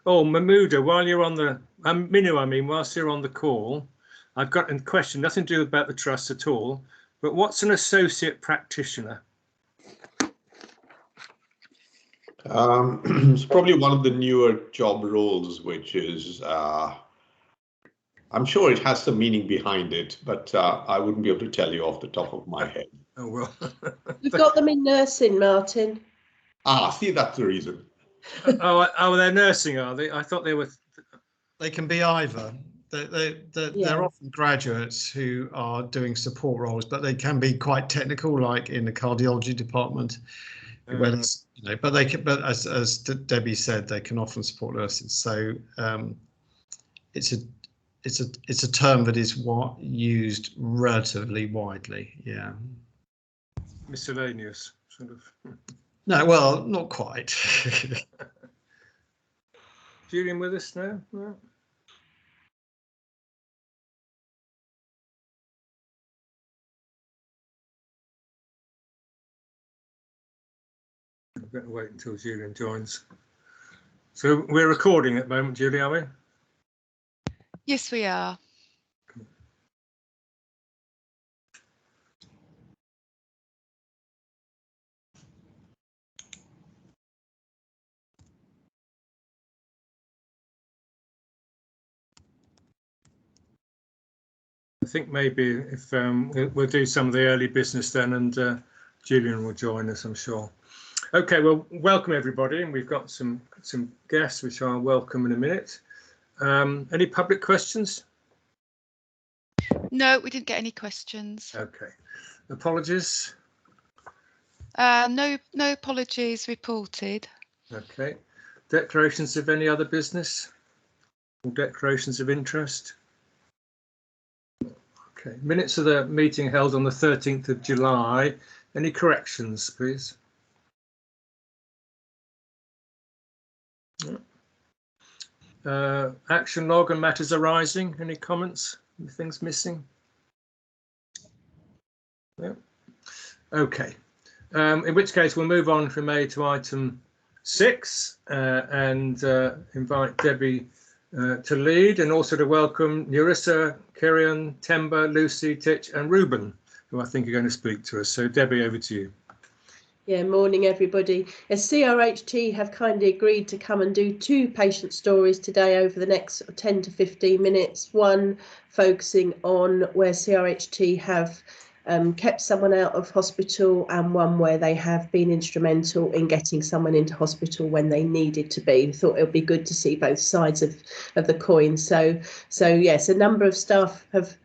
Oh, Mahmouda, while you're on the, Minu, I mean, whilst you're on the call, I've got a question, nothing to do about the trust at all, but what's an associate practitioner? It's probably one of the newer job roles, which is, I'm sure it has some meaning behind it, but I wouldn't be able to tell you off the top of my head. Oh, well. We've got them in nursing, Martin. Ah, see, that's the reason. Oh, they're nursing, are they? I thought they were. They can be either. They're often graduates who are doing support roles, but they can be quite technical, like in the cardiology department. Where there's, you know, but they can. But as Debbie said, they can often support nurses. So it's a term that is used relatively widely. Yeah. Miscellaneous, sort of. No, well, not quite. Julian with us now? No? I'm going to wait until Julian joins. So we're recording at the moment, Julie, are we? Yes, we are. I think maybe if we'll do some of the early business then, and Julian will join us, I'm sure. Okay, well, welcome everybody, and we've got some guests which I'll welcome in a minute. Any public questions? No, we didn't get any questions. Okay, apologies. No apologies reported. Okay, declarations of any other business or declarations of interest? Okay, minutes of the meeting held on the 13th of July. Any corrections, please? Action log and matters arising. Any comments? Anything's missing? Yeah. Okay. In which case we'll move on from A to item 6 and invite Debbie to lead, and also to welcome Nerissa, Kieran, Temba, Lucy, Titch and Ruben, who I think are going to speak to us. So Debbie, over to you. Yeah, morning everybody. As CRHT have kindly agreed to come and do 2 patient stories today over the next 10 to 15 minutes. One focusing on where CRHT have kept someone out of hospital, and one where they have been instrumental in getting someone into hospital when they needed to be. Thought it would be good to see both sides of the coin. So yes, a number of staff have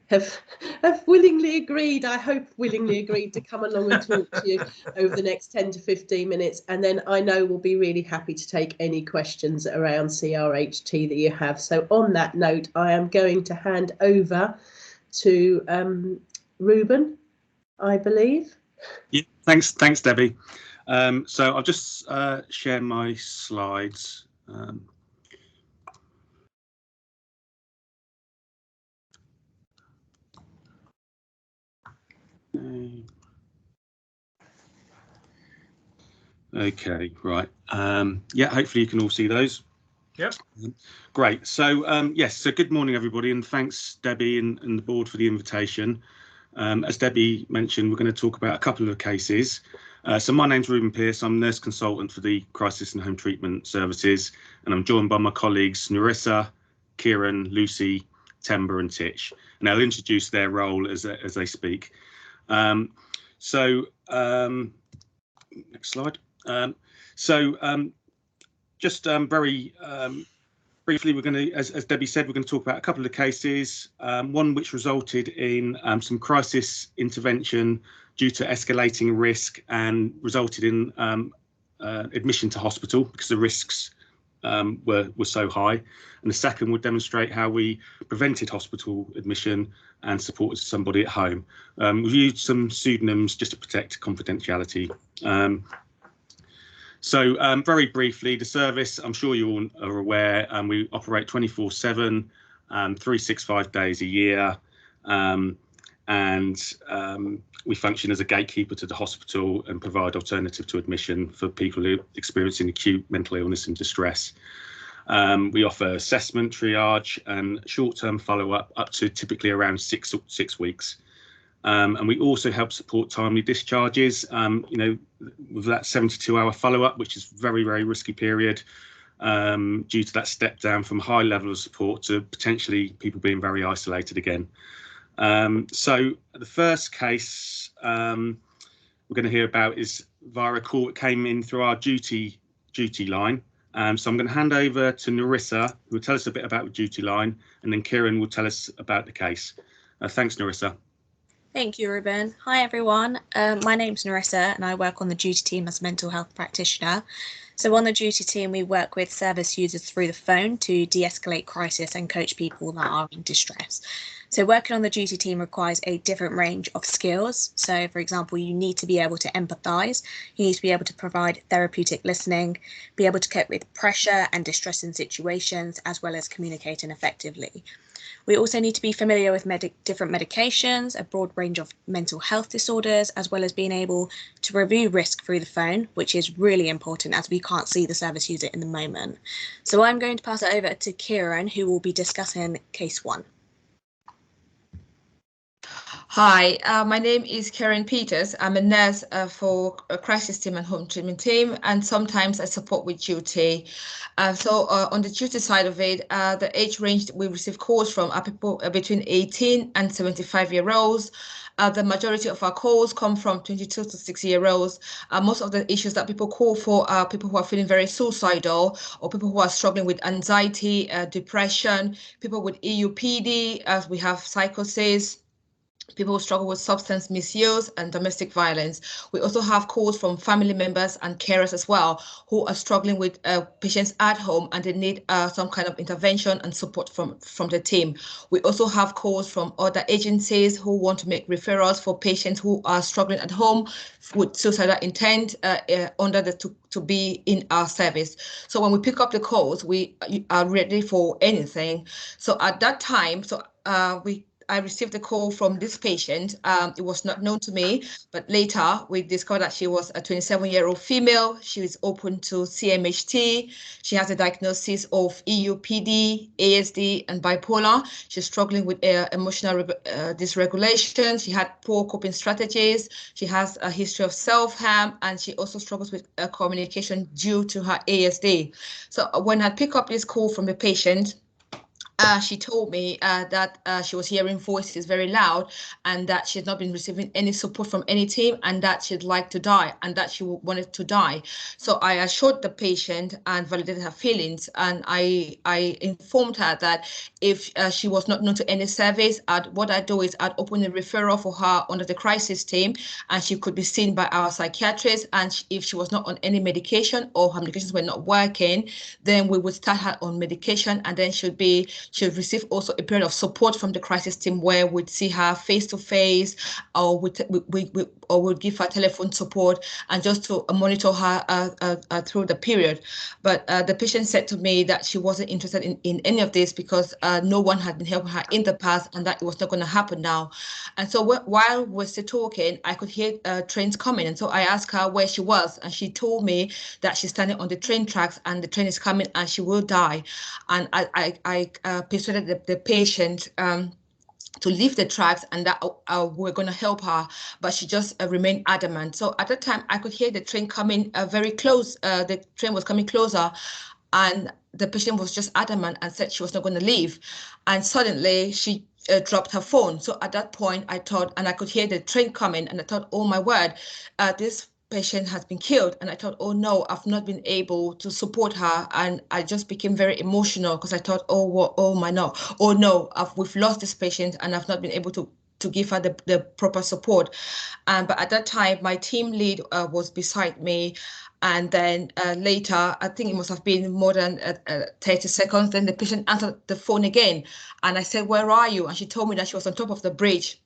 willingly agreed, I hope willingly agreed, to come along and talk to you over the next 10 to 15 minutes. And then I know we'll be really happy to take any questions around CRHT that you have. So on that note, I am going to hand over to Ruben, I believe. Yeah, thanks, Debbie. So I'll just share my slides. Okay, right. Yeah, hopefully you can all see those. Yep. Great. So yes, so good morning everybody, and thanks Debbie and the board for the invitation. As Debbie mentioned, we're going to talk about a couple of cases. So my name's Ruben Pearce. I'm nurse consultant for the Crisis and Home Treatment Services, and I'm joined by my colleagues Nerissa, Kieran, Lucy, Temba and Titch, and I'll introduce their role as they speak. Next slide. Just very briefly, we're going to, as Debbie said, we're going to talk about a couple of cases, one which resulted in some crisis intervention due to escalating risk and resulted in admission to hospital because the risks were so high. And the second would demonstrate how we prevented hospital admission and supported somebody at home. We've used some pseudonyms just to protect confidentiality. Very briefly, the service, I'm sure you all are aware, we operate 24/7, 365 days a year, and we function as a gatekeeper to the hospital and provide alternative to admission for people who are experiencing acute mental illness and distress. We offer assessment, triage, and short-term follow-up up to typically around six weeks. And we also help support timely discharges, with that 72-hour follow-up, which is very, very risky period due to that step down from high level of support to potentially people being very isolated again. So the first case we're going to hear about is via a call that came in through our duty line. So I'm going to hand over to Narissa, who will tell us a bit about the duty line, and then Kieran will tell us about the case. Thanks, Narissa. Thank you, Ruben. Hi, everyone. My name's Narissa, and I work on the duty team as mental health practitioner. So on the duty team, we work with service users through the phone to de-escalate crisis and coach people that are in distress. So working on the duty team requires a different range of skills. So, for example, you need to be able to empathise, you need to be able to provide therapeutic listening, be able to cope with pressure and distressing situations, as well as communicating effectively. We also need to be familiar with different medications, a broad range of mental health disorders, as well as being able to review risk through the phone, which is really important as we can't see the service user in the moment. So I'm going to pass it over to Kieran, who will be discussing case 1. Hi, my name is Karen Peters. I'm a nurse for a crisis team and home treatment team, and sometimes I support with duty. So on the duty side of it, the age range we receive calls from are people between 18 and 75-year-olds. The majority of our calls come from 22 to 60-year-olds. Most of the issues that people call for are people who are feeling very suicidal, or people who are struggling with anxiety, depression, people with EUPD, as we have psychosis, people who struggle with substance misuse and domestic violence. We also have calls from family members and carers as well, who are struggling with patients at home and they need some kind of intervention and support from the team. We also have calls from other agencies who want to make referrals for patients who are struggling at home with suicidal intent to be in our service. So when we pick up the calls, we are ready for anything. So at that time, I received a call from this patient. It was not known to me, but later we discovered that she was a 27-year-old female. She is open to CMHT. She has a diagnosis of EUPD, ASD, and bipolar. She's struggling with emotional dysregulation. She had poor coping strategies. She has a history of self-harm, and she also struggles with communication due to her ASD. So when I pick up this call from the patient, she told me that she was hearing voices very loud and that she had not been receiving any support from any team and that she'd like to die and that she wanted to die. So I assured the patient and validated her feelings, and I informed her that if she was not known to any service, what I do is I'd open a referral for her under the crisis team and she could be seen by our psychiatrist, and if she was not on any medication or her medications were not working, then we would start her on medication, and then she'll receive also a period of support from the crisis team where we'd see her face to face, or we'd give her telephone support and just to monitor her through the period. But the patient said to me that she wasn't interested in any of this because no one had been helping her in the past and that it was not going to happen now. And so while we're still talking, I could hear trains coming. And so I asked her where she was, and she told me that she's standing on the train tracks and the train is coming and she will die. And I persuaded the patient to leave the tracks and that we're going to help her, but she just remained adamant. So at that time, I could hear the train coming very close. The train was coming closer, and the patient was just adamant and said she was not going to leave. And suddenly she dropped her phone. So at that point, I thought, and I could hear the train coming, and I thought, oh my word, this patient has been killed. And I thought, oh no, I've not been able to support her. And I just became very emotional because I thought, oh no, we've lost this patient and I've not been able to give her the proper support. But at that time, my team lead was beside me. And then later, I think it must have been more than 30 seconds, then the patient answered the phone again. And I said, where are you? And she told me that she was on top of the bridge.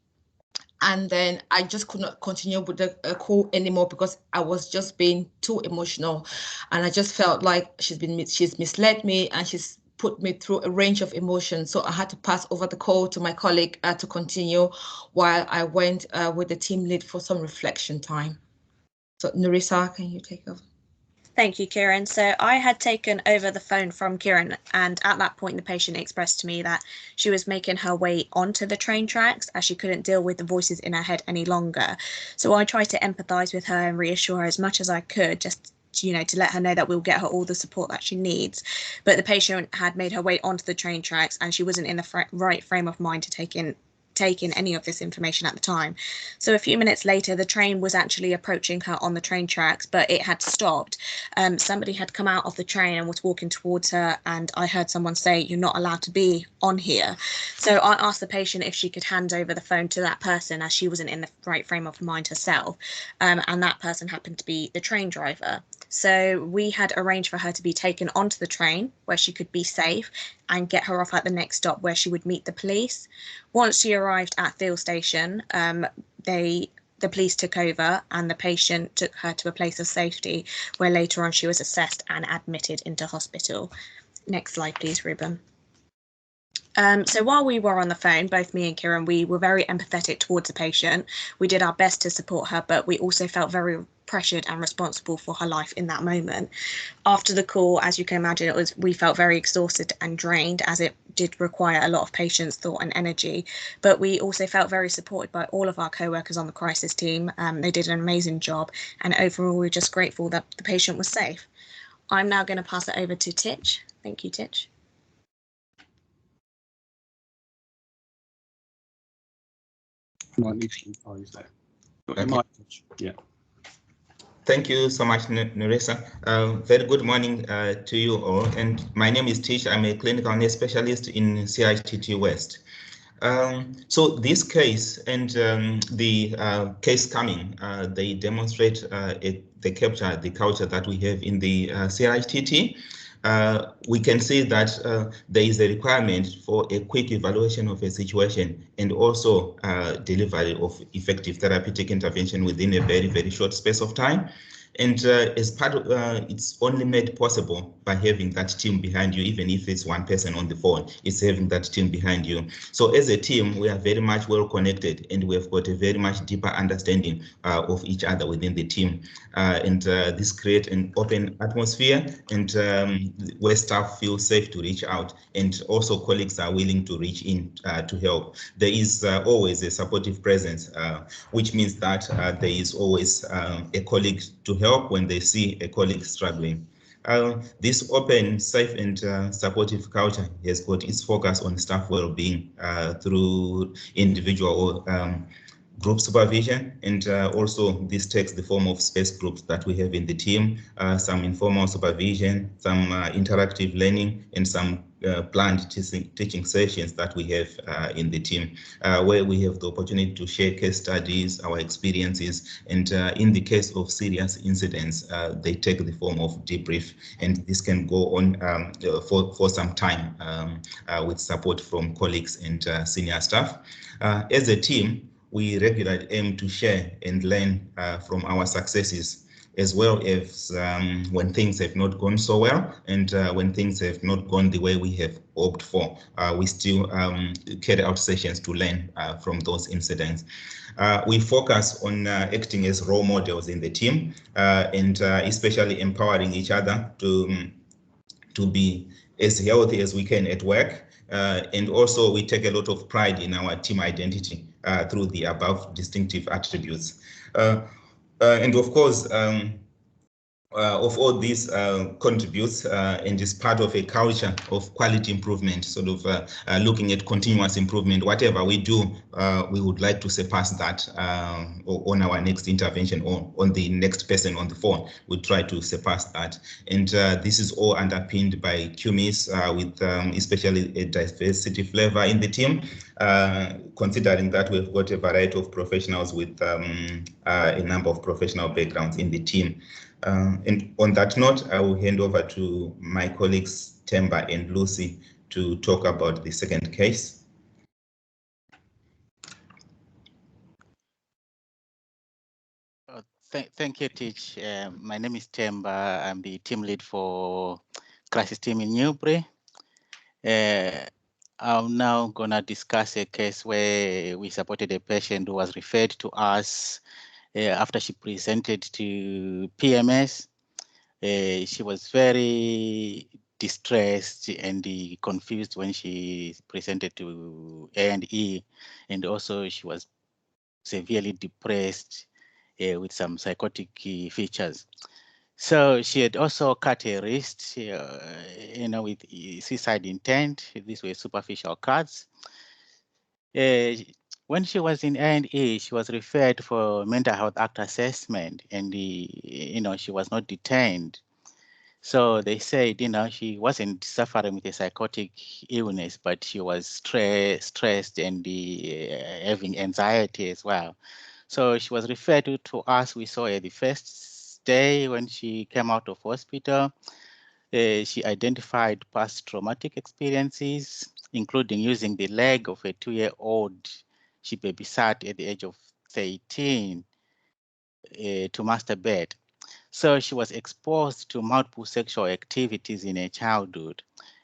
And then I just could not continue with the call anymore because I was just being too emotional. And I just felt like she's misled me and she's put me through a range of emotions. So I had to pass over the call to my colleague to continue while I went with the team lead for some reflection time. So Narissa, can you take over? Thank you, Kieran. So I had taken over the phone from Kieran, and at that point the patient expressed to me that she was making her way onto the train tracks as she couldn't deal with the voices in her head any longer. So I tried to empathise with her and reassure her as much as I could, just to let her know that we'll get her all the support that she needs. But the patient had made her way onto the train tracks and she wasn't in the right frame of mind to take in any of this information at the time. So a few minutes later, the train was actually approaching her on the train tracks, but it had stopped. Somebody had come out of the train and was walking towards her, and I heard someone say, "You're not allowed to be on here." So I asked the patient if she could hand over the phone to that person, as she wasn't in the right frame of mind herself, and that person happened to be the train driver. So we had arranged for her to be taken onto the train where she could be safe and get her off at the next stop where she would meet the police. Once she arrived at Field Station, the police took over and the patient took her to a place of safety where later on she was assessed and admitted into hospital. Next slide, please, Ruben. So while we were on the phone, both me and Kieran, we were very empathetic towards the patient. We did our best to support her, but we also felt very pressured and responsible for her life in that moment. After the call, as you can imagine, we felt very exhausted and drained, as it did require a lot of patience, thought and energy. But we also felt very supported by all of our co-workers on the crisis team. They did an amazing job, and overall we're just grateful that the patient was safe. I'm now going to pass it over to Titch. Thank you, Titch. Yeah. Thank you so much, Nerissa. Very good morning to you all. And my name is Tish. I'm a clinical nurse specialist in CITT West. So this case and the case coming, they demonstrate they capture the culture that we have in the CITT. We can see that there is a requirement for a quick evaluation of a situation and also delivery of effective therapeutic intervention within a very, very short space of time. And as part of it's only made possible by having that team behind you, even if it's one person on the phone, it's having that team behind you. So as a team, we are very much well connected and we have got a very much deeper understanding of each other within the team. And this creates an open atmosphere and where staff feel safe to reach out, and also colleagues are willing to reach in to help. There is always a supportive presence, which means that there is always a colleague to help when they see a colleague struggling. This open, safe and supportive culture has got its focus on staff well-being through individual or group supervision, and also this takes the form of space groups that we have in the team, some informal supervision, some interactive learning, and some planned teaching sessions that we have in the team, where we have the opportunity to share case studies, our experiences, and in the case of serious incidents, they take the form of debrief, and this can go on for some time with support from colleagues and senior staff. As a team, we regularly aim to share and learn from our successes, as well as when things have not gone so well and when things have not gone the way we have hoped for. We still carry out sessions to learn from those incidents. We focus on acting as role models in the team and especially empowering each other to be as healthy as we can at work. And also we take a lot of pride in our team identity through the above distinctive attributes. And of course, of all these contributes and is part of a culture of quality improvement, sort of looking at continuous improvement. Whatever we do, we would like to surpass that on our next intervention or on the next person on the phone. We try to surpass that. And this is all underpinned by QMIS with especially a diversity flavor in the team, considering that we've got a variety of professionals with a number of professional backgrounds in the team. And on that note, I will hand over to my colleagues Temba and Lucy to talk about the second case. Thank you, Teach. My name is Temba. I'm the team lead for crisis team in Newbury. I'm now gonna discuss a case where we supported a patient who was referred to us after she presented to PMS. She was very distressed and confused when she presented to A&E, and also she was severely depressed with some psychotic features. So she had also cut her wrist, with suicide intent. These were superficial cuts. When she was in A&E, she was referred for mental health act assessment, and she was not detained. So they said, she wasn't suffering with a psychotic illness, but she was stressed and having anxiety as well. So she was referred to us. We saw her the first day when she came out of hospital. She identified past traumatic experiences, including using the leg of a 2-year-old she babysat at the age of 13 to masturbate. So she was exposed to multiple sexual activities in her childhood,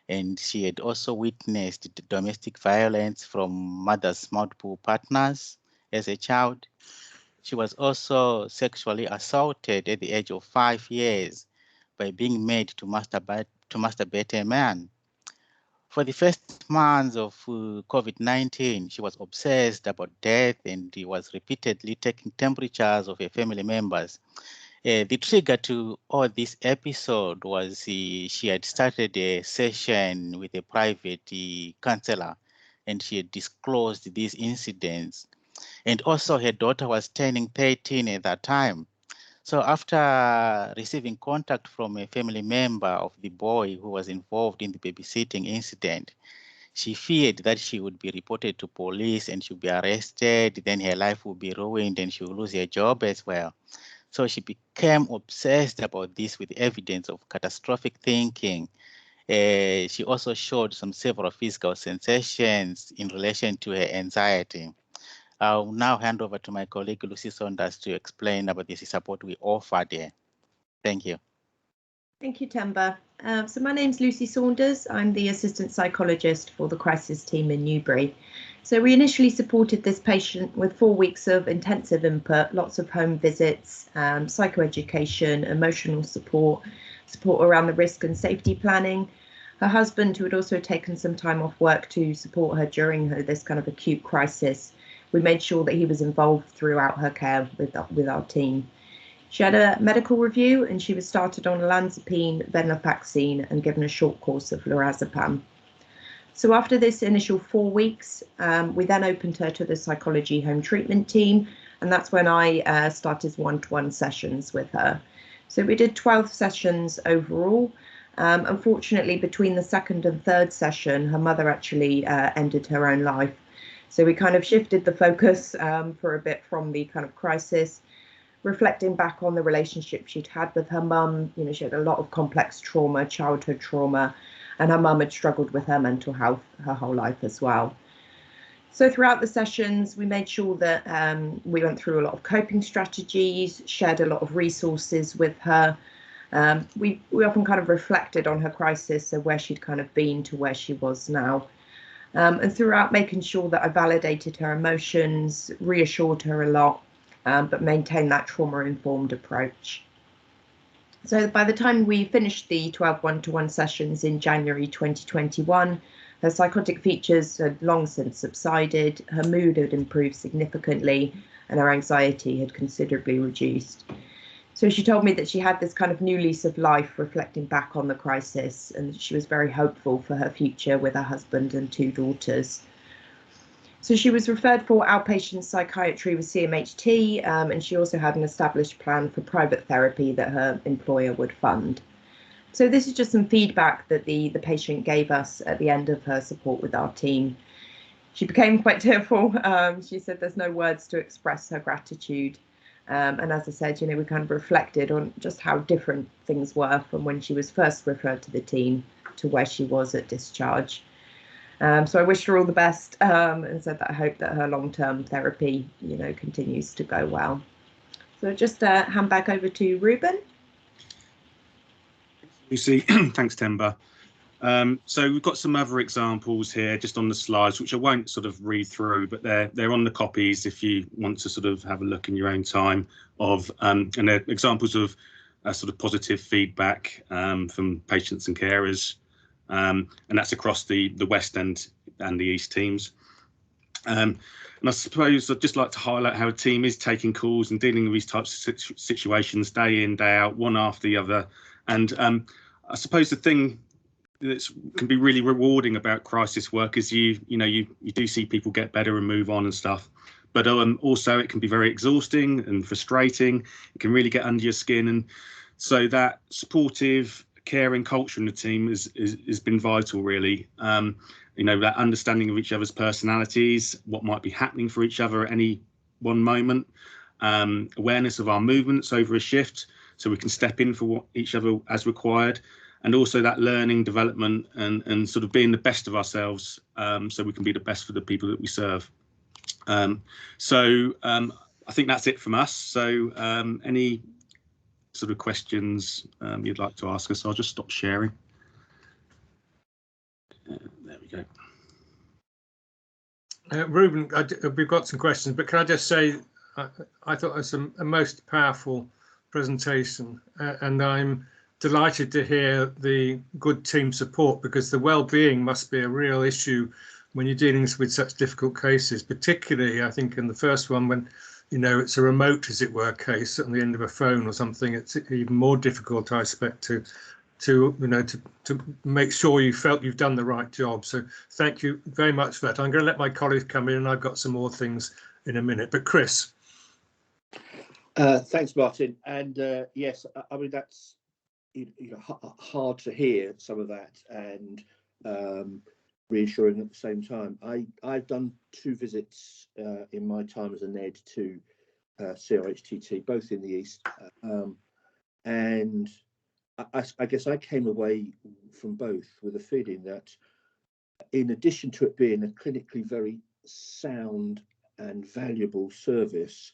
and she had also witnessed domestic violence from mother's multiple partners as a child. She was also sexually assaulted at the age of 5 years by being made to masturbate a man. For the first months of COVID-19, she was obsessed about death, and he was repeatedly taking temperatures of her family members. The trigger to all this episode was she had started a session with a private counselor, and she had disclosed these incidents. And also her daughter was turning 13 at that time. So after receiving contact from a family member of the boy who was involved in the babysitting incident, she feared that she would be reported to police and she would be arrested, then her life would be ruined and she would lose her job as well. So she became obsessed about this with evidence of catastrophic thinking. She also showed several physical sensations in relation to her anxiety. I'll now hand over to my colleague Lucy Saunders to explain about the support we offer there. Thank you. Thank you, Temba. So my name's Lucy Saunders. I'm the assistant psychologist for the crisis team in Newbury. So we initially supported this patient with 4 weeks of intensive input, lots of home visits, psychoeducation, emotional support around the risk and safety planning. Her husband, who had also taken some time off work to support her during this kind of acute crisis, we made sure that he was involved throughout her care with our team. She had a medical review and she was started on olanzapine, venlafaxine, and given a short course of lorazepam. So after this initial 4 weeks, we then opened her to the psychology home treatment team, and that's when I started one-to-one sessions with her. So we did 12 sessions overall. Unfortunately, between the second and third session, her mother actually ended her own life. So we kind of shifted the focus for a bit from the kind of crisis, reflecting back on the relationship she'd had with her mum. She had a lot of complex trauma, childhood trauma, and her mum had struggled with her mental health her whole life as well. So throughout the sessions, we made sure that we went through a lot of coping strategies, shared a lot of resources with her. We often kind of reflected on her crisis, so where she'd kind of been to where she was now. And throughout, making sure that I validated her emotions, reassured her a lot, but maintained that trauma-informed approach. So by the time we finished the 12 one-to-one sessions in January 2021, her psychotic features had long since subsided, her mood had improved significantly, and her anxiety had considerably reduced. So she told me that she had this kind of new lease of life reflecting back on the crisis, and she was very hopeful for her future with her husband and 2 daughters. So she was referred for outpatient psychiatry with CMHT, and she also had an established plan for private therapy that her employer would fund. So this is just some feedback that the patient gave us at the end of her support with our team. She became quite tearful. She said there's no words to express her gratitude. And as I said, we kind of reflected on just how different things were from when she was first referred to the team to where she was at discharge. So I wished her all the best and said that I hope that her long-term therapy, continues to go well. So just hand back over to Ruben. Lucy, thanks, Temba. So we've got some other examples here just on the slides, which I won't sort of read through, but they're on the copies if you want to sort of have a look in your own time of, and they're examples of sort of positive feedback from patients and carers, and that's across the West and the East teams. And I suppose I'd just like to highlight how a team is taking calls and dealing with these types of situations day in, day out, one after the other. And I suppose the thing that can be really rewarding about crisis work is you do see people get better and move on and stuff. But also it can be very exhausting and frustrating. It can really get under your skin. And so that supportive, caring culture in the team has been vital, really. That understanding of each other's personalities, what might be happening for each other at any one moment, awareness of our movements over a shift, so we can step in for each other as required, and also that learning, development, and sort of being the best of ourselves, so we can be the best for the people that we serve. I think that's it from us. So any sort of questions you'd like to ask us, I'll just stop sharing. There we go. Ruben, we've got some questions, but can I just say I thought it was a most powerful presentation, and I'm delighted to hear the good team support, because the well-being must be a real issue when you're dealing with such difficult cases, particularly I think in the first one when it's a remote, as it were, case on the end of a phone or something. It's even more difficult, I expect, to make sure you felt you've done the right job. So thank you very much for that. I'm going to let my colleagues come in, and I've got some more things in a minute. But Chris. Thanks, Martin. And yes, I mean, that's hard to hear some of that, and reassuring at the same time. I've done 2 visits in my time as a NED to CRHTT, both in the East, and I guess I came away from both with a feeling that, in addition to it being a clinically very sound and valuable service,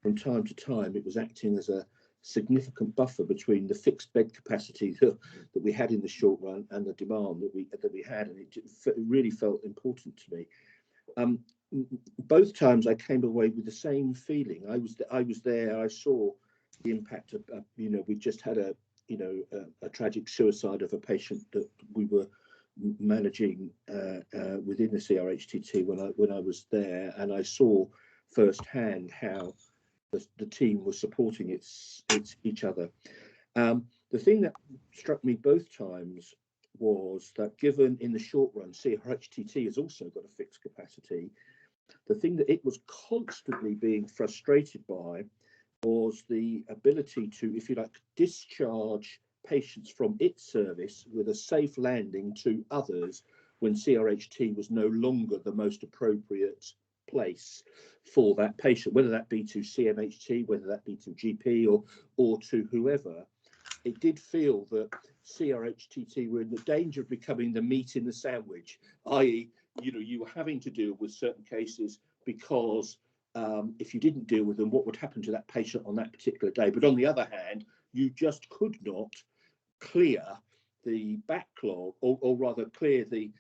from time to time it was acting as a significant buffer between the fixed bed capacity that we had in the short run and the demand that we had, and it really felt important to me. Both times I came away with the same feeling. I was there. I saw the impact of we just had a tragic suicide of a patient that we were managing within the CRHTT when I was there, and I saw firsthand how the team was supporting each other. The thing that struck me both times was that, given in the short run CRHTT has also got a fixed capacity, the thing that it was constantly being frustrated by was the ability to, if you like, discharge patients from its service with a safe landing to others when CRHT was no longer the most appropriate place for that patient, whether that be to CMHT, whether that be to GP or to whoever. It did feel that CRHTT were in the danger of becoming the meat in the sandwich, i.e., you were having to deal with certain cases because if you didn't deal with them, what would happen to that patient on that particular day? But on the other hand, you just could not clear the backlog, or rather clear the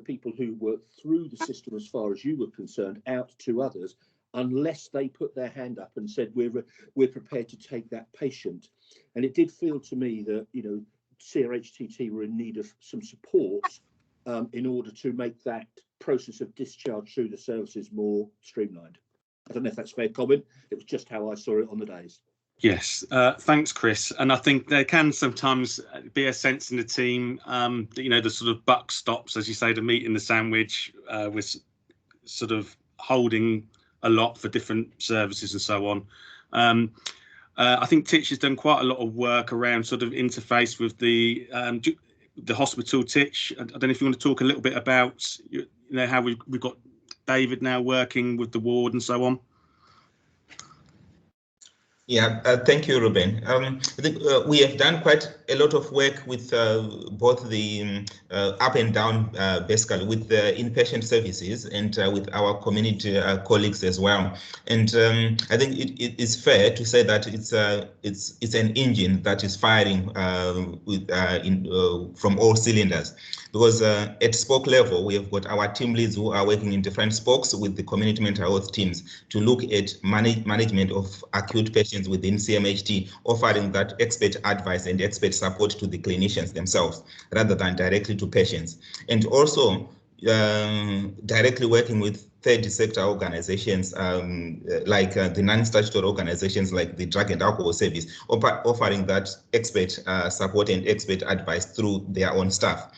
people who were through the system, as far as you were concerned, out to others, unless they put their hand up and said, we're prepared to take that patient. And it did feel to me that CRHTT were in need of some support in order to make that process of discharge through the services more streamlined. I don't know if that's fair comment. It was just how I saw it on the days. Yes, thanks, Chris. And I think there can sometimes be a sense in the team that, the sort of buck stops, as you say, the meat in the sandwich, with sort of holding a lot for different services and so on. I think Titch has done quite a lot of work around sort of interface with the hospital. Titch, I don't know if you want to talk a little bit about how we've got David now working with the ward and so on. Yeah, thank you, Ruben. I think we have done quite a lot of work with both the up and down, basically, with the inpatient services and with our community colleagues as well. And I think it is fair to say that it's an engine that is firing from all cylinders. Because at spoke level, we have got our team leads who are working in different spokes with the community mental health teams to look at management of acute patients patients within CMHT, offering that expert advice and expert support to the clinicians themselves rather than directly to patients. And also directly working with third sector organizations like the non-statutory organizations like the Drug and Alcohol Service, offering that expert support and expert advice through their own staff.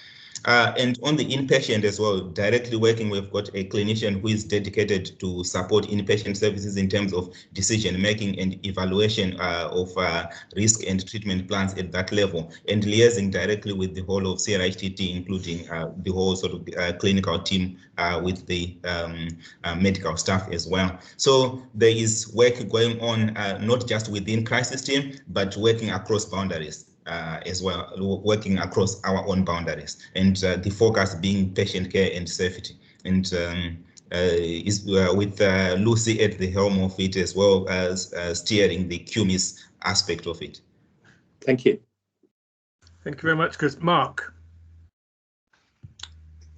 And on the inpatient as well, directly working, we've got a clinician who is dedicated to support inpatient services in terms of decision making and evaluation of risk and treatment plans at that level, and liaising directly with the whole of CRHTT, including the whole sort of clinical team with the medical staff as well. So there is work going on, not just within crisis team, but working across boundaries. As well, working across our own boundaries, and the focus being patient care and safety, and is with Lucy at the helm of it, as well as steering the QMIS aspect of it. Thank you. Thank you very much, Chris. Mark.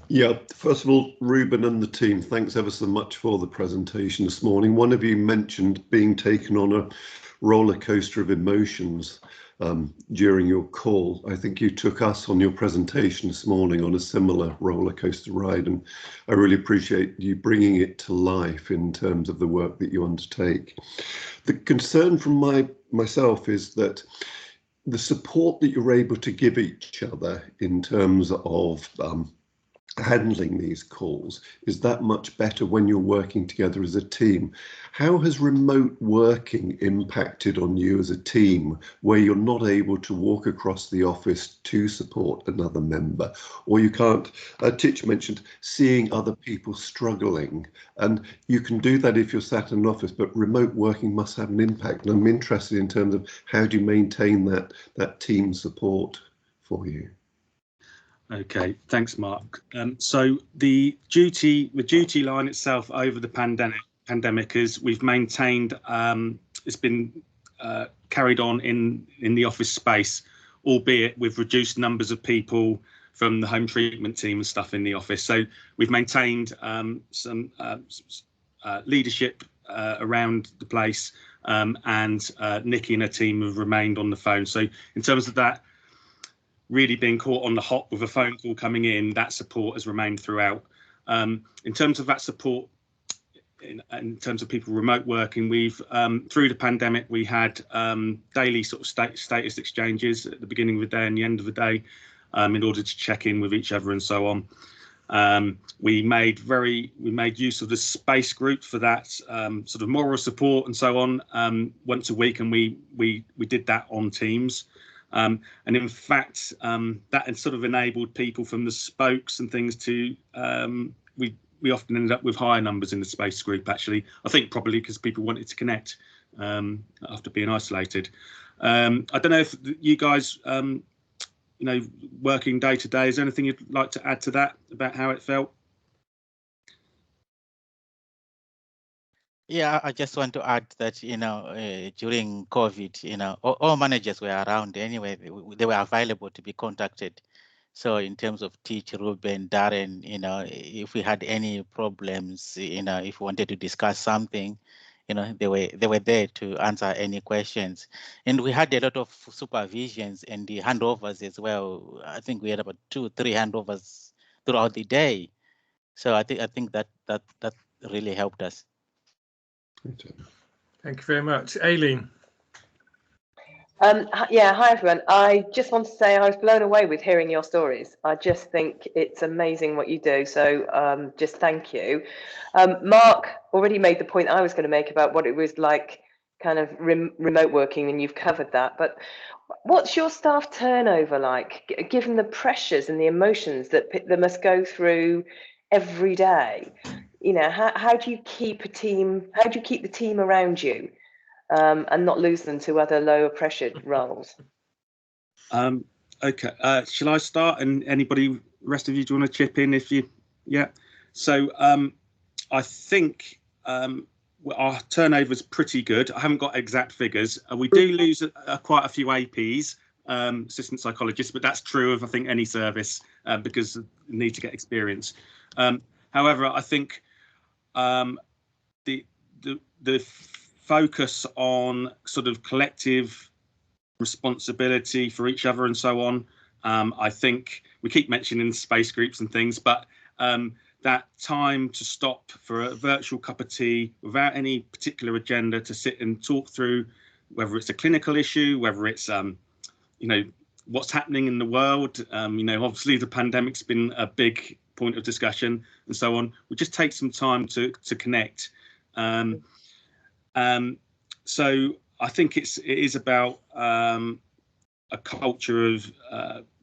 Yeah, first of all, Ruben and the team, thanks ever so much for the presentation this morning. One of you mentioned being taken on a roller coaster of emotions during your call. I think you took us on your presentation this morning on a similar roller coaster ride, and I really appreciate you bringing it to life in terms of the work that you undertake. The concern from myself is that the support that you're able to give each other in terms of handling these calls is that much better when you're working together as a team. How has remote working impacted on you as a team where you're not able to walk across the office to support another member, or you can't, Titch mentioned seeing other people struggling, and you can do that if you're sat in an office, but remote working must have an impact, and I'm interested in terms of how do you maintain that team support for you? Okay, thanks, Mark. So the duty line itself over the pandemic is we've maintained. It's been carried on in the office space, albeit with reduced numbers of people from the home treatment team and stuff in the office. So we've maintained some leadership around the place, and Nikki and her team have remained on the phone. So in terms of that, really being caught on the hop with a phone call coming in, that support has remained throughout. In terms of that support, in terms of people remote working, we've through the pandemic we had daily sort of status exchanges at the beginning of the day and the end of the day, in order to check in with each other and so on. We made use of the space group for that sort of moral support and so on once a week, and we did that on Teams. And in fact, that sort of enabled people from the spokes and things to, we often ended up with higher numbers in the space group, actually. I think probably because people wanted to connect after being isolated. I don't know if you guys, working day to day, is there anything you'd like to add to that about how it felt? Yeah, I just want to add that, during COVID, all managers were around anyway. They were available to be contacted. So in terms of Teach, Ruben, Darren, if we had any problems, if we wanted to discuss something, they were there to answer any questions. And we had a lot of supervisions and the handovers as well. I think we had about 2-3 handovers throughout the day. So I think that really helped us. Thank you very much. Aileen. Yeah, hi everyone. I just want to say I was blown away with hearing your stories. I just think it's amazing what you do. So just thank you. Mark already made the point I was going to make about what it was like kind of remote working, and you've covered that. But what's your staff turnover like, given the pressures and the emotions that they must go through every day? How do you keep a team? How do you keep the team around you and not lose them to other lower pressured roles? Okay, shall I start? And anybody, rest of you, do you want to chip in if you? Yeah. So I think our turnover is pretty good. I haven't got exact figures. We do lose quite a few APs, assistant psychologists, but that's true of I think any service because you need to get experience. However, I think the focus on sort of collective responsibility for each other and so on. I think we keep mentioning space groups and things, but that time to stop for a virtual cup of tea without any particular agenda to sit and talk through whether it's a clinical issue, whether it's you know, what's happening in the world. You know, obviously the pandemic's been a big point of discussion and so on. We just take some time to connect. So I think it is about a culture of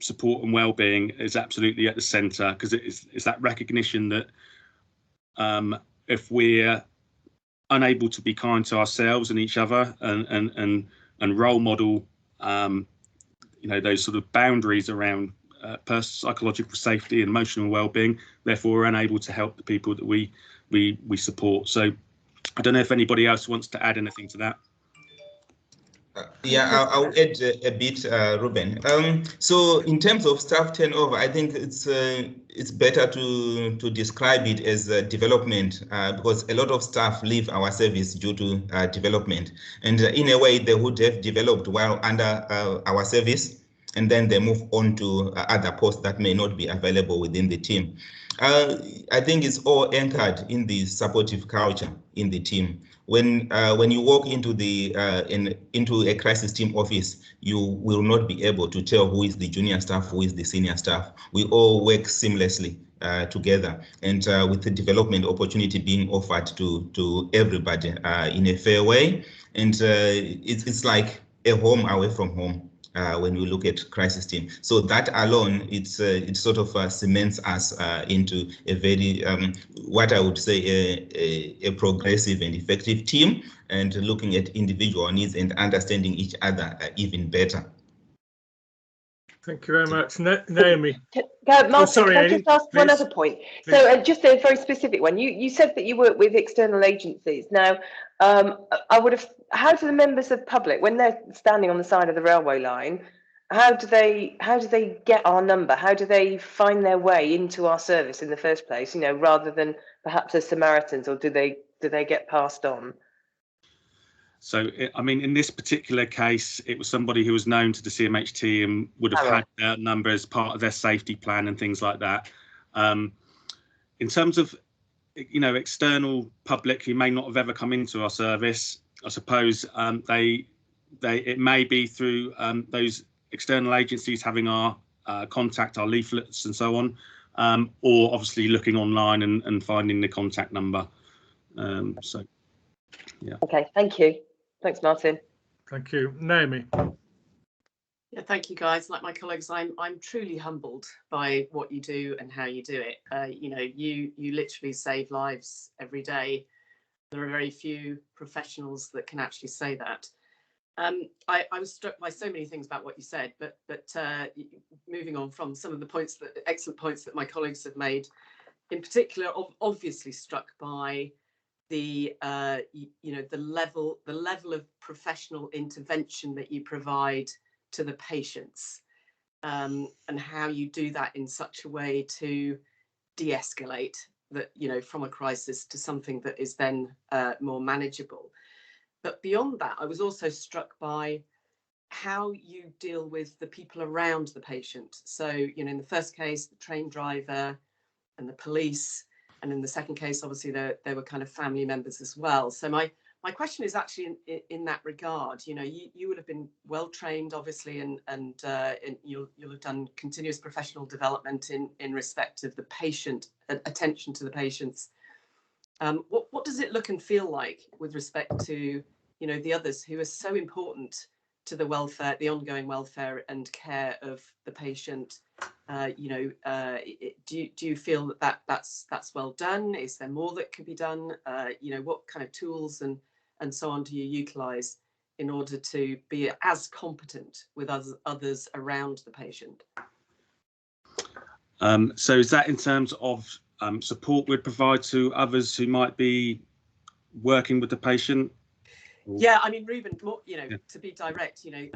support and well-being is absolutely at the centre, because it's that recognition that if we're unable to be kind to ourselves and each other and role model you know, those sort of boundaries around psychological safety and emotional well-being, therefore we're unable to help the people that we support. So I don't know if anybody else wants to add anything to that. Yeah, I'll add a bit, Ruben. So in terms of staff turnover, I think it's better to describe it as development, because a lot of staff leave our service due to development, and in a way they would have developed while under our service, and then they move on to other posts that may not be available within the team. I think it's all anchored in the supportive culture in the team. When you walk into into a crisis team office, you will not be able to tell who is the junior staff, who is the senior staff. We all work seamlessly together, and with the development opportunity being offered to everybody in a fair way, and it's like a home away from home. When we look at crisis team, so that alone, it sort of cements us into a very what I would say a progressive and effective team, and looking at individual needs and understanding each other even better. Thank you very much, Naomi. Martin, sorry, can I just ask one other point? Please. So just a very specific one. You said that you work with external agencies. Now, I would have. How do the members of public, when they're standing on the side of the railway line, how do they get our number? How do they find their way into our service in the first place? You know, rather than perhaps as Samaritans, or do they get passed on? So, I mean, in this particular case, it was somebody who was known to the CMHT and would have had their number as part of their safety plan and things like that. In terms of, you know, external public who may not have ever come into our service, I suppose it may be through those external agencies having our contact, our leaflets and so on, or obviously looking online and finding the contact number. So, yeah. Okay, thank you. Thanks, Martin. Thank you. Naomi. Yeah, thank you, guys. Like my colleagues, I'm truly humbled by what you do and how you do it. You know, you literally save lives every day. There are very few professionals that can actually say that. I was struck by so many things about what you said, but moving on from some of the excellent points that my colleagues have made, in particular, obviously struck by the you know, the level of professional intervention that you provide to the patients, and how you do that in such a way to de-escalate that, you know, from a crisis to something that is then more manageable. But beyond that, I was also struck by how you deal with the people around the patient. So, you know, in the first case, the train driver and the police, and in the second case, obviously, there were kind of family members as well. So my question is actually in that regard. You know, you would have been well trained, obviously, and you'll have done continuous professional development in respect of the patient, attention to the patients. What does it look and feel like with respect to, you know, the others who are so important to the welfare, the ongoing welfare and care of the patient? You know, do you feel that that's well done? Is there more that could be done? You know, what kind of tools and so on do you utilise in order to be as competent with others around the patient? So is that in terms of support we'd provide to others who might be working with the patient? Yeah, I mean, Ruben, you know, to be direct, you know,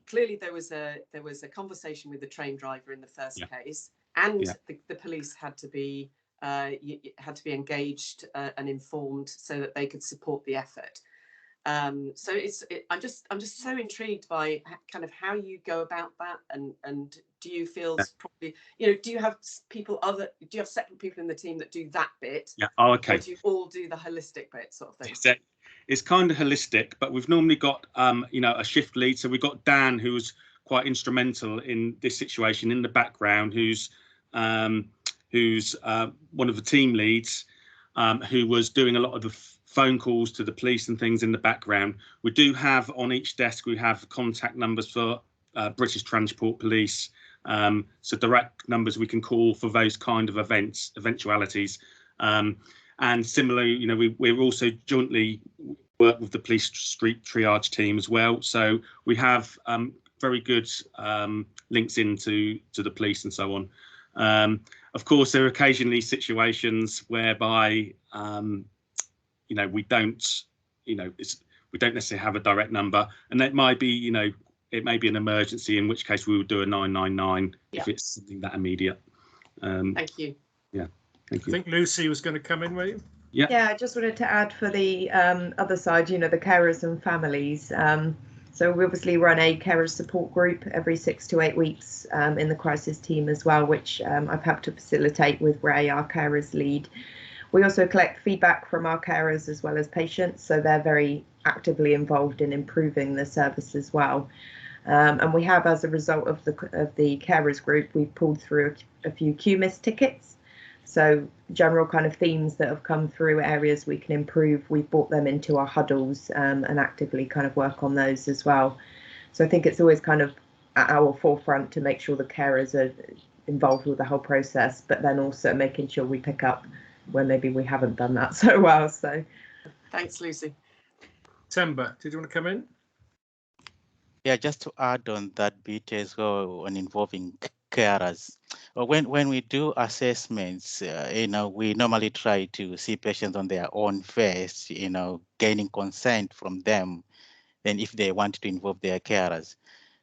clearly there was a conversation with the train driver in the first case, and the police had to be engaged and informed so that they could support the effort. So I'm just so intrigued by kind of how you go about that, and do you feel probably, do you have separate people in the team that do that bit? Yeah. Oh, okay. Or do you all do the holistic bit sort of thing? It's kind of holistic, but we've normally got a shift lead. So we've got Dan, who's quite instrumental in this situation in the background, who's one of the team leads, who was doing a lot of the phone calls to the police and things in the background. We do have on each desk, we have contact numbers for British Transport Police, so direct numbers we can call for those kind of eventualities. And similarly, we're also jointly work with the police street triage team as well. So we have very good links into the police and so on. Of course, there are occasionally situations whereby we don't necessarily have a direct number, and that might be it may be an emergency, in which case we would do a 999 if it's something that immediate. Thank you. Yeah. Thank you. I think Lucy was going to come in, were you? Yeah. Yeah, I just wanted to add for the other side, the carers and families. So we obviously run a carers support group every 6 to 8 weeks in the crisis team as well, which I've helped to facilitate with Ray, our carers lead. We also collect feedback from our carers as well as patients, so they're very actively involved in improving the service as well. And we have, as a result of the carers group, we've pulled through a few QMIS tickets. So general kind of themes that have come through, areas we can improve, we've brought them into our huddles and actively kind of work on those as well. So I think it's always kind of at our forefront to make sure the carers are involved with the whole process, but then also making sure we pick up where maybe we haven't done that so well. So thanks, Lucy. Temba, did you want to come in? Yeah, just to add on that bit as well on involving carers. When we do assessments, we normally try to see patients on their own first, gaining consent from them, then if they want to involve their carers.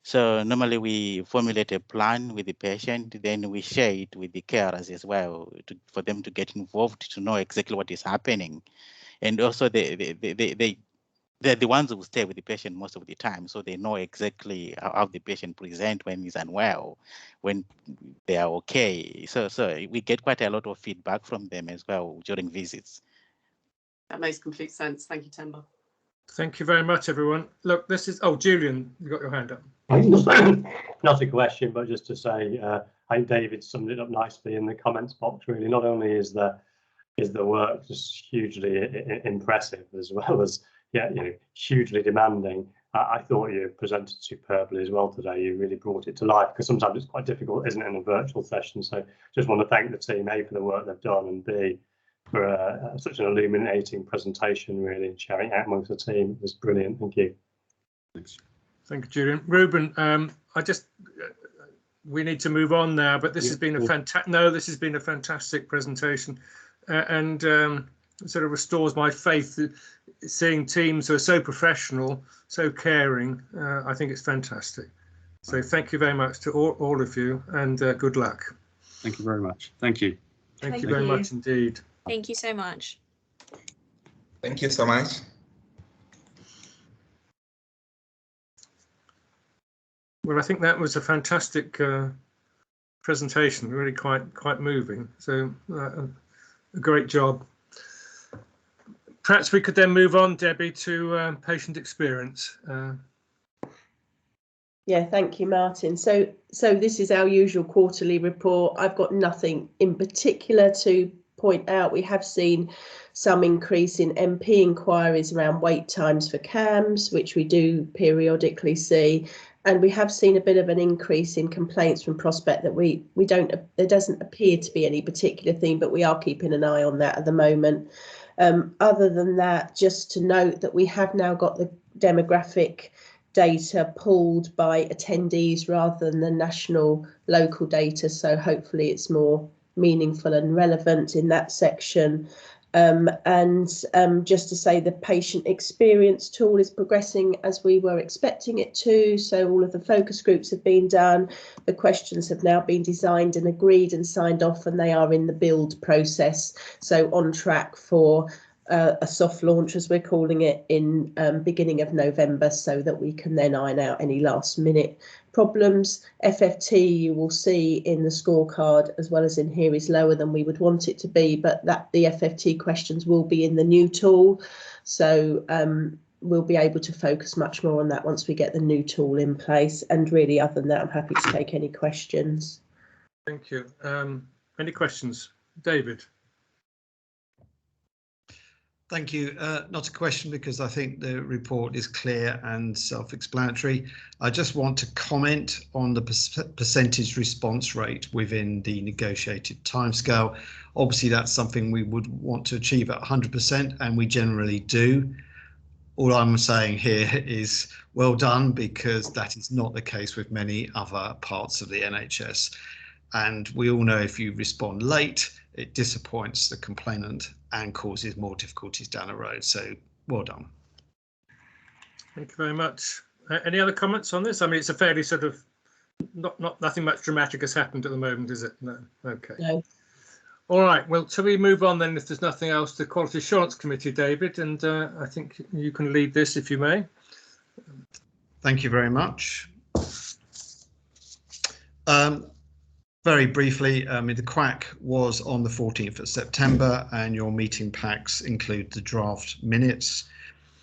So normally we formulate a plan with the patient, then we share it with the carers as well for them to get involved, to know exactly what is happening. And also they're the ones who stay with the patient most of the time, so they know exactly how the patient presents when he's unwell, when they are okay. So we get quite a lot of feedback from them as well during visits. That makes complete sense. Thank you, Temba. Thank you very much, everyone. Look, this is, Julian, you got your hand up. Not a question, but just to say, I think David summed it up nicely in the comments box. Really, not only is the work just hugely impressive, as well as hugely demanding. I thought you presented superbly as well today. You really brought it to life, because sometimes it's quite difficult, isn't it, in a virtual session. So just want to thank the team, A, for the work they've done, and B, for such an illuminating presentation, really, and sharing out amongst the team. It was brilliant. Thank you. Thanks. Thank you, Julian. Ruben, we need to move on now, but this has been a fantastic presentation, and it sort of restores my faith seeing teams who are so professional, so caring. I think it's fantastic. So thank you very much to all of you, and good luck. Thank you very much. Thank you. Thank you very much indeed. Thank you so much. Thank you so much. Well, I think that was a fantastic presentation, really quite moving. So a great job. Perhaps we could then move on, Debbie, to patient experience. Yeah, thank you, Martin. So this is our usual quarterly report. I've got nothing in particular to point out. We have seen some increase in MP inquiries around wait times for CAMS, which we do periodically see. And we have seen a bit of an increase in complaints from prospect that there doesn't appear to be any particular theme, but we are keeping an eye on that at the moment. Other than that, just to note that we have now got the demographic data pulled by attendees rather than the national local data. So hopefully it's more meaningful and relevant in that section. Just to say, the patient experience tool is progressing as we were expecting it to. So all of the focus groups have been done. The questions have now been designed and agreed and signed off, and they are in the build process. So on track for a soft launch, as we're calling it, in beginning of November, so that we can then iron out any last minute problems. FFT, you will see in the scorecard as well as in here, is lower than we would want it to be, but that the FFT questions will be in the new tool. So we'll be able to focus much more on that once we get the new tool in place. And really, other than that, I'm happy to take any questions. Thank you. Any questions? David? Thank you. Not a question, because I think the report is clear and self-explanatory. I just want to comment on the percentage response rate within the negotiated timescale. Obviously, that's something we would want to achieve at 100%, and we generally do. All I'm saying here is well done, because that is not the case with many other parts of the NHS. And we all know if you respond late, it disappoints the complainant and causes more difficulties down the road. So well done. Thank you very much. Any other comments on this? I mean, it's a fairly sort of nothing much dramatic has happened at the moment, is it? No. Okay. No. All right. Well, shall we move on then, if there's nothing else, to Quality Assurance Committee, David? And I think you can lead this, if you may. Thank you very much. Very briefly, the QAC was on the 14th of September, and your meeting packs include the draft minutes.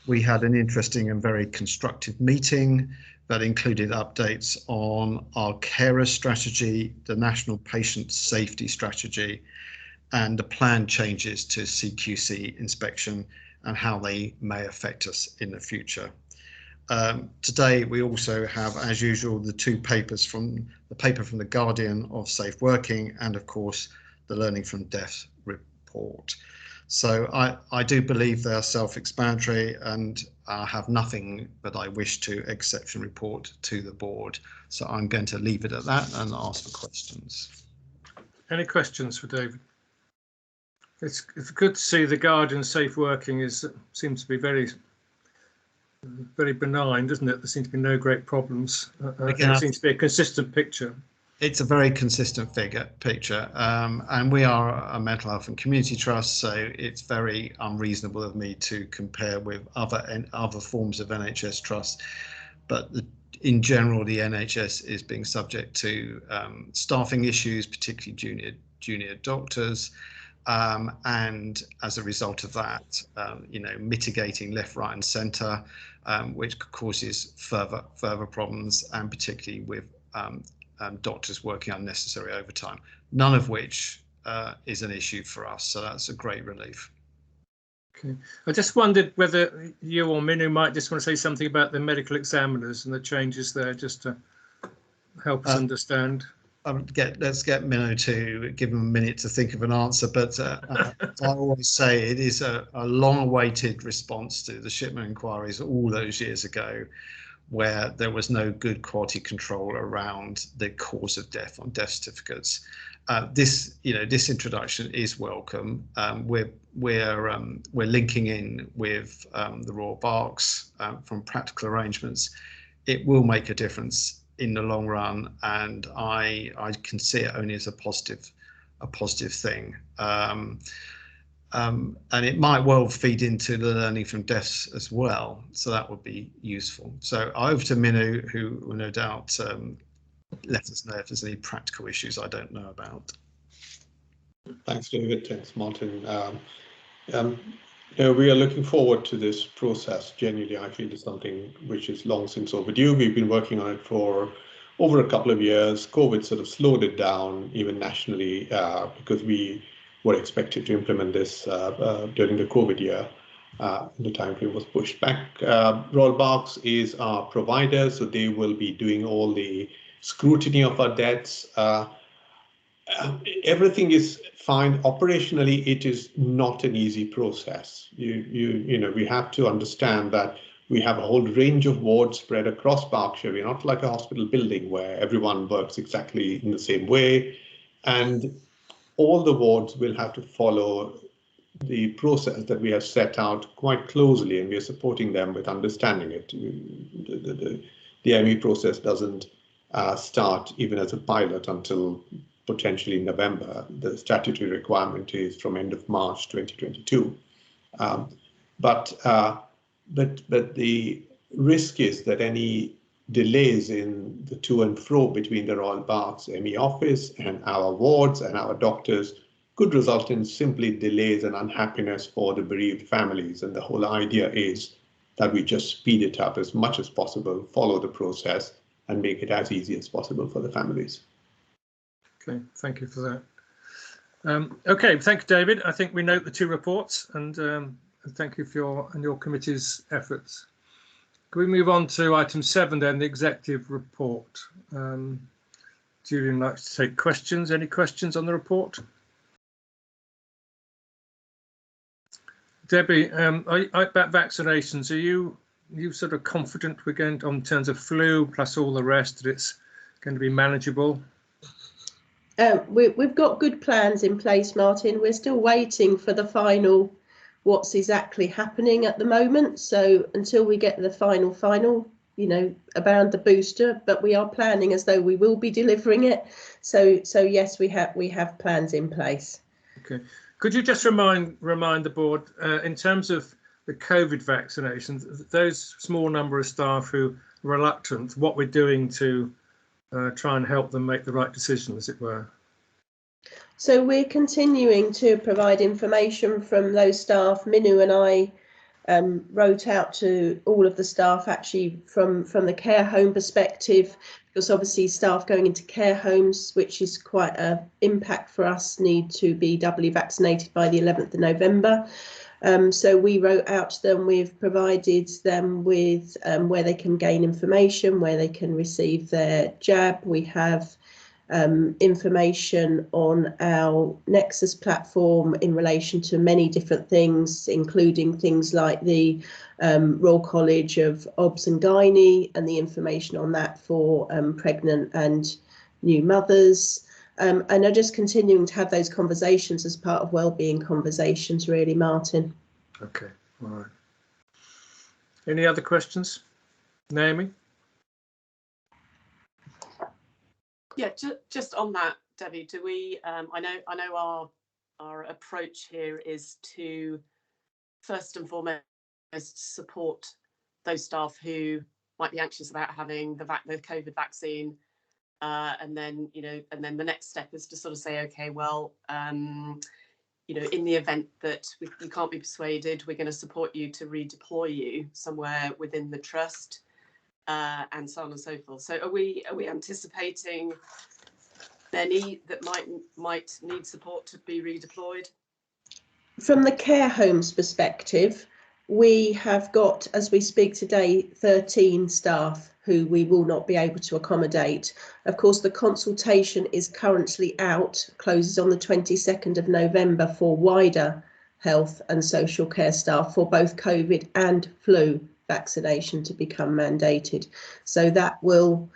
We had an interesting and very constructive meeting that included updates on our carer strategy, the National Patient Safety Strategy, and the planned changes to CQC inspection and how they may affect us in the future. Today we also have, as usual, the two papers from the paper from the Guardian of Safe Working, and of course the Learning from Death report. So I do believe they are self-explanatory, and I have nothing but I wish to accept and report to the board. So I'm going to leave it at that and ask for questions. Any questions for David? It's good to see the Guardian Safe Working seems to be very benign, doesn't it? There seems to be no great problems. It seems to be a consistent picture. It's a very consistent picture, and we are a mental health and community trust, so it's very unreasonable of me to compare with other forms of NHS trust. But in general, the NHS is being subject to staffing issues, particularly junior doctors. And as a result of that, mitigating left, right and centre, which causes further problems, and particularly with doctors working unnecessary overtime, none of which is an issue for us. So that's a great relief. Okay. I just wondered whether you or Minu might just want to say something about the medical examiners and the changes there, just to help us understand. Let's get Minnow to give him a minute to think of an answer, but I always say it is a long-awaited response to the Shipman inquiries all those years ago, where there was no good quality control around the cause of death on death certificates. This introduction is welcome. We're linking in with the Royal Berks from practical arrangements. It will make a difference in the long run, and I can see it only as a positive thing. And it might well feed into the learning from deaths as well, so that would be useful. So over to Minu, who will no doubt let us know if there's any practical issues I don't know about. Thanks, David. Thanks, Martin. We are looking forward to this process. Genuinely, I feel it's something which is long since overdue. We've been working on it for over a couple of years. COVID sort of slowed it down, even nationally, because we were expected to implement this during the COVID year. The time frame was pushed back. Royal Berks is our provider, so they will be doing all the scrutiny of our debts. Everything is fine. Operationally, it is not an easy process. We have to understand that we have a whole range of wards spread across Berkshire. We're not like a hospital building where everyone works exactly in the same way, and all the wards will have to follow the process that we have set out quite closely, and we are supporting them with understanding it. The ME process doesn't start even as a pilot until potentially November. The statutory requirement is from end of March 2022. But the risk is that any delays in the to and fro between the Royal Berks ME office and our wards and our doctors could result in simply delays and unhappiness for the bereaved families. And the whole idea is that we just speed it up as much as possible, follow the process, and make it as easy as possible for the families. Okay, thank you for that. Okay, thank you, David. I think we note the two reports, and thank you for your committee's efforts. Can we move on to item 7 then, the executive report? Julian likes to take questions. Any questions on the report? Debbie, about vaccinations, are you sort of confident we're going to, in terms of flu plus all the rest, that it's going to be manageable? We've got good plans in place, Martin. We're still waiting for the final, what's exactly happening at the moment. So until we get the final, you know, about the booster, but we are planning as though we will be delivering it. So yes, we have plans in place. Okay. Could you just remind the board, in terms of the COVID vaccinations, those small number of staff who are reluctant, what we're doing to try and help them make the right decision, as it were? So we're continuing to provide information from those staff. Minu and I wrote out to all of the staff, actually from the care home perspective, because obviously staff going into care homes, which is quite an impact for us, need to be doubly vaccinated by the 11th of November. So we wrote out to them, we've provided them with where they can gain information, where they can receive their jab. We have information on our Nexus platform in relation to many different things, including things like the Royal College of Obs and Gynae and the information on that for pregnant and new mothers. And are just continuing to have those conversations as part of wellbeing conversations, really, Martin. Okay, all right. Any other questions? Naomi? Yeah, just on that, Debbie, do we, I know our approach here is to first and foremost support those staff who might be anxious about having the COVID vaccine, and then the next step is to sort of say, okay, well, you know, in the event that you can't be persuaded, we're going to support you to redeploy you somewhere within the trust. And so on and so forth. So are we anticipating any that might need support to be redeployed? From the care homes perspective, we have got, as we speak today, 13 staff who we will not be able to accommodate. Of course, the consultation is currently out, closes on the 22nd of November for wider health and social care staff for both COVID and flu vaccination to become mandated. So that will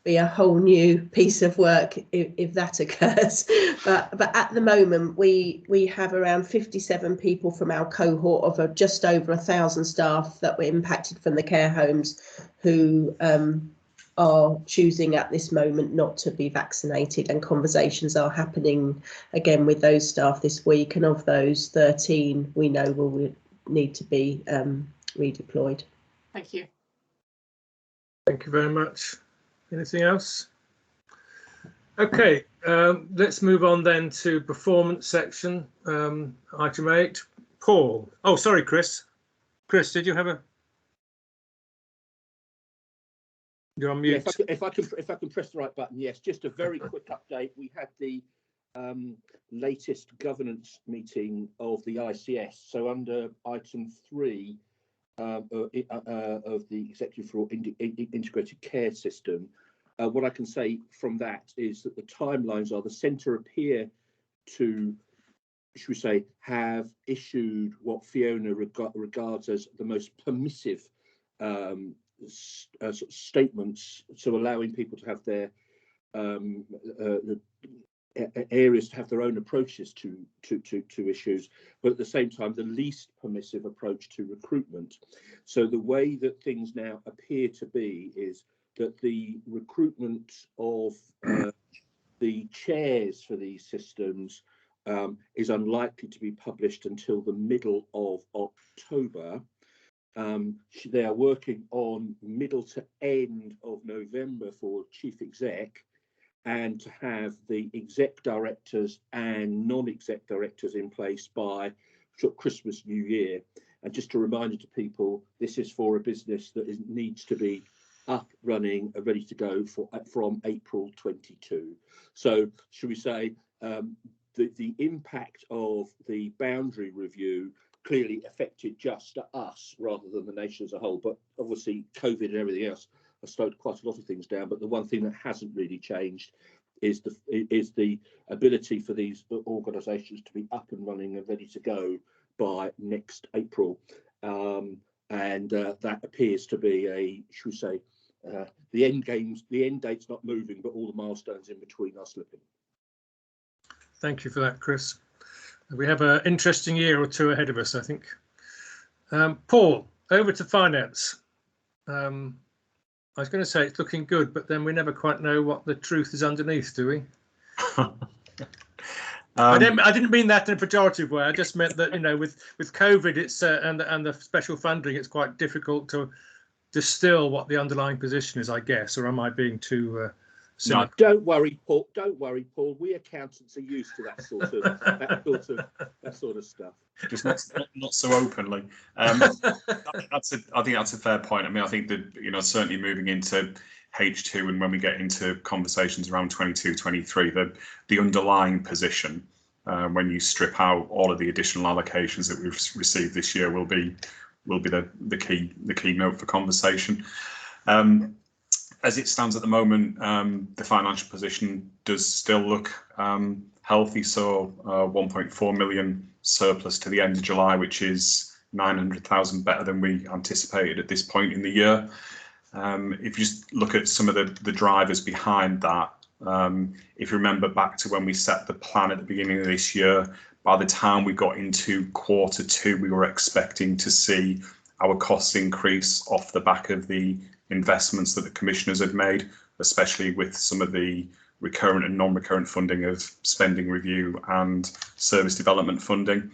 be a whole new piece of work if that occurs. But at the moment, we have around 57 people from our cohort of just over 1,000 staff that were impacted from the care homes who are choosing at this moment not to be vaccinated, and conversations are happening again with those staff this week, and of those 13 we know will need to be redeployed. Thank you. Thank you very much. Anything else? Okay, let's move on then to performance section, item 8. Paul. Oh, sorry, Chris. Chris, did you have a? You're on mute. Yeah, if I can press the right button, yes. Just a very quick update. We had the latest governance meeting of the ICS. So under item 3 of the Executive for Integrated Care System, what I can say from that is that the timelines are the centre appear to, should we say, have issued what Fiona regards as the most permissive statements, so allowing people to have their areas to have their own approaches to issues, but at the same time the least permissive approach to recruitment. So the way that things now appear to be is that the recruitment of the chairs for these systems is unlikely to be published until the middle of October. They are working on middle to end of November for chief exec, and to have the exec directors and non-exec directors in place by sort of Christmas, New Year. And just a reminder to people, this is for a business that needs to be up, running, and ready to go from April 22. So should we say the impact of the boundary review clearly affected just us rather than the nation as a whole, but obviously COVID and everything else has slowed quite a lot of things down. But the one thing that hasn't really changed is the ability for these organisations to be up and running and ready to go by next April, and that appears to be should we say, the end date's not moving, but all the milestones in between are slipping. Thank you for that, Chris. We have an interesting year or two ahead of us, I think. Paul, over to finance. I was going to say it's looking good, but then we never quite know what the truth is underneath, do we? I didn't mean that in a pejorative way. I just meant that, you know, with COVID, it's and the special funding, it's quite difficult to distill what the underlying position is, I guess. Or am I being too? No, don't worry, Paul. Don't worry, Paul. We accountants are used to that sort of stuff. Just not so openly. I think that's a fair point. I mean, I think that, you know, certainly moving into H2 and when we get into conversations around 22, 23, the underlying position, when you strip out all of the additional allocations that we've received this year, will be the key note for conversation. As it stands at the moment, the financial position does still look healthy. So 1.4 million surplus to the end of July, which is 900,000 better than we anticipated at this point in the year. If you just look at some of the drivers behind that, if you remember back to when we set the plan at the beginning of this year, by the time we got into Q2, we were expecting to see our costs increase off the back of the investments that the commissioners had made, especially with some of the recurrent and non-recurrent funding of spending review and service development funding.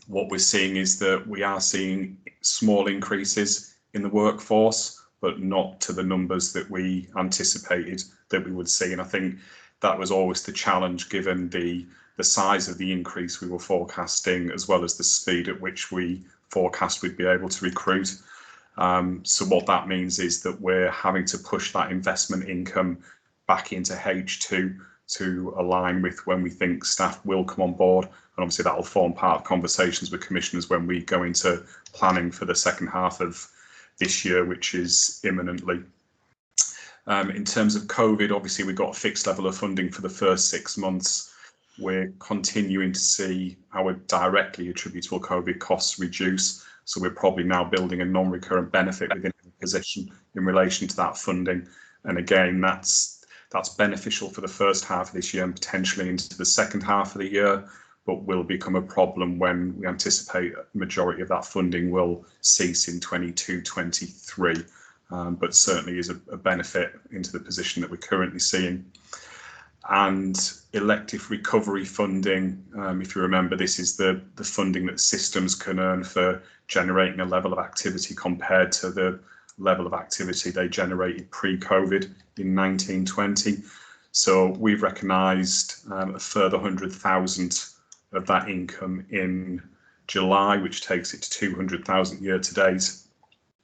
What we're seeing is that we are seeing small increases in the workforce, but not to the numbers that we anticipated that we would see. And I think that was always the challenge, given the size of the increase we were forecasting, as well as the speed at which we forecast we'd be able to recruit. So what that means is that we're having to push that investment income back into H2 to align with when we think staff will come on board. And obviously that will form part of conversations with commissioners when we go into planning for the second half of this year, which is imminently. In terms of COVID, obviously we've got a fixed level of funding for the first 6 months. We're continuing to see our directly attributable COVID costs reduce. So we're probably now building a non-recurrent benefit within the position in relation to that funding. And again, that's beneficial for the first half of this year and potentially into the second half of the year, but will become a problem when we anticipate a majority of that funding will cease in 22, 23. But certainly is a benefit into the position that we're currently seeing. And elective recovery funding, if you remember, this is the funding that systems can earn for generating a level of activity compared to the level of activity they generated pre-COVID in 1920. So we've recognised a further 100,000 of that income in July, which takes it to 200,000 year to date.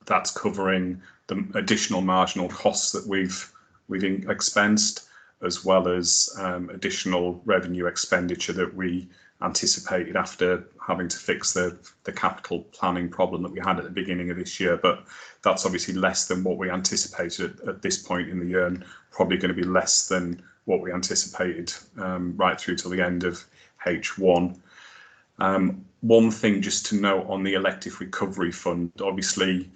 That's covering the additional marginal costs that we've expensed, as well as additional revenue expenditure that we anticipated after having to fix the capital planning problem that we had at the beginning of this year. But that's obviously less than what we anticipated at this point in the year, and probably going to be less than what we anticipated right through till the end of H1. One thing just to note on the elective recovery fund, obviously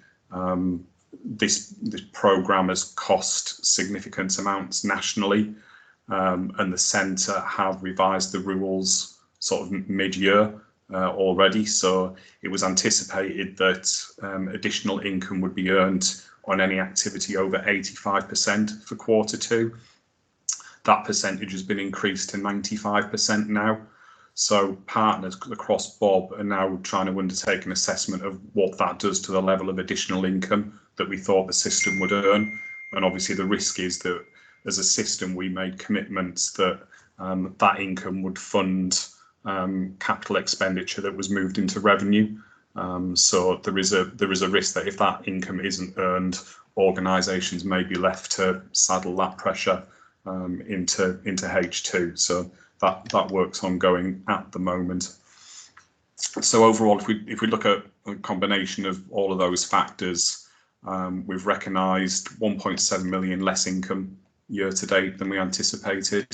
this programme has cost significant amounts nationally, and the centre have revised the rules sort of mid-year already. So it was anticipated that additional income would be earned on any activity over 85% for Q2. That percentage has been increased to 95% now. So partners across Bob are now trying to undertake an assessment of what that does to the level of additional income that we thought the system would earn. And obviously the risk is that as a system, we made commitments that that income would fund capital expenditure that was moved into revenue. So there is a risk that if that income isn't earned, organisations may be left to saddle that pressure into H2. So that work's ongoing at the moment. So overall, if we look at a combination of all of those factors, we've recognised 1.7 million less income year to date than we anticipated.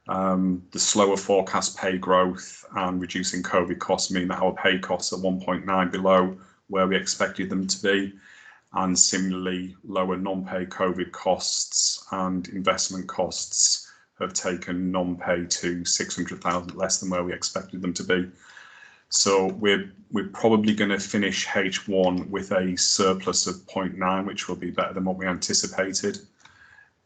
The slower forecast pay growth and reducing COVID costs mean that our pay costs are 1.9 below where we expected them to be. And similarly, lower non-pay COVID costs and investment costs have taken non-pay to 600,000 less than where we expected them to be. So we're probably going to finish H1 with a surplus of 0.9, which will be better than what we anticipated.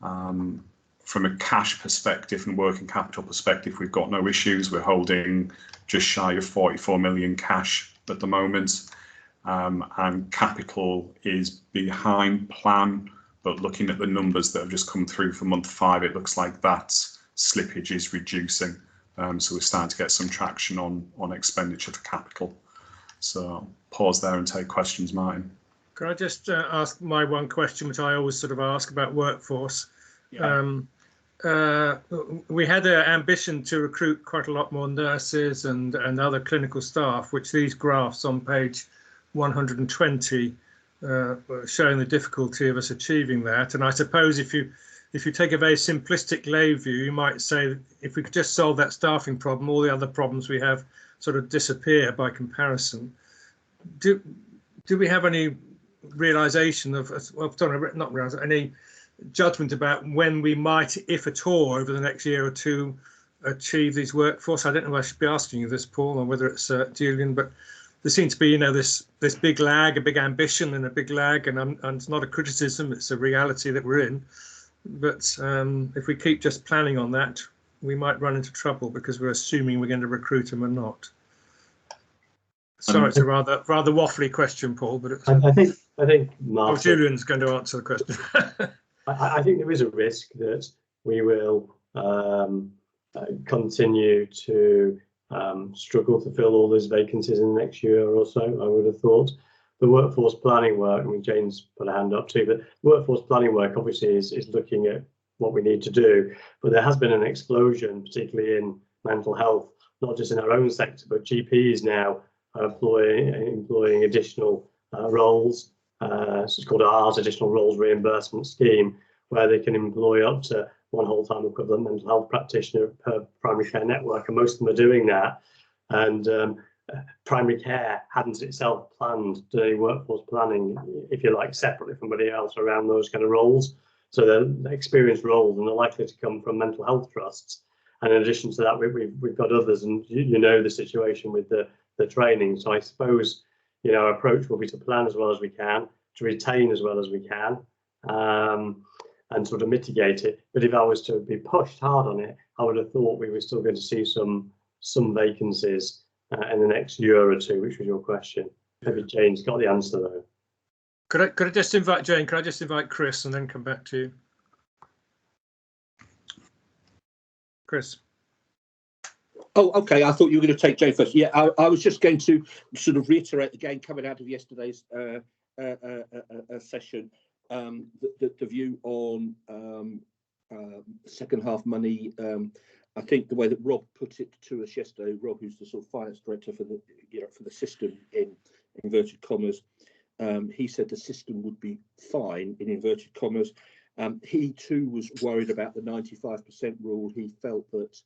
From a cash perspective and working capital perspective, we've got no issues. We're holding just shy of 44 million cash at the moment. And capital is behind plan, but looking at the numbers that have just come through for month 5, it looks like that slippage is reducing. So we're starting to get some traction on expenditure for capital. So pause there and take questions, Martin. Can I just ask my one question, which I always sort of ask about workforce? Yeah. We had an ambition to recruit quite a lot more nurses and other clinical staff, which these graphs on page 120 showing the difficulty of us achieving that. And I suppose if you take a very simplistic lay view, you might say if we could just solve that staffing problem, all the other problems we have sort of disappear by comparison. Do we have any realization of, well, not realization, any judgment about when we might, if at all, over the next year or two, achieve these workforce? I don't know if I should be asking you this, Paul, or whether it's Julian, but there seems to be, this big lag, a big ambition and a big lag, and it's not a criticism, it's a reality that we're in. But if we keep just planning on that, we might run into trouble because we're assuming we're going to recruit them or not. Sorry, it's a rather waffly question, Paul, but it's, I think Martin, Julian's going to answer the question. I think there is a risk that we will continue to struggle to fill all those vacancies in the next year or so. I would have thought the workforce planning work, I mean, Jane's put a hand up too, but workforce planning work obviously is looking at what we need to do. But there has been an explosion, particularly in mental health, not just in our own sector, but GPs now are employing additional roles. So it's called ours, Additional Roles Reimbursement Scheme, where they can employ up to one whole-time equivalent mental health practitioner per primary care network, and most of them are doing that. And primary care hadn't itself planned doing workforce planning, if you like, separately from anybody else around those kind of roles. So they're experienced roles, and they're likely to come from mental health trusts. And in addition to that, we've got others, and you know the situation with the training. So I suppose our approach will be to plan as well as we can, to retain as well as we can, and sort of mitigate it. But if I was to be pushed hard on it, I would have thought we were still going to see some vacancies in the next year or two, which was your question. Maybe Jane's got the answer though. Could I just invite Jane? Could I just invite Chris and then come back to you? Chris. Oh, okay. I thought you were going to take Jane first. Yeah, I was just going to sort of reiterate again, coming out of yesterday's session, the view on second half money. I think the way that Rob put it to us yesterday, Rob, who's the sort of finance director for the system in inverted commas, he said the system would be fine in inverted commas. He too was worried about the 95% rule. He felt that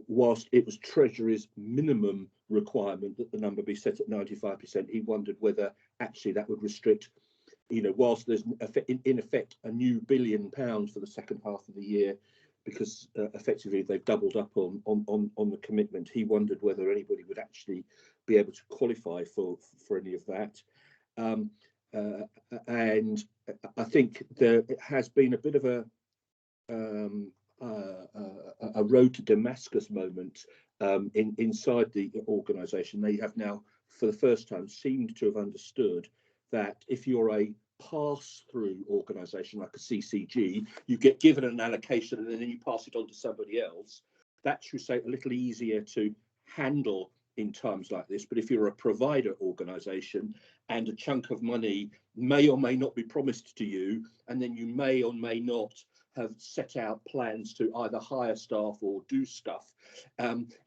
whilst it was Treasury's minimum requirement that the number be set at 95%, he wondered whether actually that would restrict, whilst there's in effect a new £1 billion for the second half of the year, because effectively they've doubled up on the commitment. He wondered whether anybody would actually be able to qualify for any of that. And I think there has been a bit of a a road to Damascus moment inside the organisation. They have now, for the first time, seemed to have understood that if you're a pass-through organisation like a CCG, you get given an allocation and then you pass it on to somebody else. That should say a little easier to handle in times like this. But if you're a provider organisation and a chunk of money may or may not be promised to you, and then you may or may not have set out plans to either hire staff or do stuff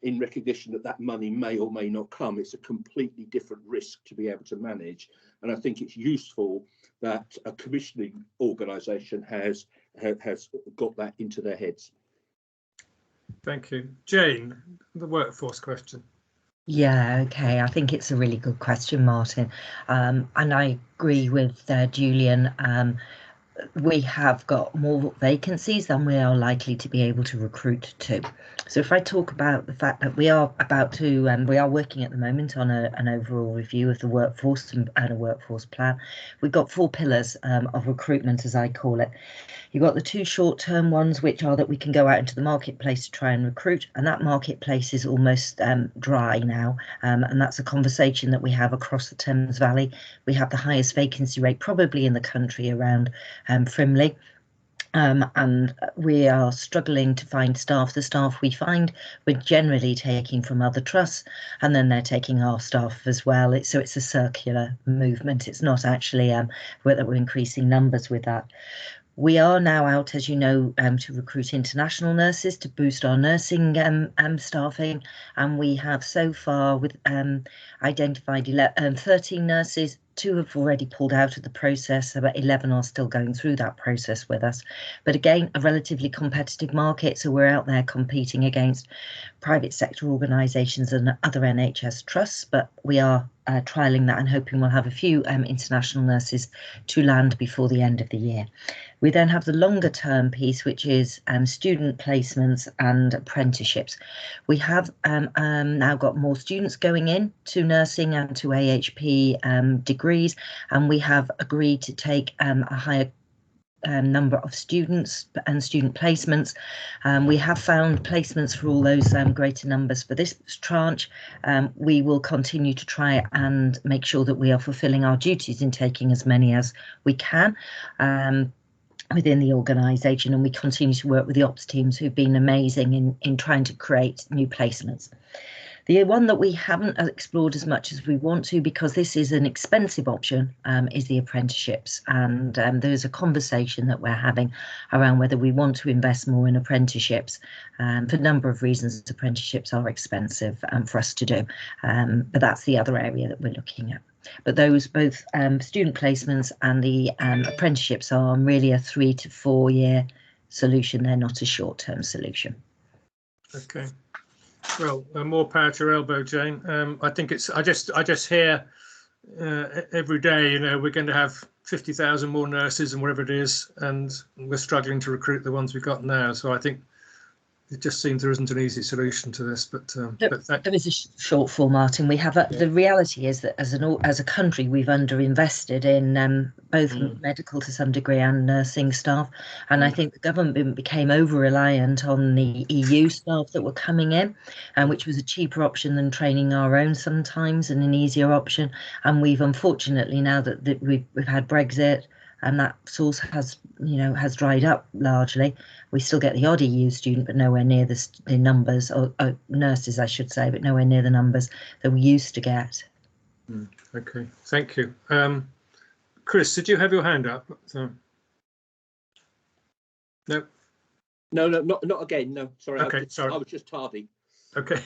in recognition that that money may or may not come, it's a completely different risk to be able to manage. And I think it's useful that a commissioning organisation has got that into their heads. Thank you. Jane, the workforce question. Yeah, okay. I think it's a really good question, Martin. And I agree with Julian. We have got more vacancies than we are likely to be able to recruit to. So if I talk about the fact that we are about to, we are working at the moment on an overall review of the workforce and a workforce plan. We've got 4 pillars of recruitment, as I call it. You've got the 2 short-term ones, which are that we can go out into the marketplace to try and recruit, and that marketplace is almost dry now, and that's a conversation that we have across the Thames Valley. We have the highest vacancy rate probably in the country around Frimley. And we are struggling to find staff. The staff we find, we're generally taking from other trusts, and then they're taking our staff as well. So it's a circular movement. It's not actually that we're increasing numbers with that. We are now out, as you know, to recruit international nurses to boost our nursing staffing, and we have so far identified 13 nurses. 2 have already pulled out of the process, about 11 are still going through that process with us. But again, a relatively competitive market, so we're out there competing against private sector organisations and other NHS trusts, but we are trialling that and hoping we'll have a few international nurses to land before the end of the year. We then have the longer term piece, which is student placements and apprenticeships. We have now got more students going in to nursing and to AHP degrees, and we have agreed to take a higher number of students and student placements. We have found placements for all those greater numbers for this tranche. We will continue to try and make sure that we are fulfilling our duties in taking as many as we can within the organisation, and we continue to work with the ops teams who've been amazing in trying to create new placements. The one that we haven't explored as much as we want to, because this is an expensive option, is the apprenticeships. And there's a conversation that we're having around whether we want to invest more in apprenticeships. For a number of reasons, apprenticeships are expensive for us to do. But that's the other area that we're looking at. But those both student placements and the apprenticeships are really a 3 to 4 year solution. They're not a short-term solution. Okay. Well, more power to your elbow, Jane. I think it's. I just hear every day, you know, we're going to have 50,000 more nurses and whatever it is, and we're struggling to recruit the ones we've got now. So I think it just seems there isn't an easy solution to this. But there is a shortfall, Martin. We have the reality is that as a country, we've underinvested in both medical to some degree and nursing staff, and I think the government became over-reliant on the EU staff that were coming in, which was a cheaper option than training our own sometimes, and an easier option. And we've unfortunately, now that we've had Brexit, and that source has dried up largely. We still get the odd EU student, but nowhere near the numbers, or nurses, I should say, but nowhere near the numbers that we used to get. Okay, thank you. Chris, did you have your hand up? So... No. No, not again. No, sorry. Okay, sorry. I was just tardy. Okay.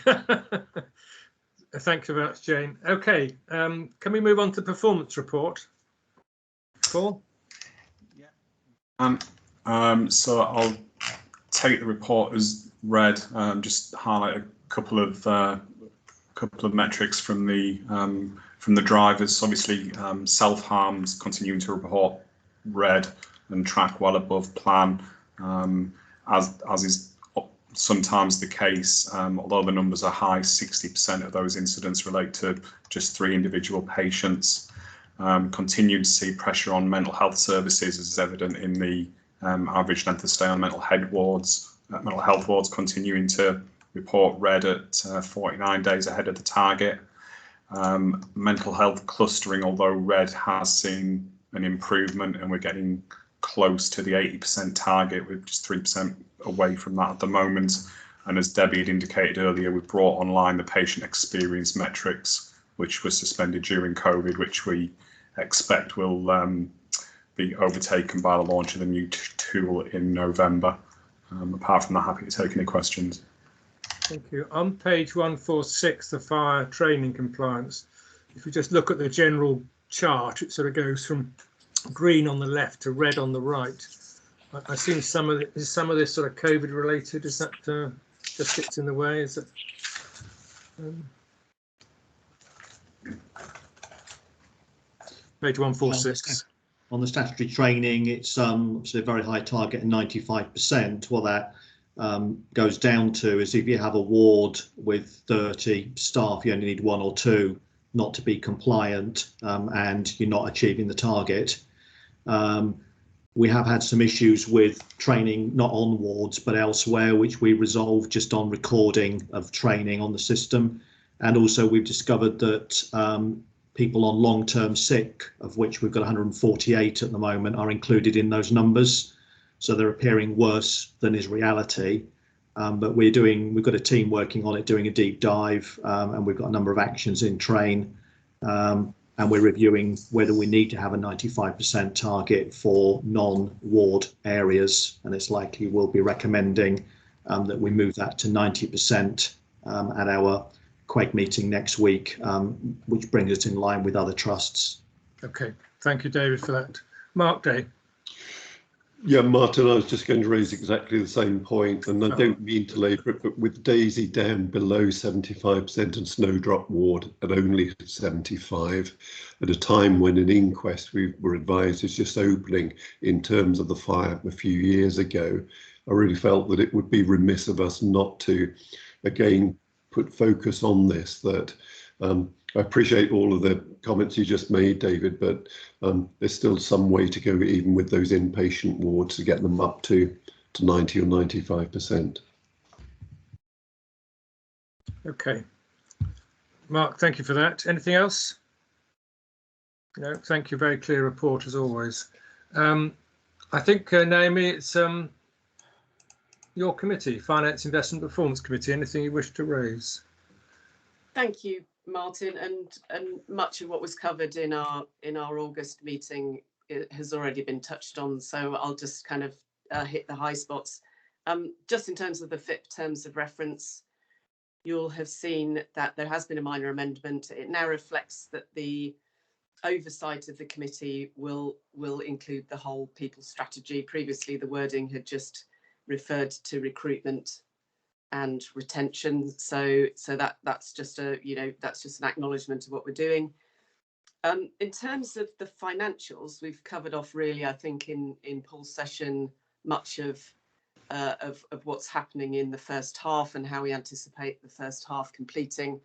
Thanks very much, Jane. Okay, can we move on to the performance report? Paul? So I'll take the report as read. Just highlight a couple of metrics from the drivers. Obviously, self-harms continuing to report red and track well above plan, as is sometimes the case. Although the numbers are high, 60% of those incidents relate to just 3 individual patients. Continue to see pressure on mental health services, as is evident in the average length of stay on mental health wards, mental health wards continuing to report red at 49 days ahead of the target. Mental health clustering, although red has seen an improvement, and we're getting close to the 80% target. We're just 3% away from that at the moment. And as Debbie had indicated earlier, we've brought online the patient experience metrics, which was suspended during COVID, which we expect will be overtaken by the launch of the new tool in November. Apart from that, happy to take any questions. Thank you. On page 146, the fire training compliance, if you just look at the general chart, it sort of goes from green on the left to red on the right. I see some of it, is some of this sort of COVID related? Is that just gets in the way? Is it? Page 146. On the statutory training, it's obviously a very high target of 95%. What that goes down to is if you have a ward with 30 staff, you only need 1 or 2 not to be compliant, and you're not achieving the target. We have had some issues with training, not on wards, but elsewhere, which we resolved just on recording of training on the system. And also we've discovered that people on long-term sick, of which we've got 148 at the moment, are included in those numbers. So they're appearing worse than is reality. But we've got a team working on it, doing a deep dive, and we've got a number of actions in train. And we're reviewing whether we need to have a 95% target for non-ward areas. And it's likely we'll be recommending that we move that to 90% at our QUEG meeting next week, which brings us in line with other trusts. Okay, thank you, David, for that. Mark Day. Yeah, Martin, I was just going to raise exactly the same point, and I don't mean to labour it, but with Daisy down below 75% and Snowdrop Ward at only 75, at a time when an inquest we were advised is just opening in terms of the fire a few years ago, I really felt that it would be remiss of us not to, again, put focus on this, that I appreciate all of the comments you just made, David, but there's still some way to go even with those inpatient wards to get them up to 90 or 95%. Okay. Mark, thank you for that. Anything else? No, thank you. Very clear report as always. I think, Naomi, it's your committee, Finance Investment Performance Committee. Anything you wish to raise? Thank you, Martin, and much of what was covered in our August meeting has already been touched on, so I'll just kind of hit the high spots. Just in terms of the FIP terms of reference, you'll have seen that there has been a minor amendment. It now reflects that the oversight of the committee will include the whole people strategy. Previously, the wording had just referred to recruitment and retention, so that's just an acknowledgement of what we're doing. In terms of the financials, we've covered off really, I think, in Paul's session much of what's happening in the first half and how we anticipate the first half completing.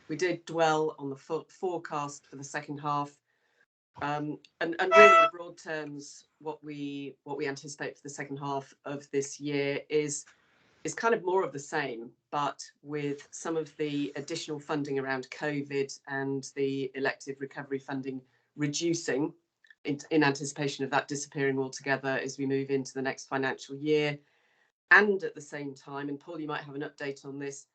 We did dwell on the forecast for the second half, and really in broad terms, what we anticipate for the second half of this year is kind of more of the same, but with some of the additional funding around COVID and the elective recovery funding reducing in anticipation of that disappearing altogether as we move into the next financial year. And at the same time, and Paul, you might have an update on this,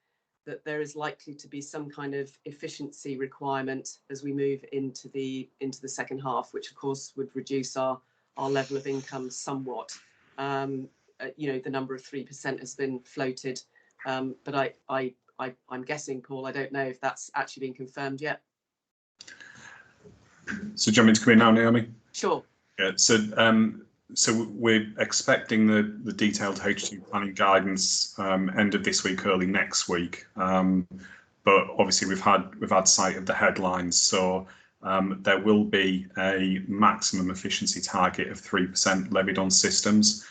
that there is likely to be some kind of efficiency requirement as we move into the second half, which of course would reduce our level of income somewhat. The number of 3% has been floated, but I'm guessing, Paul, I don't know if that's actually been confirmed yet. So do you want me to come in now, Naomi? Sure. Yeah, so we're expecting the detailed H2 planning guidance end of this week, early next week. But obviously we've had sight of the headlines, so there will be a maximum efficiency target of 3% levied on systems.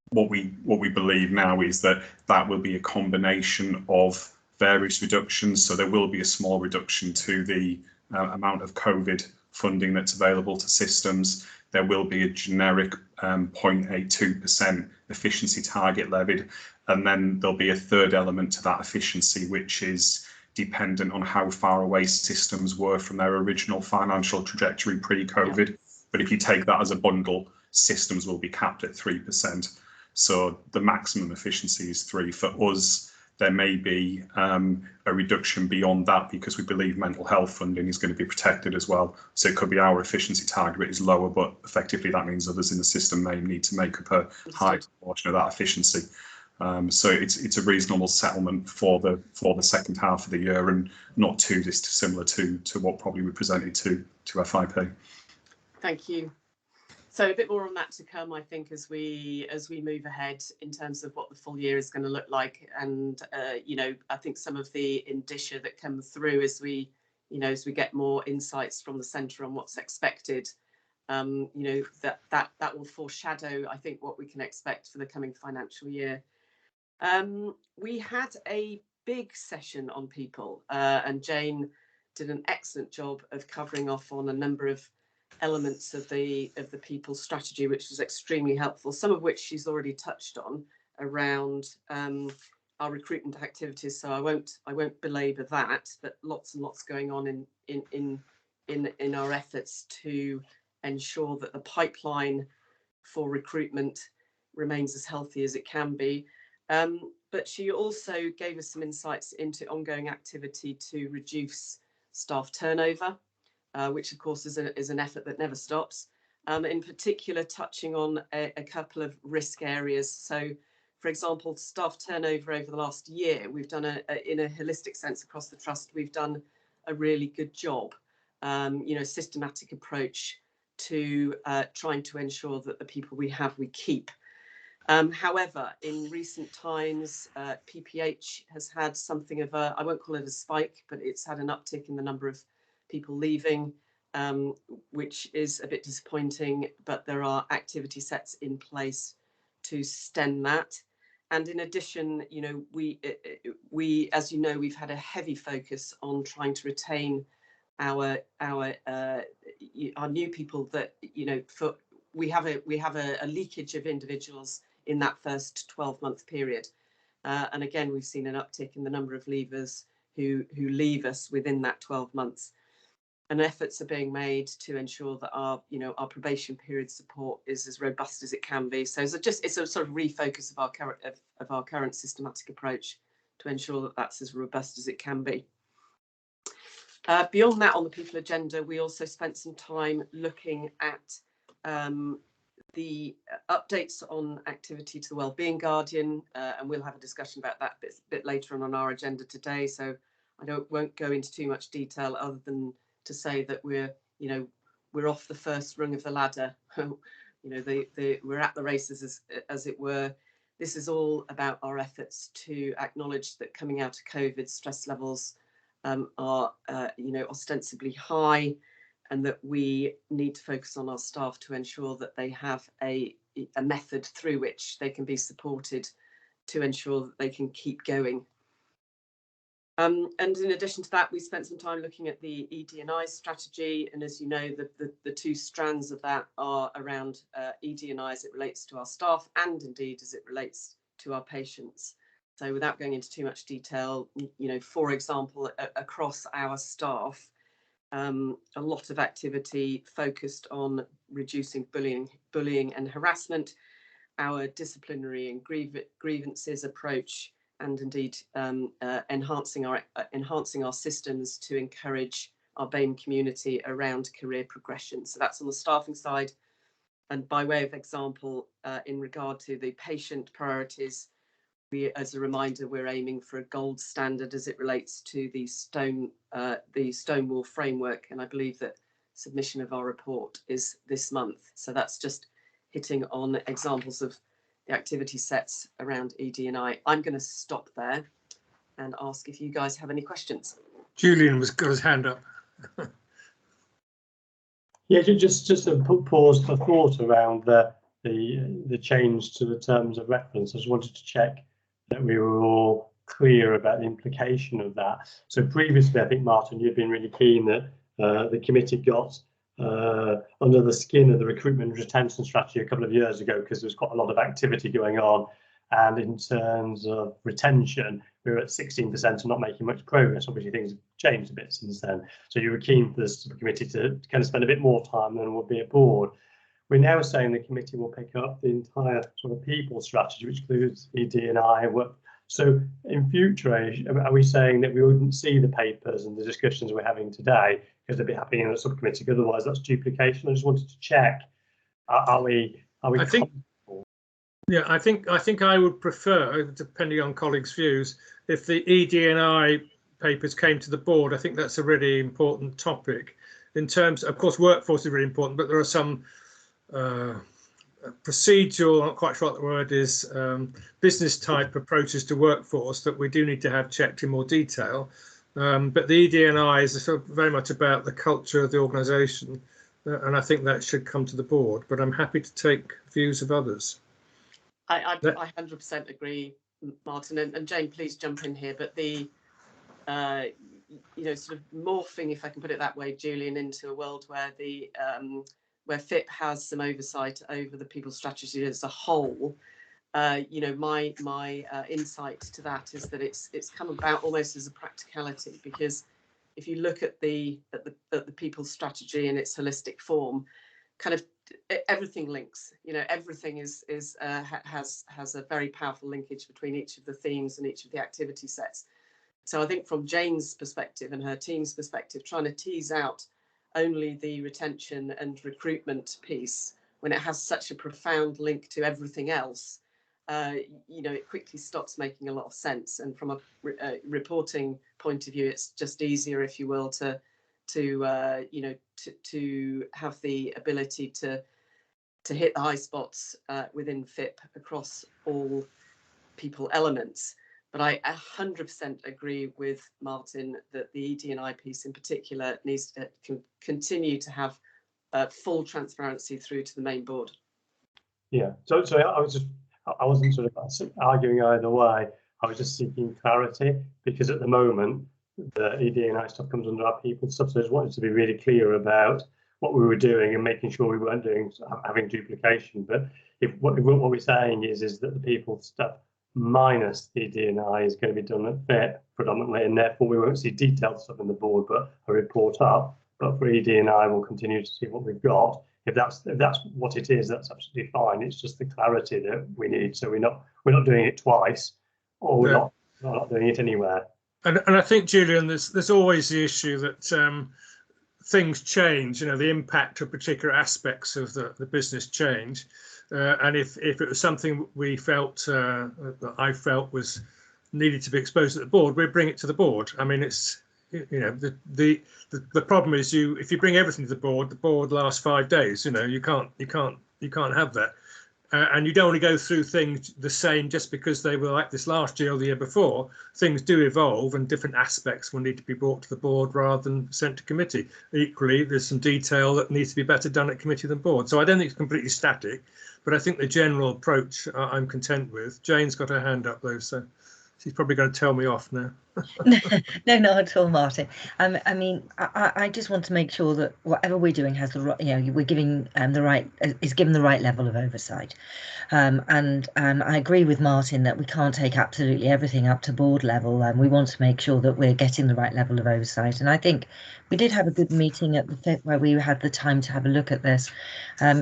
What we believe now is that will be a combination of various reductions. So there will be a small reduction to the amount of COVID funding that's available to systems. there will be a generic 0.82% efficiency target levied, and then there'll be a third element to that efficiency, which is dependent on how far away systems were from their original financial trajectory pre-COVID. Yeah. But if you take that as a bundle, systems will be capped at 3%. So the maximum efficiency is 3. For us, there may be a reduction beyond that because we believe mental health funding is going to be protected as well. So it could be our efficiency target is lower, but effectively that means others in the system may need to make up a high proportion of that efficiency. So it's a reasonable settlement for the second half of the year, and not too dissimilar to what probably we presented to FIP. Thank you. So a bit more on that to come, I think, as we move ahead in terms of what the full year is going to look like, and you know, I think some of the indicia that come through as we get more insights from the centre on what's expected, you know, that will foreshadow, I think, what we can expect for the coming financial year. We had a big session on people, and Jane did an excellent job of covering off on a number of elements of the people strategy, which was extremely helpful, some of which she's already touched on around our recruitment activities, so I won't belabor that, but lots and lots going on in our efforts to ensure that the pipeline for recruitment remains as healthy as it can be. But she also gave us some insights into ongoing activity to reduce staff turnover, which of course is an effort that never stops, in particular touching on a couple of risk areas. So, for example, staff turnover over the last year, we've done in a holistic sense across the trust, we've done a really good job, you know, systematic approach to trying to ensure that the people we have, we keep. However, in recent times, PPH has had something of a, I won't call it a spike, but it's had an uptick in the number of people leaving, which is a bit disappointing, but there are activity sets in place to stem that. And in addition, you know, we as you know, we've had a heavy focus on trying to retain our new people that, you know, we have a leakage of individuals in that first 12-month period. And again, we've seen an uptick in the number of leavers who leave us within that 12 months. And efforts are being made to ensure that our probation period support is as robust as it can be. So it's a sort of refocus of our current systematic approach to ensure that that's as robust as it can be. Beyond that, on the people agenda, we also spent some time looking at the updates on activity to the Wellbeing Guardian, and we'll have a discussion about that a bit later on our agenda today. So I won't go into too much detail other than to say that we're off the first rung of the ladder. You know, we're at the races, as it were. This is all about our efforts to acknowledge that coming out of COVID, stress levels are ostensibly high, and that we need to focus on our staff to ensure that they have a method through which they can be supported to ensure that they can keep going. And in addition to that, we spent some time looking at the ED&I strategy, and as you know, the two strands of that are around ED&I as it relates to our staff, and indeed as it relates to our patients. So without going into too much detail, you know, for example, across our staff, a lot of activity focused on reducing bullying and harassment, our disciplinary and grievances approach, and indeed enhancing our systems to encourage our BAME community around career progression. So that's on the staffing side. And by way of example, in regard to the patient priorities, as a reminder, we're aiming for a gold standard as it relates to the Stonewall framework, and I believe that submission of our report is this month. So that's just hitting on examples of the activity sets around ED&I. I'm going to stop there and ask if you guys have any questions. Julian got his hand up. Yeah, just to pause for thought around the change to the terms of reference. I just wanted to check that we were all clear about the implication of that. So previously, I think, Martin, you've been really keen that the committee got under the skin of the recruitment and retention strategy a couple of years ago, because there was quite a lot of activity going on. And in terms of retention, we were at 16% and not making much progress. Obviously, things have changed a bit since then. So you were keen for this committee to kind of spend a bit more time than would be a board. We're now saying the committee will pick up the entire sort of people strategy, which includes ED&I work. So in future, are we saying that we wouldn't see the papers and the discussions we're having today because they'd be happening in a subcommittee? Otherwise, that's duplication. I just wanted to check. Are we? I think. Yeah, I think I would prefer, depending on colleagues' views, if the ED&I papers came to the board. I think that's a really important topic. In terms, of course, workforce is really important, but there are some procedural, I'm not quite sure what the word is, business type approaches to workforce that we do need to have checked in more detail. But the ED&I is sort of very much about the culture of the organisation, and I think that should come to the board. But I'm happy to take views of others. I 100% agree, Martin, and Jane, please jump in here. But the sort of morphing, if I can put it that way, Julian, into a world where the where FIP has some oversight over the people strategy as a whole. My insight to that is that it's come about almost as a practicality, because if you look at the people strategy in its holistic form, kind of everything links. Everything has a very powerful linkage between each of the themes and each of the activity sets. So I think from Jane's perspective and her team's perspective, trying to tease out only the retention and recruitment piece when it has such a profound link to everything else, it quickly stops making a lot of sense. And from a reporting point of view, it's just easier, if you will, to have the ability to hit the high spots within FIP across all people elements. But I 100% agree with Martin that the ED&I piece in particular needs to continue to have full transparency through to the main board. Yeah, so I wasn't sort of arguing either way. I was just seeking clarity, because at the moment the ED&I stuff comes under our people stuff. So I just wanted to be really clear about what we were doing and making sure we weren't having duplication. But if what we're saying is that the people stuff minus the ED&I is going to be done at FIP predominantly, and therefore we won't see detailed stuff in the board, but a report up. But for ED&I, we'll continue to see what we've got. If that's what it is, that's absolutely fine. It's just the clarity that we need, so we're not doing it twice, or we're not doing it anywhere. And I think, Julian, there's always the issue that things change. The impact of particular aspects of the business change. And if it was something we felt, that I felt was needed to be exposed at the board, we'd bring it to the board. I mean, it's, the problem is if you bring everything to the board lasts 5 days. You can't have that. And you don't want to go through things the same just because they were like this last year or the year before. Things do evolve, and different aspects will need to be brought to the board rather than sent to committee. Equally, there's some detail that needs to be better done at committee than board. So I don't think it's completely static, but I think the general approach I'm content with. Jane's got her hand up though, so she's probably going to tell me off now. No, not at all, Martin. I mean, I just want to make sure that whatever we're doing has the right, we're giving is given the right level of oversight. And I agree with Martin that we can't take absolutely everything up to board level, and we want to make sure that we're getting the right level of oversight. And I think we did have a good meeting at the FIP where we had the time to have a look at this.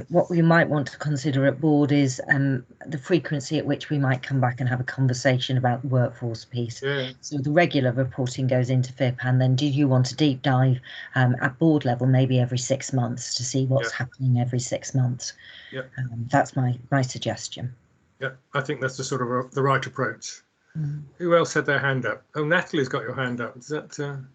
What we might want to consider at board is the frequency at which we might come back and have a conversation about the workforce piece. Yeah. So the regular reporting goes into FIP, and then do you want to deep dive at board level maybe every 6 months to see what's happening every 6 months? Yeah. That's my suggestion. Yeah, I think that's the sort of the right approach. Who else had their hand up? Oh, Natalie's got your hand up. Is that?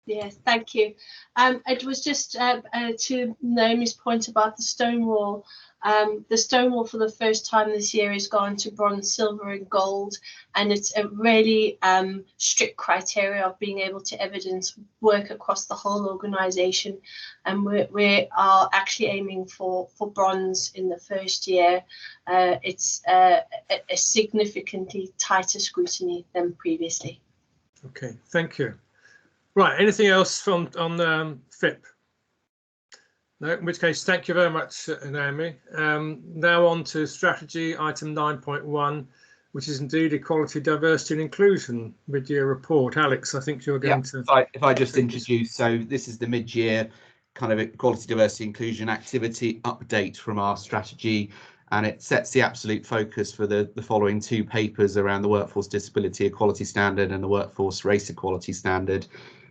Yes, thank you. It was just to Naomi's point about the Stonewall. The Stonewall for the first time this year has gone to bronze, silver and gold, and it's a really strict criteria of being able to evidence work across the whole organisation, and we are actually aiming for bronze in the first year. It's a significantly tighter scrutiny than previously. Okay, thank you. Right, anything else on FIP? No, in which case, thank you very much, Naomi. Now on to strategy item 9.1, which is indeed equality, diversity and inclusion mid-year report. Alex, I think you're going to... If I just introduce, so this is the mid-year kind of equality, diversity, inclusion activity update from our strategy, and it sets the absolute focus for the following two papers around the Workforce Disability Equality Standard and the Workforce Race Equality Standard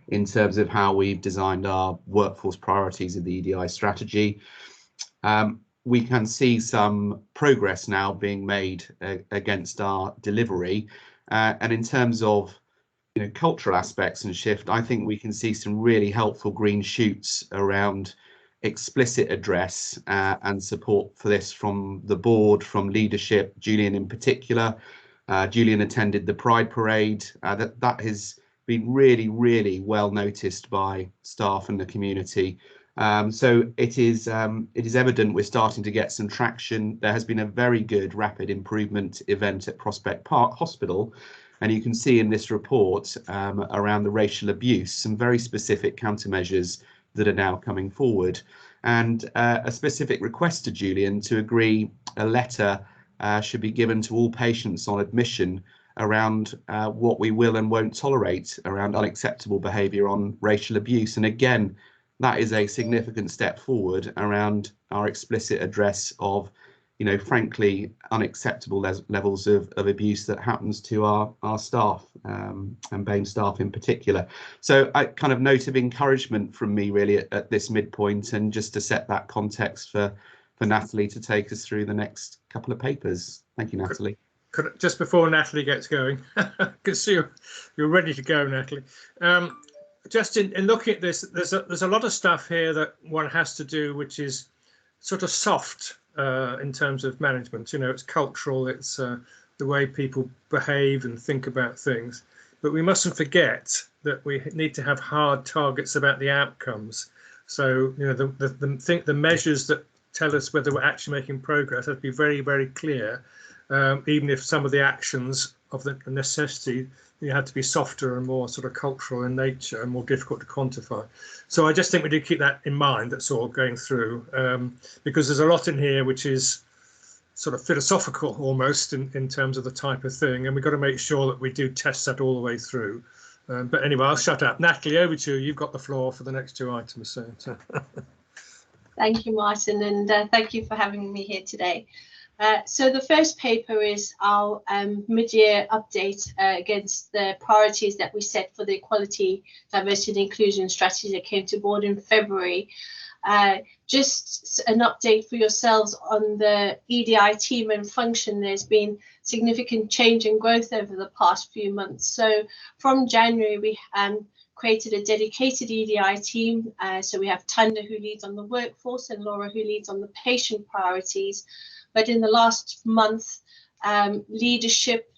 in terms of how we've designed our workforce priorities in the EDI strategy. We can see some progress now being made against our delivery, and in terms of cultural aspects and shift, I think we can see some really helpful green shoots around explicit address and support for this from the board, from leadership, Julian in particular. Julian attended the Pride Parade. That has been really, really well noticed by staff and the community. So it is evident we're starting to get some traction. There has been a very good rapid improvement event at Prospect Park Hospital, and you can see in this report around the racial abuse some very specific countermeasures that are now coming forward, and a specific request to Julian to agree a letter should be given to all patients on admission around what we will and won't tolerate around unacceptable behaviour on racial abuse. And again, that is a significant step forward around our explicit address of, frankly, unacceptable levels of abuse that happens to our staff and BAME staff in particular. So a kind of note of encouragement from me really at this midpoint, and just to set that context for Natalie to take us through the next couple of papers. Thank you, Natalie. Just before Natalie gets going, because you're ready to go, Natalie. Just in looking at this, there's a lot of stuff here that one has to do, which is sort of soft in terms of management. It's cultural, it's the way people behave and think about things. But we mustn't forget that we need to have hard targets about the outcomes. So the measures that tell us whether we're actually making progress have to be very, very clear. Even if some of the actions of the necessity have to be softer and more sort of cultural in nature and more difficult to quantify. So I just think we do keep that in mind. That's all going through, because there's a lot in here which is sort of philosophical almost in terms of the type of thing, and we've got to make sure that we do test that all the way through. But anyway, I'll shut up. Natalie, over to you. You've got the floor for the next two items. So. Thank you, Martin, and thank you for having me here today. So the first paper is our mid-year update against the priorities that we set for the Equality, Diversity and Inclusion strategy that came to board in February. Just an update for yourselves on the EDI team and function. There's been significant change and growth over the past few months. So from January, we created a dedicated EDI team. So we have Tanda, who leads on the workforce, and Laura, who leads on the patient priorities. But in the last month, leadership,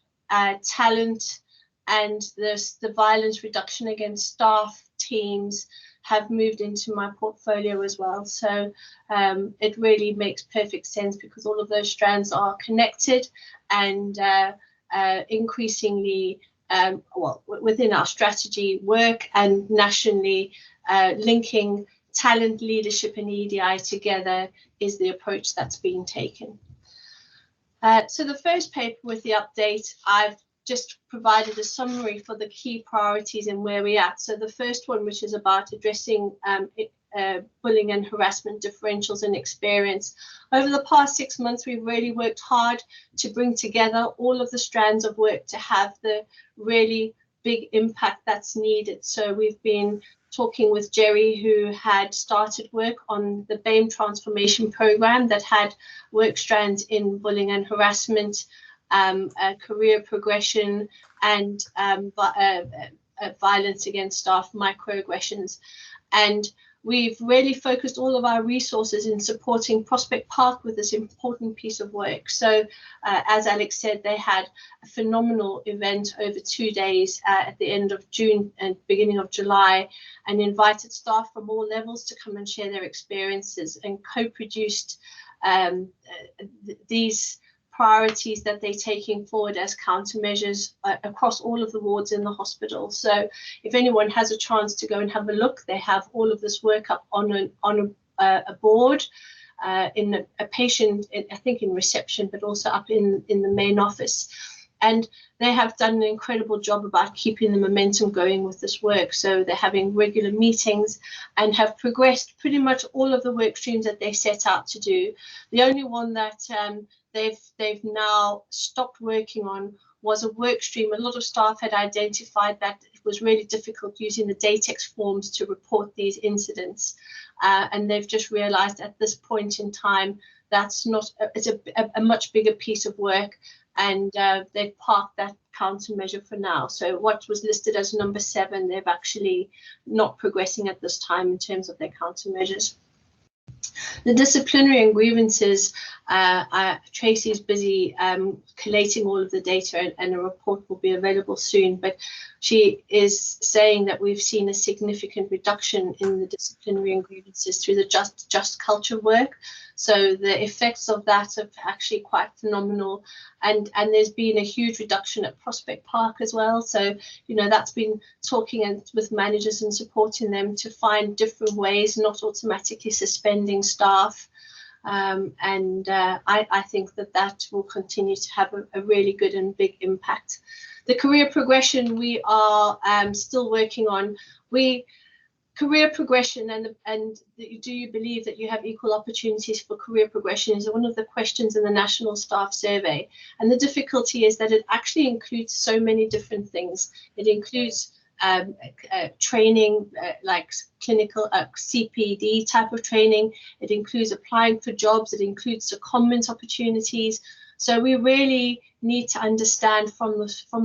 talent, and the violence reduction against staff teams have moved into my portfolio as well. So it really makes perfect sense, because all of those strands are connected and increasingly, within our strategy work and nationally, linking talent, leadership and EDI together is the approach that's being taken. So the first paper with the update, I've just provided a summary for the key priorities and where we're at. So the first one, which is about addressing bullying and harassment differentials in experience. Over the past 6 months, we've really worked hard to bring together all of the strands of work to have the really big impact that's needed. So we've been talking with Jerry, who had started work on the BAME transformation program that had work strands in bullying and harassment, career progression, and violence against staff, microaggressions. And we've really focused all of our resources in supporting Prospect Park with this important piece of work. So as Alex said, they had a phenomenal event over 2 days at the end of June and beginning of July, and invited staff from all levels to come and share their experiences, and co-produced these priorities that they're taking forward as countermeasures across all of the wards in the hospital. So if anyone has a chance to go and have a look, they have all of this work up on a board in a patient, I think in reception, but also up in the main office. And they have done an incredible job about keeping the momentum going with this work. So they're having regular meetings and have progressed pretty much all of the work streams that they set out to do. The only one that they've now stopped working on was a work stream. A lot of staff had identified that it was really difficult using the DATEX forms to report these incidents. And they've just realized at this point in time, that's not, it's a much bigger piece of work. And they've parked that countermeasure for now. So what was listed as number 7, they've actually not progressing at this time in terms of their countermeasures. The disciplinary and grievances, Tracy's busy collating all of the data, and a report will be available soon, but she is saying that we've seen a significant reduction in the disciplinary and grievances through the just culture work. So the effects of that are actually quite phenomenal, and there's been a huge reduction at Prospect Park as well. So, you know, that's been talking with managers and supporting them to find different ways, not automatically suspending staff. I think that will continue to have a really good and big impact. The career progression we are still working on. Career progression and do you believe that you have equal opportunities for career progression is one of the questions in the National Staff Survey. And the difficulty is that it actually includes so many different things. It includes training, like clinical CPD type of training. It includes applying for jobs. It includes secondment opportunities. So we really need to understand from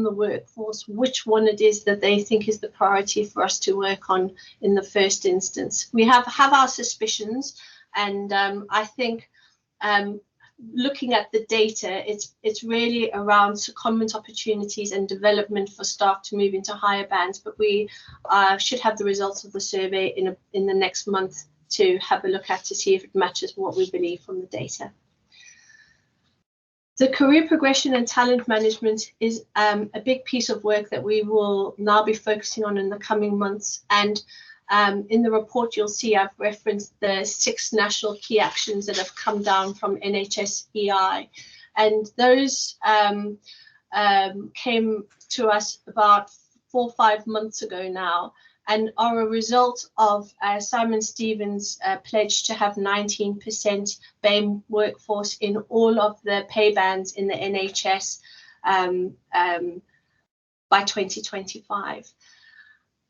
the workforce which one it is that they think is the priority for us to work on in the first instance. We have our suspicions, and I think looking at the data, it's really around secondment opportunities and development for staff to move into higher bands. But we should have the results of the survey in the next month to have a look at to see if it matches what we believe from the data. The career progression and talent management is a big piece of work that we will now be focusing on in the coming months. And in the report, you'll see I've referenced the 6 national key actions that have come down from NHS EI. And those came to us about 4 or 5 months ago now, and are a result of Simon Stevens' pledge to have 19% BAME workforce in all of the pay bands in the NHS by 2025.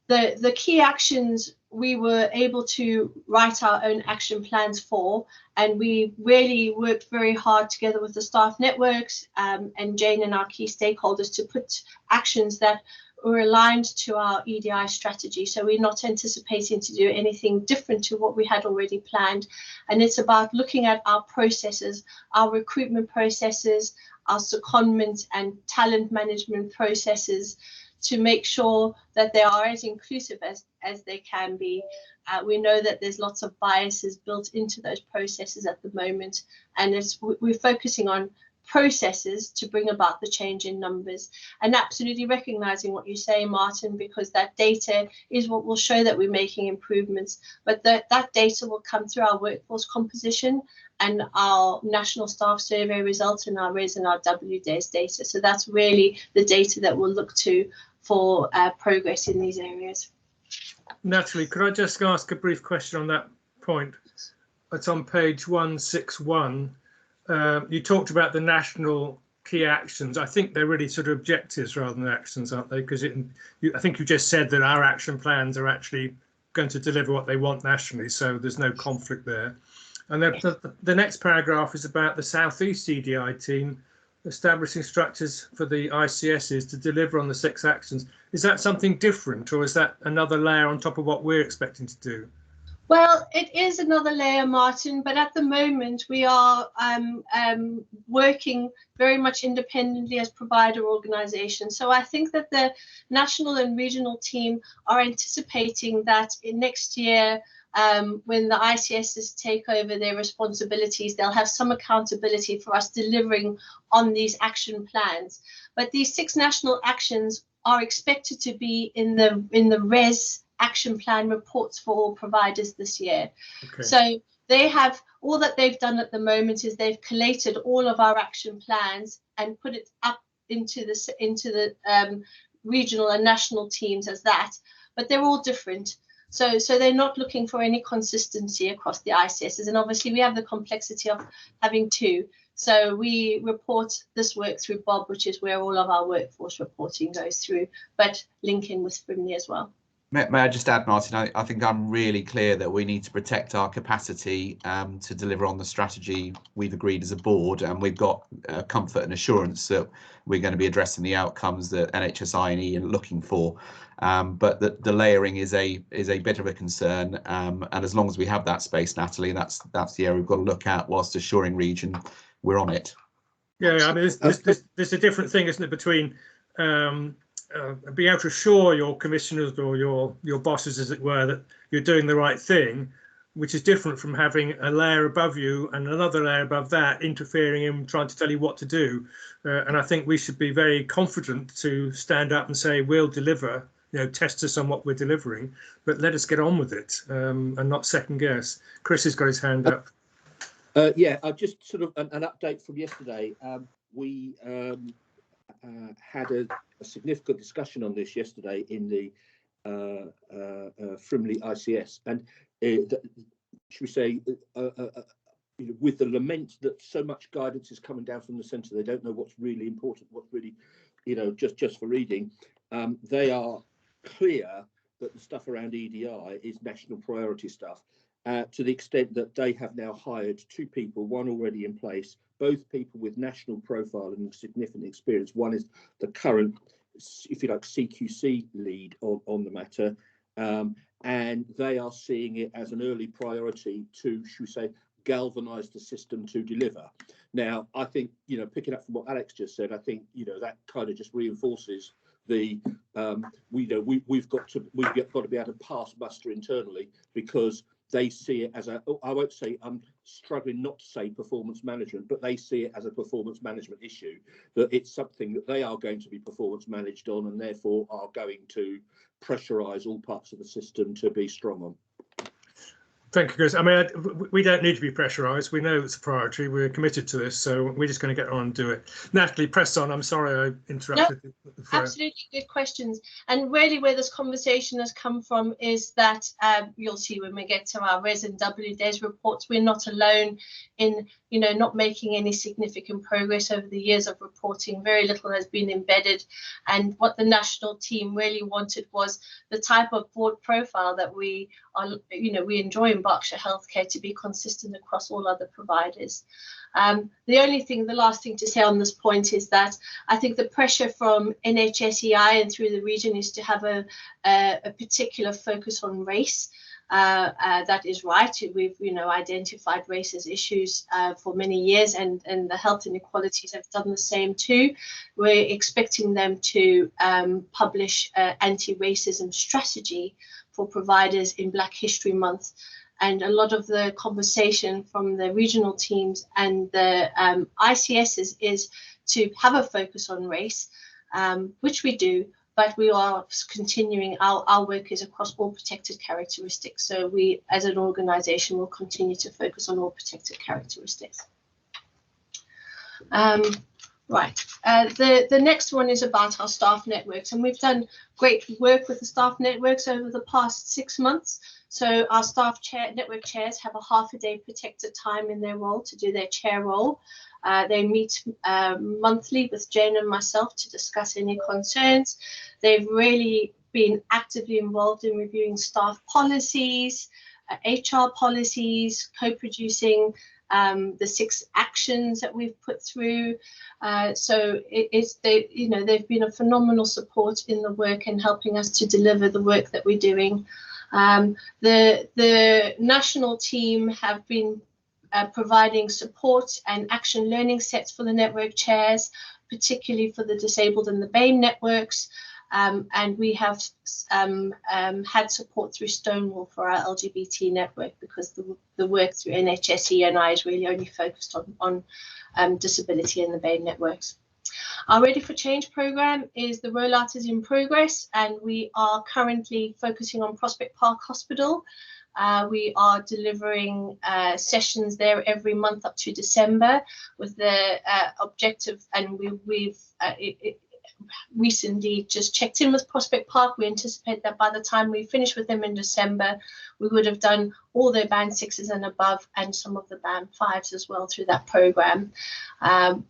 The key actions we were able to write our own action plans for, and we really worked very hard together with the staff networks and Jane and our key stakeholders to put actions that were aligned to our EDI strategy. So we're not anticipating to do anything different to what we had already planned. And it's about looking at our processes, our recruitment processes, our secondment and talent management processes, to make sure that they are as inclusive as they can be. We know that there's lots of biases built into those processes at the moment, and we're focusing on processes to bring about the change in numbers, and absolutely recognizing what you say, Martin, because that data is what will show that we're making improvements, but that data will come through our workforce composition and our national staff survey results and our RES and our WDES data. So that's really the data that we'll look to for progress in these areas. Natalie, could I just ask a brief question on that point? It's on page 161. You talked about the national key actions. I think they're really sort of objectives rather than actions, aren't they? Because I think you just said that our action plans are actually going to deliver what they want nationally, so there's no conflict there. And then the next paragraph is about the South East EDI team establishing structures for the ICSs to deliver on the 6 actions. Is that something different, or is that another layer on top of what we're expecting to do? Well, it is another layer, Martin, but at the moment we are working very much independently as provider organisations. So I think that the national and regional team are anticipating that in next year, when the ICSs take over their responsibilities, they'll have some accountability for us delivering on these action plans. But these 6 national actions are expected to be in the RES action plan reports for all providers this year. Okay. So they have, all that they've done at the moment is they've collated all of our action plans and put it up into the regional and national teams as that, but they're all different. So they're not looking for any consistency across the ICSs, and obviously we have the complexity of having two. So we report this work through Bob, which is where all of our workforce reporting goes through, but link in with Frimley as well. May I just add, Martin, I think I'm really clear that we need to protect our capacity to deliver on the strategy we've agreed as a board, and we've got comfort and assurance that we're going to be addressing the outcomes that NHS-INE are looking for. But the layering is a bit of a concern, and as long as we have that space, Natalie, that's the area we've got to look at whilst assuring region we're on it. Yeah, I mean, there's a different thing, isn't it, between being able to assure your commissioners or your bosses, as it were, that you're doing the right thing, which is different from having a layer above you and another layer above that interfering in trying to tell you what to do. And I think we should be very confident to stand up and say, we'll deliver, test us on what we're delivering, but let us get on with it and not second guess. Chris has got his hand up. Yeah, just sort of an update from yesterday. We had a significant discussion on this yesterday in the Frimley ICS, and should we say, with the lament that so much guidance is coming down from the centre, they don't know what's really important, what's really, just for reading. They are clear that the stuff around EDI is national priority stuff. To the extent that they have now hired two people, one already in place, both people with national profile and significant experience. One is the current, if you like, CQC lead on the matter, and they are seeing it as an early priority to, should we say, galvanise the system to deliver. Now, I think, picking up from what Alex just said, I think, that kind of just reinforces the we've got to be able to pass muster internally, because they see it as I won't say, I'm struggling not to say performance management, but they see it as a performance management issue, that it's something that they are going to be performance managed on, and therefore are going to pressurise all parts of the system to be strong on. Thank you, Chris. I mean, we don't need to be pressurised. We know it's a priority. We're committed to this, so we're just going to get on and do it. Natalie, press on. I'm sorry I interrupted. No, absolutely good questions. And really where this conversation has come from is that you'll see when we get to our Res and WDES reports, we're not alone in, not making any significant progress over the years of reporting. Very little has been embedded. And what the national team really wanted was the type of board profile that we are, we enjoy in Berkshire Healthcare to be consistent across all other providers. The last thing to say on this point is that I think the pressure from NHS-EI and through the region is to have a particular focus on race. That is right. We've identified race as issues for many years, and the health inequalities have done the same too. We're expecting them to publish anti-racism strategy for providers in Black History Month. And a lot of the conversation from the regional teams and the ICSs is to have a focus on race, which we do, but we are continuing, our work is across all protected characteristics. So we, as an organisation, will continue to focus on all protected characteristics. Right, the next one is about our staff networks, and we've done great work with the staff networks over the past 6 months. So our staff network chairs have a half-a-day protected time in their role to do their chair role. They meet monthly with Jane and myself to discuss any concerns. They've really been actively involved in reviewing staff policies, HR policies, co-producing the 6 actions that we've put through. So they've been a phenomenal support in the work and helping us to deliver the work that we're doing. The national team have been providing support and action learning sets for the network chairs, particularly for the disabled and the BAME networks. And we have had support through Stonewall for our LGBT network, because the work through NHS-ENI is really only focused on disability and the BAME networks. Our Ready for Change programme is the rollout is in progress, and we are currently focusing on Prospect Park Hospital. We are delivering sessions there every month up to December with the objective, and we've recently just checked in with Prospect Park. We anticipate that by the time we finish with them in December, we would have done all their band 6s and above and some of the band 5s as well through that program.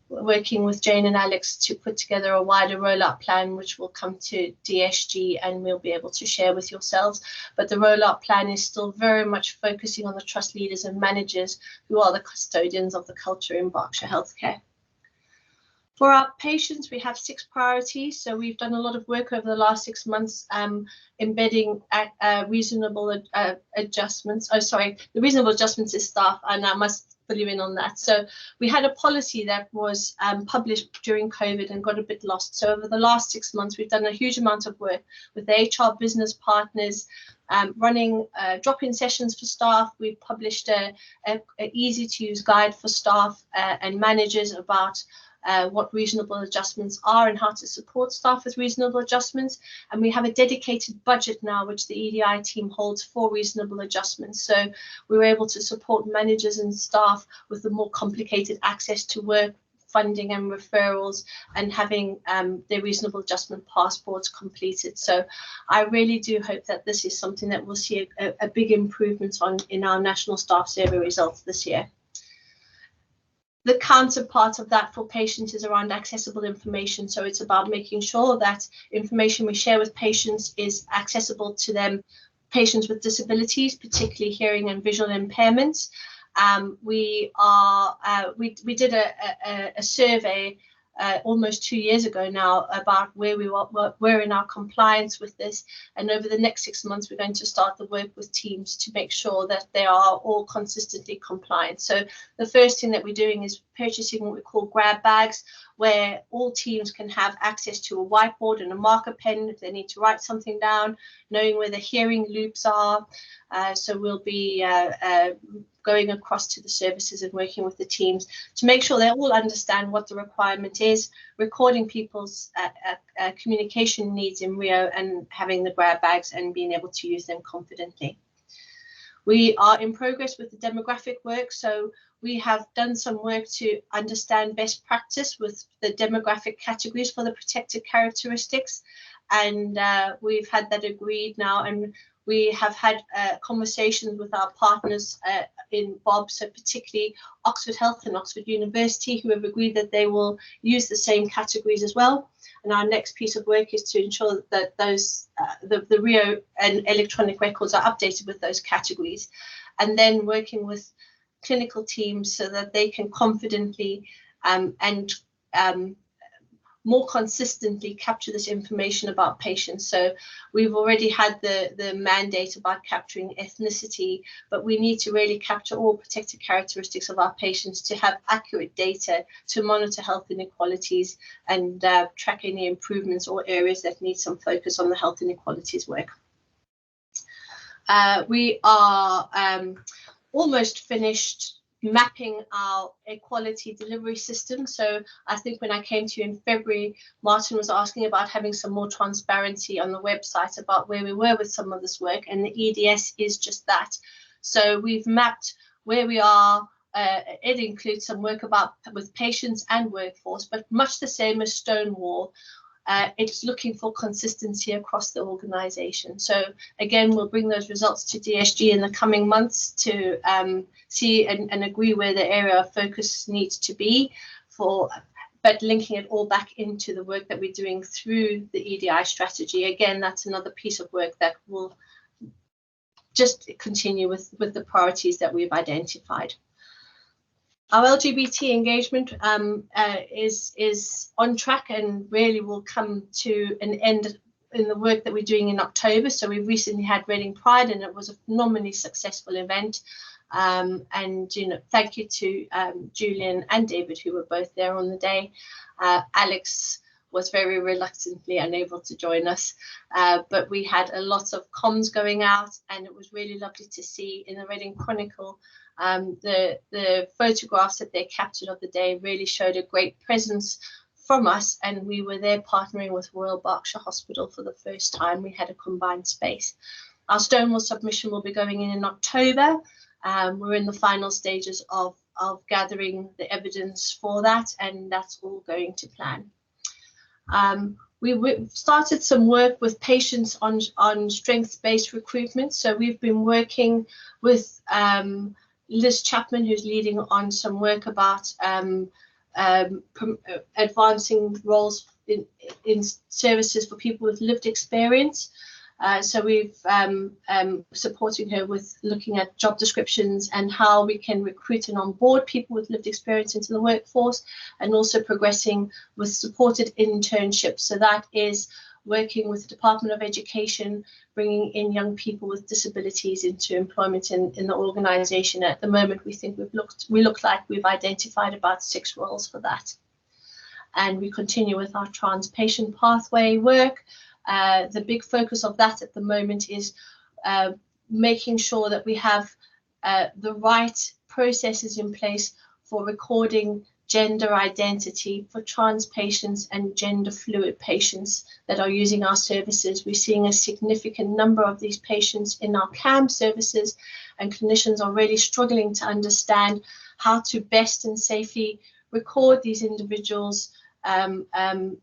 Working with Jane and Alex to put together a wider rollout plan, which will come to DSG and we'll be able to share with yourselves. But the rollout plan is still very much focusing on the trust leaders and managers who are the custodians of the culture in Berkshire Healthcare. For our patients, we have 6 priorities. So we've done a lot of work over the last 6 months embedding reasonable adjustments. Oh, sorry, the reasonable adjustments is staff, and I must fill you in on that. So we had a policy that was published during COVID and got a bit lost. So over the last 6 months, we've done a huge amount of work with the HR business partners, running drop-in sessions for staff. We've published a easy-to-use guide for staff and managers about what reasonable adjustments are and how to support staff with reasonable adjustments. And we have a dedicated budget now, which the EDI team holds for reasonable adjustments. So we were able to support managers and staff with the more complicated access to work, funding and referrals, and having their reasonable adjustment passports completed. So I really do hope that this is something that we'll see a big improvement on in our national staff survey results this year. The counterpart of that for patients is around accessible information. So it's about making sure that information we share with patients is accessible to them, patients with disabilities, particularly hearing and visual impairments. We did a survey almost 2 years ago now about where we were in our compliance with this, and over the next 6 months we're going to start the work with teams to make sure that they are all consistently compliant. So the first thing that we're doing is purchasing what we call grab bags, where all teams can have access to a whiteboard and a marker pen if they need to write something down, knowing where the hearing loops are. So we'll be going across to the services and working with the teams to make sure they all understand what the requirement is, recording people's communication needs in Rio and having the grab bags and being able to use them confidently. We are in progress with the demographic work, so we have done some work to understand best practice with the demographic categories for the protected characteristics, and we've had that agreed now, and we have had conversations with our partners in BOB, so particularly Oxford Health and Oxford University, who have agreed that they will use the same categories as well. And our next piece of work is to ensure that those the Rio and electronic records are updated with those categories, and then working with clinical teams so that they can confidently and more consistently capture this information about patients. So we've already had the mandate about capturing ethnicity, but we need to really capture all protected characteristics of our patients to have accurate data to monitor health inequalities and track any improvements or areas that need some focus on the health inequalities work. We are almost finished mapping our equality delivery system. So I think when I came to you in February, Martin was asking about having some more transparency on the website about where we were with some of this work, and the EDS is just that. So we've mapped where we are. It includes some work with patients and workforce, but much the same as Stonewall. It's looking for consistency across the organisation. So again, we'll bring those results to DSG in the coming months to see and agree where the area of focus needs to be but linking it all back into the work that we're doing through the EDI strategy. Again, that's another piece of work that will just continue with the priorities that we've identified. Our LGBT engagement is on track and really will come to an end in the work that we're doing in October. So we recently had Reading Pride, and it was a phenomenally successful event. And thank you to Julian and David, who were both there on the day. Alex was very reluctantly unable to join us, but we had a lot of comms going out, and it was really lovely to see in the Reading Chronicle. The photographs that they captured of the day really showed a great presence from us, and we were there partnering with Royal Berkshire Hospital for the first time. We had a combined space. Our Stonewall submission will be going in October. We're in the final stages of gathering the evidence for that, and that's all going to plan. We started some work with patients on strengths-based recruitment. So we've been working with Liz Chapman, who's leading on some work about advancing roles in services for people with lived experience. So we've supporting her with looking at job descriptions and how we can recruit and onboard people with lived experience into the workforce, and also progressing with supported internships. So that is working with the Department of Education, bringing in young people with disabilities into employment in the organisation. At the moment, we think we look like we've identified about 6 roles for that. And we continue with our trans patient pathway work. The big focus of that at the moment is making sure that we have the right processes in place for recording gender identity for trans patients and gender fluid patients that are using our services. We're seeing a significant number of these patients in our CAM services, and clinicians are really struggling to understand how to best and safely record these individuals'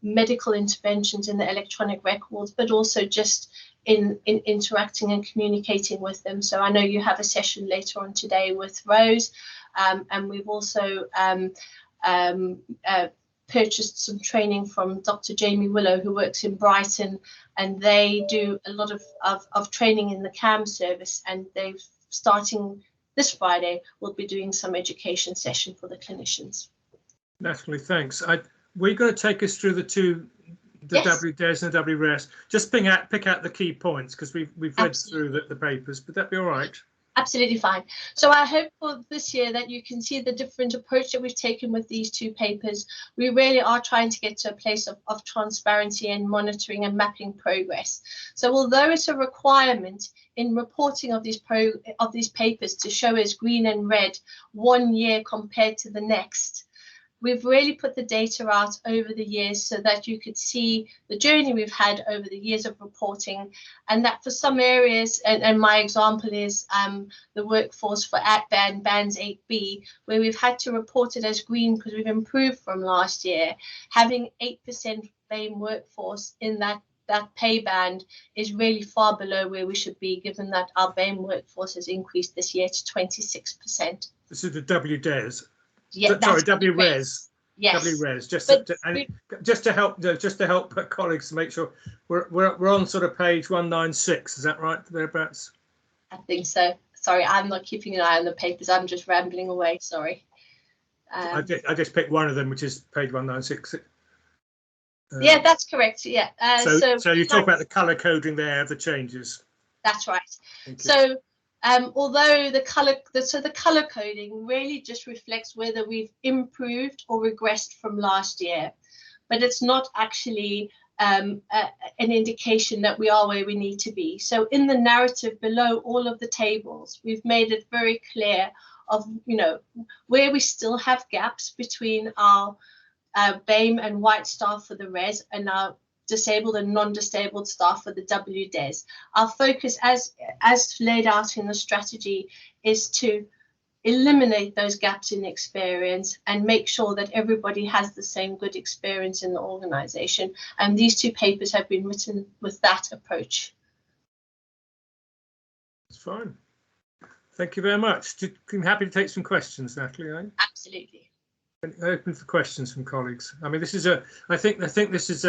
medical interventions in the electronic records, but also just in interacting and communicating with them. So I know you have a session later on today with Rose, and we've also purchased some training from Dr. Jamie Willow, who works in Brighton, and they do a lot of training in the CAM service, and they're starting this Friday, we'll be doing some education session for the clinicians. Natalie, thanks. We're going to take us through the yes. WDES and the WRES. Just pick out the key points, because we've read through the papers. Would that be all right? Absolutely fine. So I hope for this year that you can see the different approach that we've taken with these 2 papers. We really are trying to get to a place of transparency and monitoring and mapping progress. So although it's a requirement in reporting of these papers to show as green and red 1 year compared to the next, we've really put the data out over the years so that you could see the journey we've had over the years of reporting, and that for some areas, and my example is the workforce for bands 8B, where we've had to report it as green because we've improved from last year. Having 8% BAME workforce in that pay band is really far below where we should be, given that our BAME workforce has increased this year to 26%. This is the WDES. Yeah, sorry, WRES. Yes. WRES. Just to help colleagues to make sure we're on sort of page 196. Is that right, thereabouts? I think so. Sorry, I'm not keeping an eye on the papers. I'm just rambling away. Sorry. I just picked one of them, which is page 196. Yeah, that's correct. Yeah. So you talk about the colour coding there of the changes. That's right. So although the color coding really just reflects whether we've improved or regressed from last year, but it's not actually an indication that we are where we need to be. So in the narrative below all of the tables, we've made it very clear of where we still have gaps between our BAME and white staff for the RES and our disabled and non-disabled staff for the WDES. Our focus, as laid out in the strategy, is to eliminate those gaps in experience and make sure that everybody has the same good experience in the organisation. And these 2 papers have been written with that approach. That's fine. Thank you very much. I'm happy to take some questions, Natalie. Right? Absolutely. Open for questions from colleagues. I mean, this is I think this is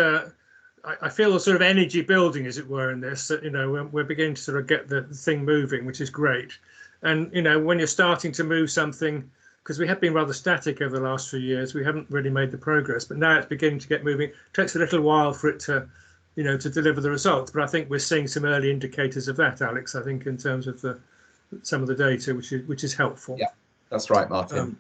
I feel a sort of energy building, as it were, in this, that, we're beginning to sort of get the thing moving, which is great. And, when you're starting to move something, because we have been rather static over the last few years, we haven't really made the progress, but now it's beginning to get moving. It takes a little while for it to, to deliver the results. But I think we're seeing some early indicators of that, Alex, I think, in terms of some of the data, which is helpful. Yeah, that's right, Martin.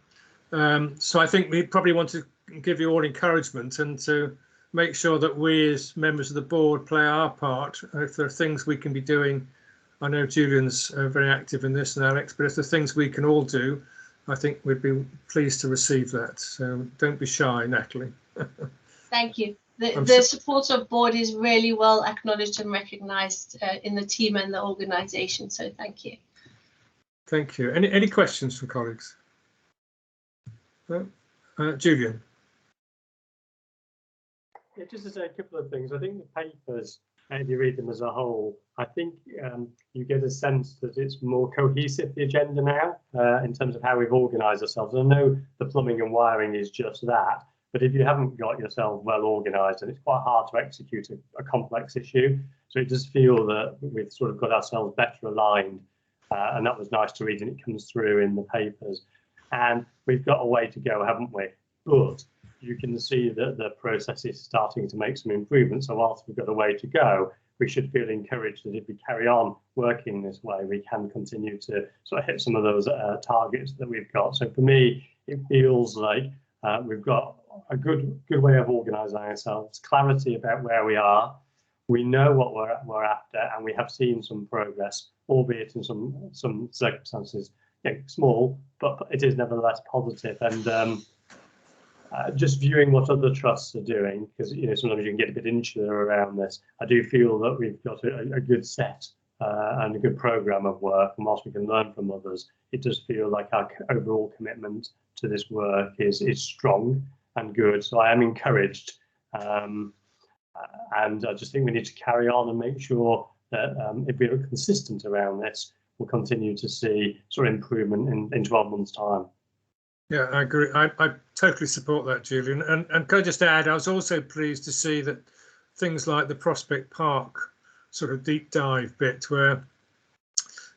So I think we probably want to give you all encouragement and to make sure that we as members of the board play our part. If there are things we can be doing, I know Julian's very active in this and Alex, but if there are things we can all do, I think we'd be pleased to receive that. So don't be shy, Natalie. Thank you. the support of board is really well acknowledged and recognised in the team and the organisation. So thank you. Thank you. Any questions from colleagues? No? Julian. Yeah, just to say a couple of things. I think the papers, if you read them as a whole, I think you get a sense that it's more cohesive, the agenda now, in terms of how we've organised ourselves. I know the plumbing and wiring is just that, but if you haven't got yourself well organised, then it's quite hard to execute a complex issue. So it does feel that we've sort of got ourselves better aligned, and that was nice to read, and it comes through in the papers. And we've got a way to go, haven't we? But you can see that the process is starting to make some improvements. So whilst we've got a way to go, we should feel encouraged that if we carry on working this way, we can continue to sort of hit some of those targets that we've got. So for me, it feels like we've got a good way of organising ourselves, clarity about where we are. We know what we're after, and we have seen some progress, albeit in some circumstances, small, but it is nevertheless positive. And just viewing what other trusts are doing, because sometimes you can get a bit insular around this. I do feel that we've got a good set and a good programme of work, and whilst we can learn from others, it does feel like our overall commitment to this work is strong and good. So I am encouraged, and I just think we need to carry on and make sure that if we are consistent around this, we'll continue to see sort of improvement in 12 months' time. Yeah, I agree. I totally support that, Julian. And can I just add, I was also pleased to see that things like the Prospect Park sort of deep dive bit where,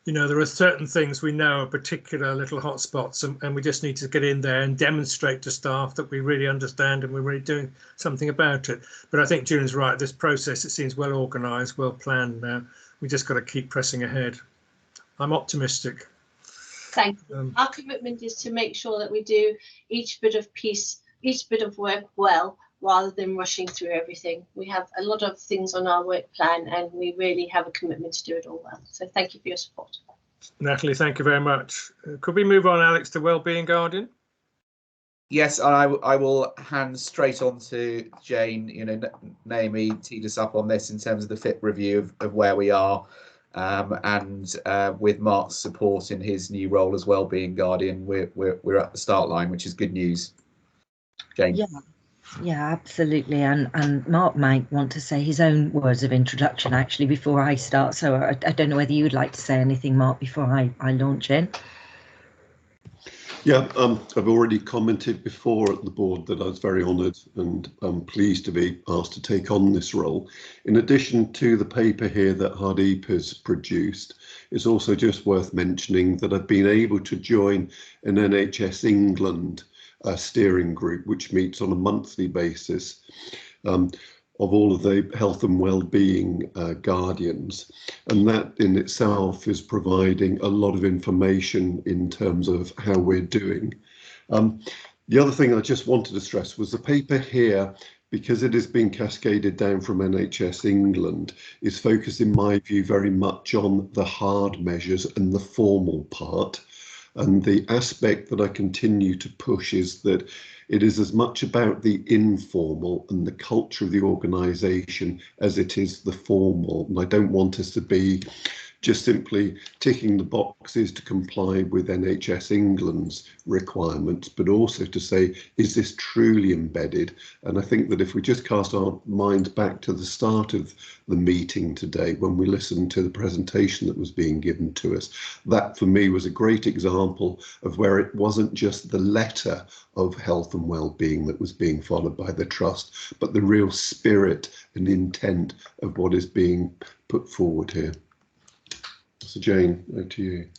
there are certain things we know are particular little hotspots, and we just need to get in there and demonstrate to staff that we really understand and we're really doing something about it. But I think Julian's right. This process, it seems well organised, well planned now. We just got to keep pressing ahead. I'm optimistic. Thank you. Our commitment is to make sure that we do each bit of work well, rather than rushing through everything. We have a lot of things on our work plan, and we really have a commitment to do it all well. So thank you for your support. Natalie, thank you very much. Could we move on, Alex, to Wellbeing Guardian? Yes, I will hand straight on to Jane. Naomi teed us up on this in terms of the fit review of where we are. And with Mark's support in his new role as Wellbeing Guardian, we're at the start line, which is good news. Jane. Yeah, absolutely. And Mark might want to say his own words of introduction actually before I start. So I don't know whether you would like to say anything, Mark, before I launch in. Yeah, I've already commented before at the board that I was very honoured and pleased to be asked to take on this role. In addition to the paper here that Hardeep has produced, it's also just worth mentioning that I've been able to join an NHS England steering group, which meets on a monthly basis, of all of the health and well-being guardians, and that in itself is providing a lot of information in terms of how we're doing. The other thing I just wanted to stress was the paper here, because it is being cascaded down from NHS England, is focused in my view very much on the hard measures and the formal part. And the aspect that I continue to push is that it is as much about the informal and the culture of the organisation as it is the formal. And I don't want us to be just simply ticking the boxes to comply with NHS England's requirements, but also to say, is this truly embedded? And I think that if we just cast our minds back to the start of the meeting today, when we listened to the presentation that was being given to us, that for me was a great example of where it wasn't just the letter of health and well-being that was being followed by the trust, but the real spirit and intent of what is being put forward here. So Jane, over to you.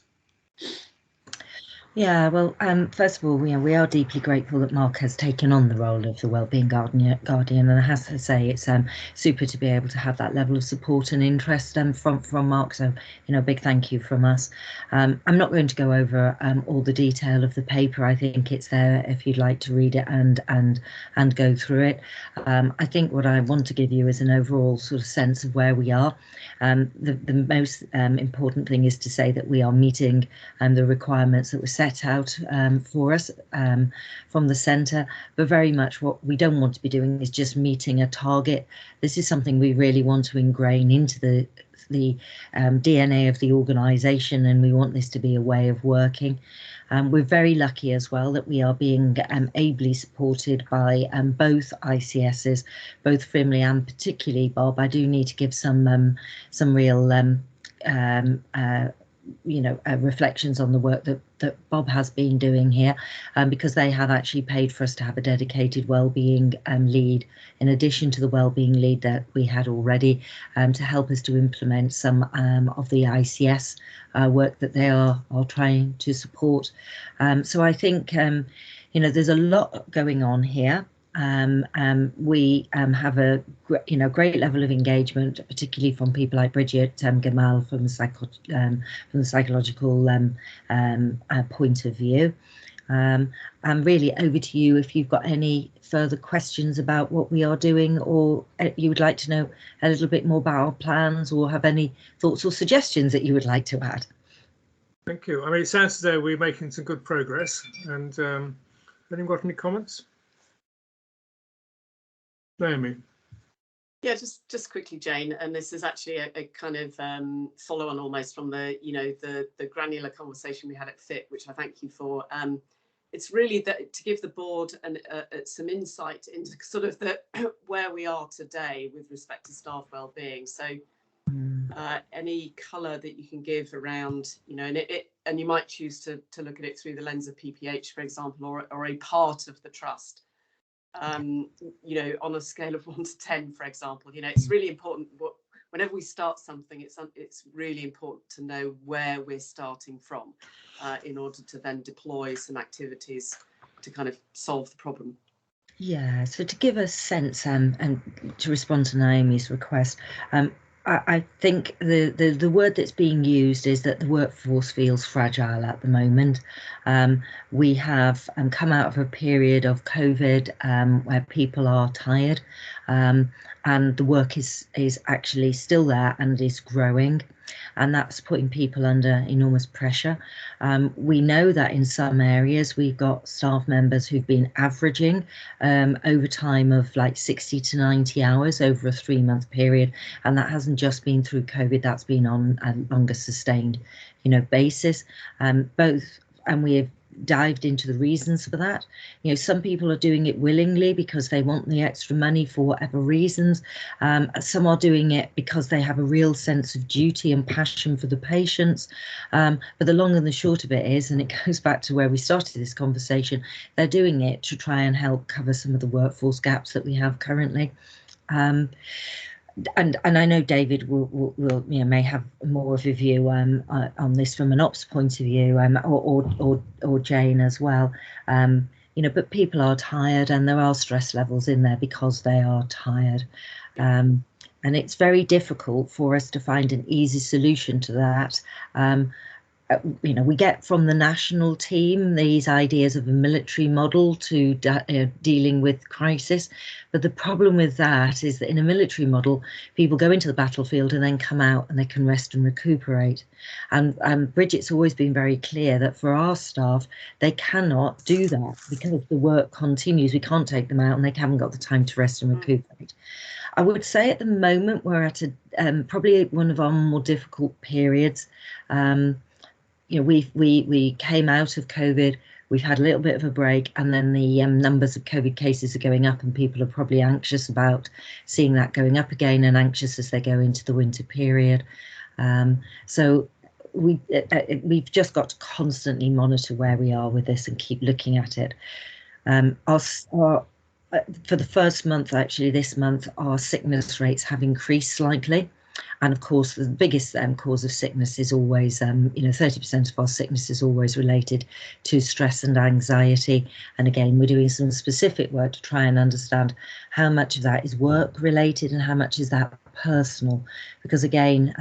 Yeah, well, first of all, we are deeply grateful that Mark has taken on the role of the Wellbeing Guardian, and I have to say it's super to be able to have that level of support and interest from Mark. So, big thank you from us. I'm not going to go over all the detail of the paper. I think it's there if you'd like to read it and go through it. I think what I want to give you is an overall sort of sense of where we are. The most important thing is to say that we are meeting the requirements that were set set out for us from the centre, but very much what we don't want to be doing is just meeting a target. This is something we really want to ingrain into the DNA of the organisation, and we want this to be a way of working. We're very lucky as well that we are being ably supported by both ICSs, both Frimley and particularly Bob. I do need to give some real reflections on the work that Bob has been doing here, because they have actually paid for us to have a dedicated wellbeing lead, in addition to the wellbeing lead that we had already, to help us to implement some of the ICS work that they are trying to support. So I think there's a lot going on here. We have a great level of engagement, particularly from people like Bridget Gamal from the psychological point of view. And really over to you if you've got any further questions about what we are doing, or you would like to know a little bit more about our plans, or have any thoughts or suggestions that you would like to add. Thank you. I mean, it sounds as though we're making some good progress. And anyone got any comments? Naomi. Yeah, just quickly, Jane, and this is actually a kind of follow on almost from the the granular conversation we had at FIT, which I thank you for. It's really that to give the board some insight into sort of where we are today with respect to staff wellbeing. So any colour that you can give around, and you might choose to look at it through the lens of PPH, for example, or a part of the trust. On a scale of 1 to 10, for example, it's really important. Whenever we start something, it's really important to know where we're starting from, in order to then deploy some activities to kind of solve the problem. Yeah, so to give a sense and to respond to Naomi's request, I think the word that's being used is that the workforce feels fragile at the moment. We have come out of a period of COVID where people are tired, and the work is actually still there and is growing, and that's putting people under enormous pressure. We know that in some areas we've got staff members who've been averaging overtime of like 60 to 90 hours over a 3-month period, and that hasn't just been through COVID, that's been on a longer sustained basis. And we have dived into the reasons for that. Some people are doing it willingly because they want the extra money for whatever reasons. Some are doing it because they have a real sense of duty and passion for the patients. But the long and the short of it is, and it goes back to where we started this conversation, they're doing it to try and help cover some of the workforce gaps that we have currently. And I know David will may have more of a view on this from an ops point of view, or Jane as well. But people are tired, and there are stress levels in there because they are tired, and it's very difficult for us to find an easy solution to that. We get from the national team these ideas of a military model to dealing with crisis. But the problem with that is that in a military model, people go into the battlefield and then come out and they can rest and recuperate. And Bridget's always been very clear that for our staff, they cannot do that because the work continues. We can't take them out and they haven't got the time to rest and recuperate. I would say at the moment we're at probably one of our more difficult periods. We came out of COVID, we've had a little bit of a break, and then the numbers of COVID cases are going up, and people are probably anxious about seeing that going up again, and anxious as they go into the winter period. So we've just got to constantly monitor where we are with this and keep looking at it. For the first month, actually this month, our sickness rates have increased slightly. And of course, the biggest cause of sickness is always, 30% of our sickness is always related to stress and anxiety. And again, we're doing some specific work to try and understand how much of that is work related and how much is that personal, because again,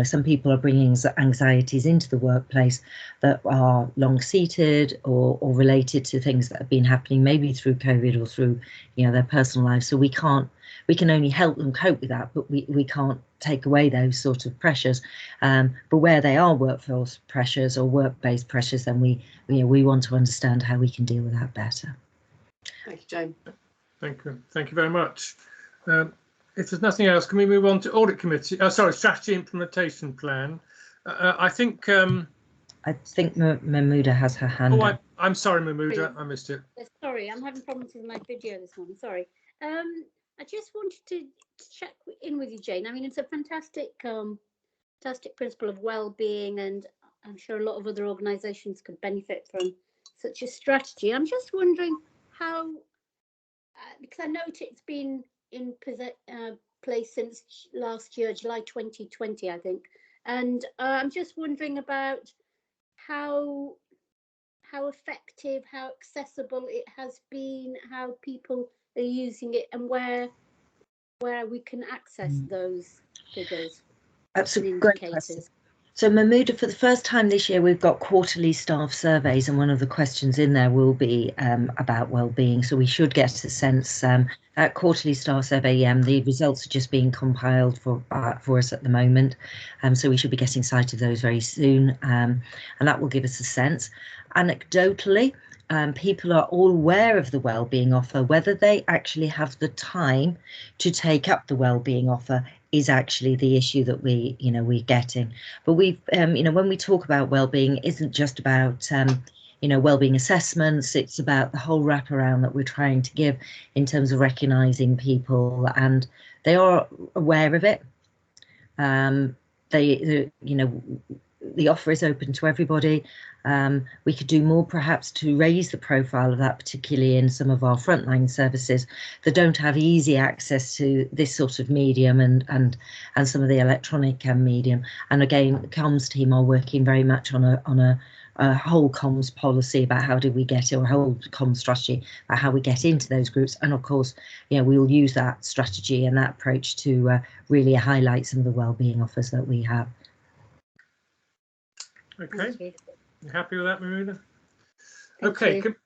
some people are bringing anxieties into the workplace that are long seated or related to things that have been happening maybe through COVID or through their personal lives. So we can only help them cope with that, but we can't take away those sort of pressures. But where they are workforce pressures or work-based pressures, then we want to understand how we can deal with that better. Thank you, Jane. Thank you very much. If there's nothing else, can we move on to audit committee? Strategy implementation plan. I think Mahmouda has her hand up. I'm sorry, Mahmouda, I missed it. Sorry, I'm having problems with my video this morning. Sorry. I just wanted to check in with you, Jane. I mean, it's a fantastic principle of well-being, and I'm sure a lot of other organisations could benefit from such a strategy. I'm just wondering how, because I note it's been in place since last year, July 2020, I think, and I'm just wondering about how effective, how accessible it has been, how people are using it, and where we can access those figures. That's a great question. So Mahmouda, for the first time this year, we've got quarterly staff surveys, and one of the questions in there will be about well-being. So we should get a sense. That quarterly staff survey, the results are just being compiled for us at the moment. So we should be getting sight of those very soon, and that will give us a sense. Anecdotally, people are all aware of the wellbeing offer. Whether they actually have the time to take up the wellbeing offer is actually the issue that we're getting. But we've, when we talk about wellbeing, it isn't just about wellbeing assessments. It's about the whole wraparound that we're trying to give in terms of recognising people, and they are aware of it. The offer is open to everybody. We could do more perhaps to raise the profile of that, particularly in some of our frontline services that don't have easy access to this sort of medium and some of the electronic medium. And again, the comms team are working very much on a whole comms policy about how do we get, or a whole comms strategy about how we get into those groups. And of course, we'll use that strategy and that approach to really highlight some of the wellbeing offers that we have. Okay, you happy with that, Mahmouda? Okay, can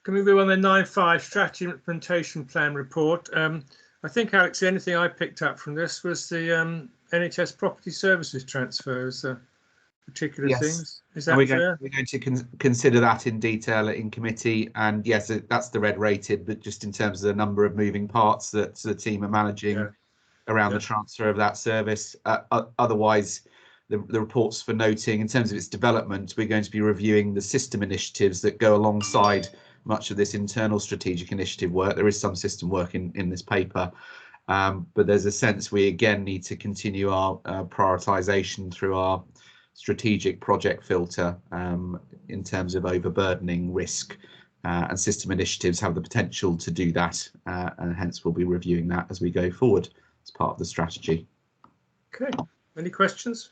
we move on to 9.5 strategy implementation plan report? I think, Alex, the only thing I picked up from this was the NHS property services transfers, particular things. Is that fair? We're going to consider that in detail in committee, and yes, that's the red rated, but just in terms of the number of moving parts that the team are managing around the transfer of that service. Otherwise, the reports for noting in terms of its development, we're going to be reviewing the system initiatives that go alongside much of this internal strategic initiative work. There is some system work in this paper, but there's a sense we again need to continue our prioritisation through our strategic project filter in terms of overburdening risk, and system initiatives have the potential to do that, and hence we'll be reviewing that as we go forward as part of the strategy. Okay, any questions?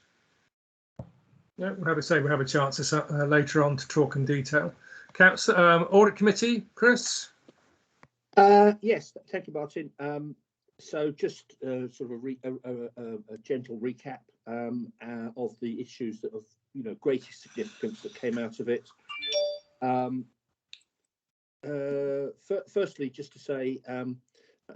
No, we'll have a chance later on to talk in detail. Council, Audit Committee, Chris? Yes, thank you, Martin. So just sort of a gentle recap of the issues that of greatest significance that came out of it. Firstly, just to say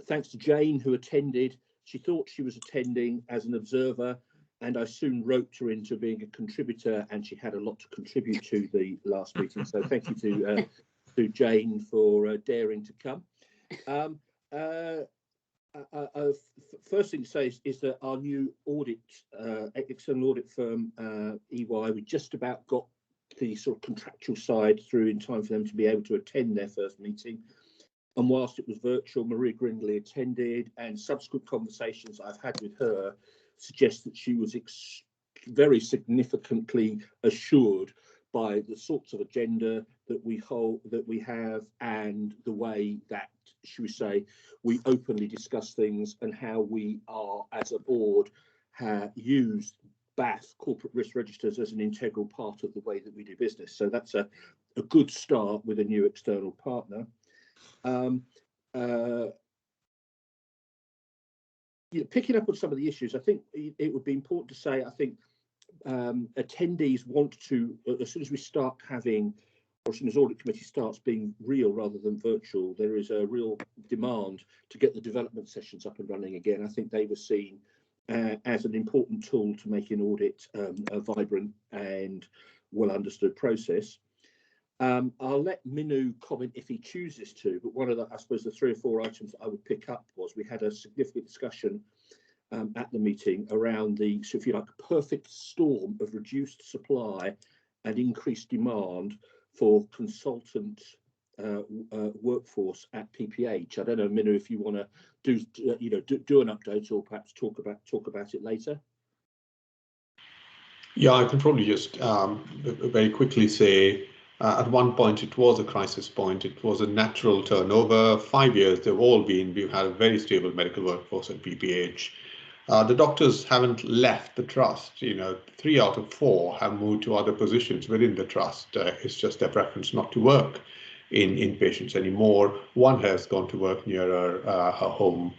thanks to Jane, who attended. She thought she was attending as an observer, and I soon roped her into being a contributor, and she had a lot to contribute to the last meeting. So thank you to Jane for daring to come. First thing to say is that our new external audit firm, EY, we just about got the sort of contractual side through in time for them to be able to attend their first meeting. And whilst it was virtual, Maria Grindley attended, and subsequent conversations I've had with her suggest that she was very significantly assured by the sorts of agenda that we have, and the way that, should we say, we openly discuss things, and how we are as a board used BAF, corporate risk registers, as an integral part of the way that we do business. So that's a good start with a new external partner. picking up on some of the issues, I think it would be important to say, I think attendees want to, as soon as we start having, or as soon as audit committee starts being real rather than virtual, there is a real demand to get the development sessions up and running again. I think they were seen as an important tool to making audit a vibrant and well understood process. I'll let Minu comment if he chooses to, but one of the, I suppose, the 3 or 4 items that I would pick up was we had a significant discussion at the meeting around the, so if you like, perfect storm of reduced supply and increased demand for consultant workforce at PPH. I don't know, Minu, if you want to do an update or perhaps talk about it later. Yeah, I can probably just very quickly say, at one point it was a crisis point. It was a natural turnover. 5 years we've had a very stable medical workforce at PPH. The doctors haven't left the trust. 3 out of 4 have moved to other positions within the trust. It's just their preference not to work in inpatients anymore. One has gone to work nearer her home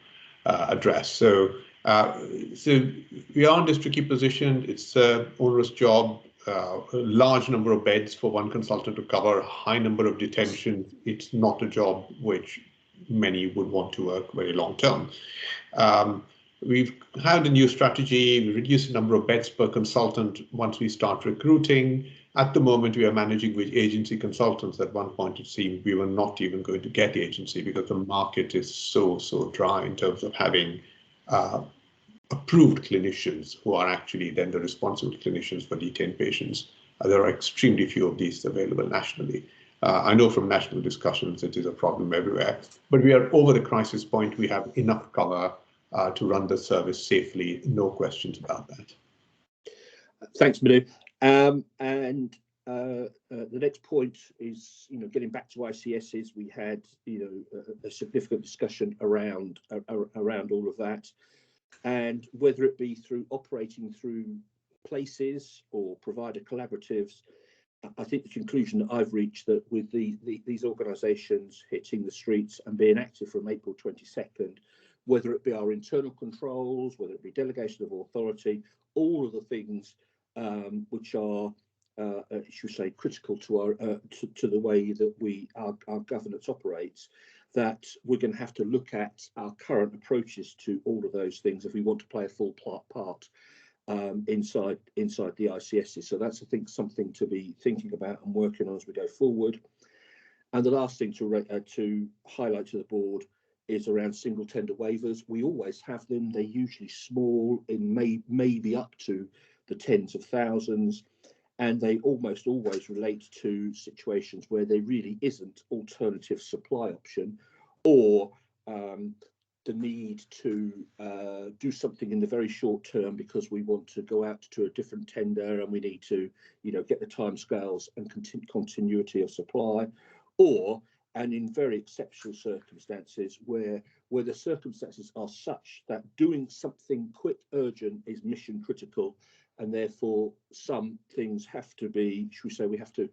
address. So we are in this tricky position. It's an onerous job, a large number of beds for one consultant to cover, a high number of detentions. It's not a job which many would want to work very long term. We've had a new strategy. We reduced the number of beds per consultant once we start recruiting. At the moment, we are managing with agency consultants. At one point, it seemed we were not even going to get agency because the market is so dry in terms of having approved clinicians who are actually then the responsible clinicians for detained patients. There are extremely few of these available nationally. I know from national discussions it is a problem everywhere, but we are over the crisis point. We have enough cover to run the service safely, no questions about that. Thanks, Manu. And the next point is, getting back to ICSs, we had, a significant discussion around all of that, and whether it be through operating through places or provider collaboratives. I think the conclusion that I've reached that with these organisations hitting the streets and being active from April 22nd, whether it be our internal controls, whether it be delegation of authority, all of the things which are, should we say, critical to our to the way that our governance operates, that we're going to have to look at our current approaches to all of those things if we want to play a full part inside the ICSs. So that's, I think, something to be thinking about and working on as we go forward. And the last thing to highlight to the board is around single tender waivers. We always have them. They're usually small, in maybe up to the tens of thousands, and they almost always relate to situations where there really isn't alternative supply option, or the need to do something in the very short term because we want to go out to a different tender and we need to, get the timescales and continuity of supply, and in very exceptional circumstances where the circumstances are such that doing something quick, urgent is mission critical, and therefore some things have to be, should we say, we have to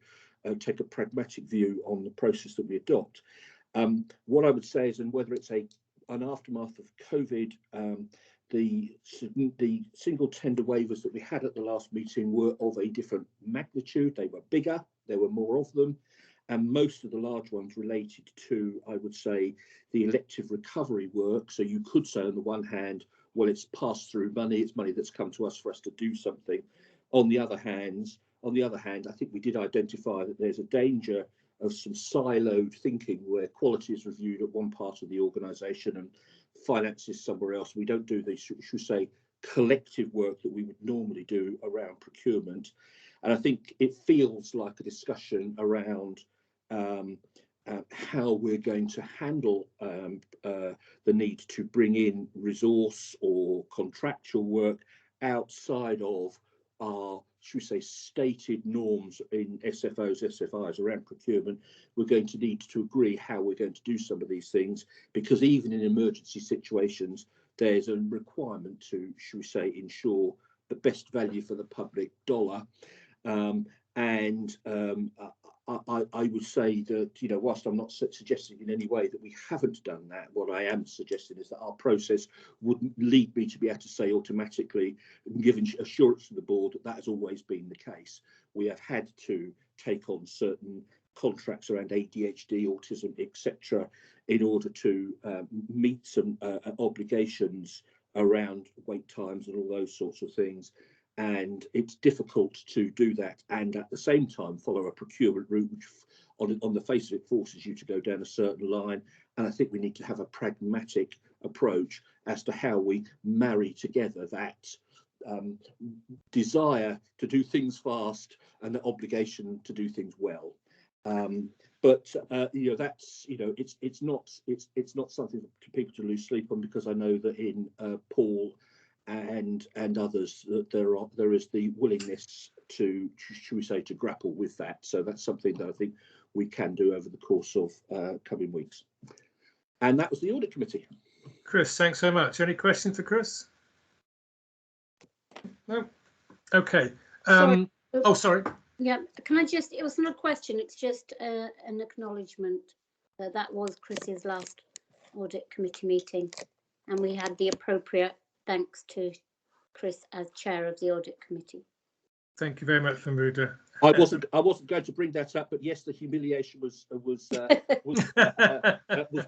take a pragmatic view on the process that we adopt. What I would say is, and whether it's an aftermath of COVID, the single tender waivers that we had at the last meeting were of a different magnitude. They were bigger, there were more of them. And most of the large ones related to, I would say, the elective recovery work. So you could say, on the one hand, well, it's passed through money, it's money that's come to us for us to do something. On the other hand, I think we did identify that there's a danger of some siloed thinking where quality is reviewed at one part of the organisation and finances somewhere else. We don't do the, should we say, collective work that we would normally do around procurement. And I think it feels like a discussion around how we're going to handle the need to bring in resource or contractual work outside of our, should we say, stated norms in SFOs, SFIs around procurement. We're going to need to agree how we're going to do some of these things, because even in emergency situations, there's a requirement to, should we say, ensure the best value for the public dollar. I would say that, you know, whilst I'm not suggesting in any way that we haven't done that, what I am suggesting is that our process wouldn't lead me to be able to say automatically, giving assurance to the board that that has always been the case. We have had to take on certain contracts around ADHD, autism, etc., in order to meet some obligations around wait times and all those sorts of things. And it's difficult to do that and at the same time follow a procurement route which on the face of it forces you to go down a certain line. And I think we need to have a pragmatic approach as to how we marry together that desire to do things fast and the obligation to do things well. But you know, that's, you know, it's not something for people to lose sleep on, because I know that in Paul and others that there is the willingness to, should we say, to grapple with that. So that's something that I think we can do over the course of coming weeks. And that was the audit committee. Chris, thanks so much. Any questions for Chris? No. Okay. Sorry. Oh, sorry. Yeah, can I just, it was not a question, it's just an acknowledgement that that was Chris's last audit committee meeting, and we had the appropriate thanks to Chris as chair of the audit committee. Thank you very much, Famuda. I wasn't going to bring that up, but yes, the humiliation was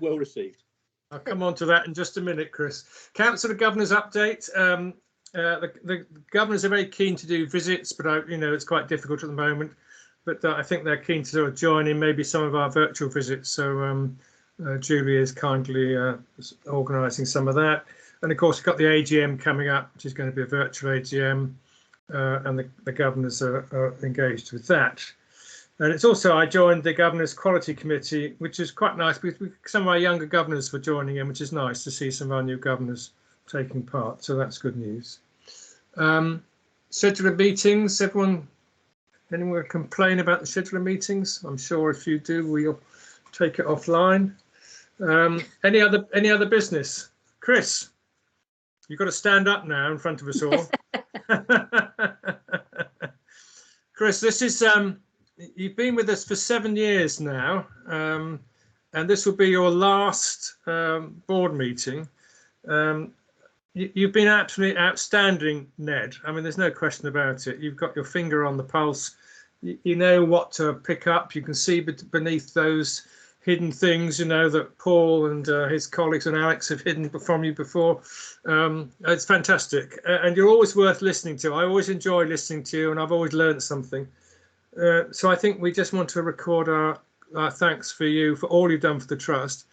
well received. I'll come on to that in just a minute, Chris. Council of Governors update. The governors are very keen to do visits, but you know, it's quite difficult at the moment. But I think they're keen to sort of join in maybe some of our virtual visits. So Julie is kindly organising some of that. And of course, we've got the AGM coming up, which is going to be a virtual AGM, and the governors are engaged with that. And it's also, I joined the Governors Quality Committee, which is quite nice because some of our younger governors were joining in, which is nice to see some of our new governors taking part. So that's good news. Schedule of meetings, anyone complain about the schedule of meetings? I'm sure if you do, we'll take it offline. Any other business? Chris, you've got to stand up now in front of us all. Chris, this is you've been with us for 7 years now, and this will be your last board meeting. You've been absolutely outstanding, Ned. I mean, there's no question about it. You've got your finger on the pulse. You know what to pick up. You can see beneath those hidden things, you know, that Paul and his colleagues and Alex have hidden from you before. It's fantastic. And you're always worth listening to. I always enjoy listening to you, and I've always learned something. So I think we just want to record our thanks for you for all you've done for the Trust.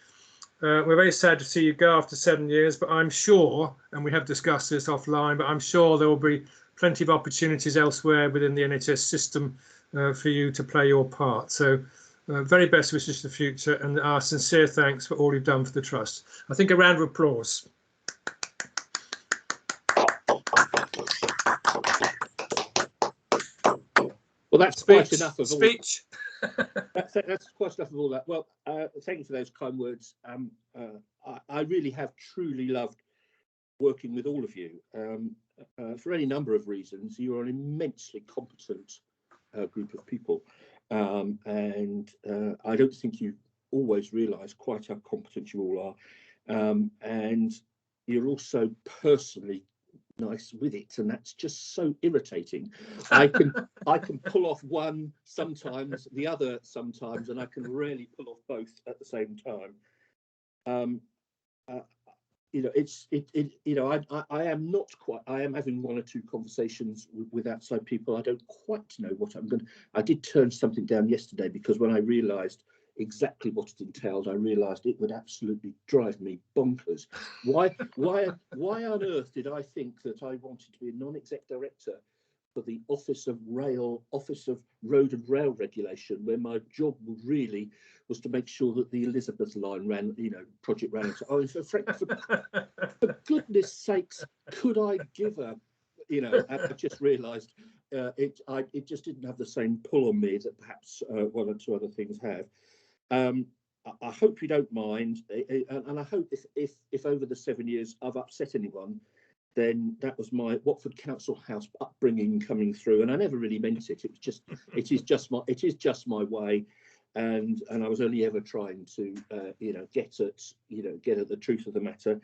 We're very sad to see you go after 7 years, but I'm sure, and we have discussed this offline, but I'm sure there will be plenty of opportunities elsewhere within the NHS system for you to play your part. So very best wishes for the future, and our sincere thanks for all you've done for the Trust. I think a round of applause. Well, that's quite enough of speech. That's quite enough of all that. Well, thank you for those kind words. I really have truly loved working with all of you for any number of reasons. You're an immensely competent group of people, and I don't think you always realise quite how competent you all are, and you're also personally nice with it, and that's just so irritating. I can pull off one sometimes, the other sometimes, and I can rarely pull off both at the same time. You know, I am not quite. I am having one or two conversations with outside people. I don't quite know what I'm going to. I did turn something down yesterday because when I realised exactly what it entailed, I realised it would absolutely drive me bonkers. Why on earth did I think that I wanted to be a non-exec director for the Office of Road and Rail Regulation, where my job really was to make sure that the Elizabeth line ran, you know, project ran. Oh, for goodness sakes, could I give a, you know? I just realised it just didn't have the same pull on me that perhaps one or two other things have. I hope you don't mind, and I hope if over the 7 years I've upset anyone, then that was my Watford Council House upbringing coming through, and I never really meant it. It was just, it is just my way, and I was only ever trying to, get at the truth of the matter.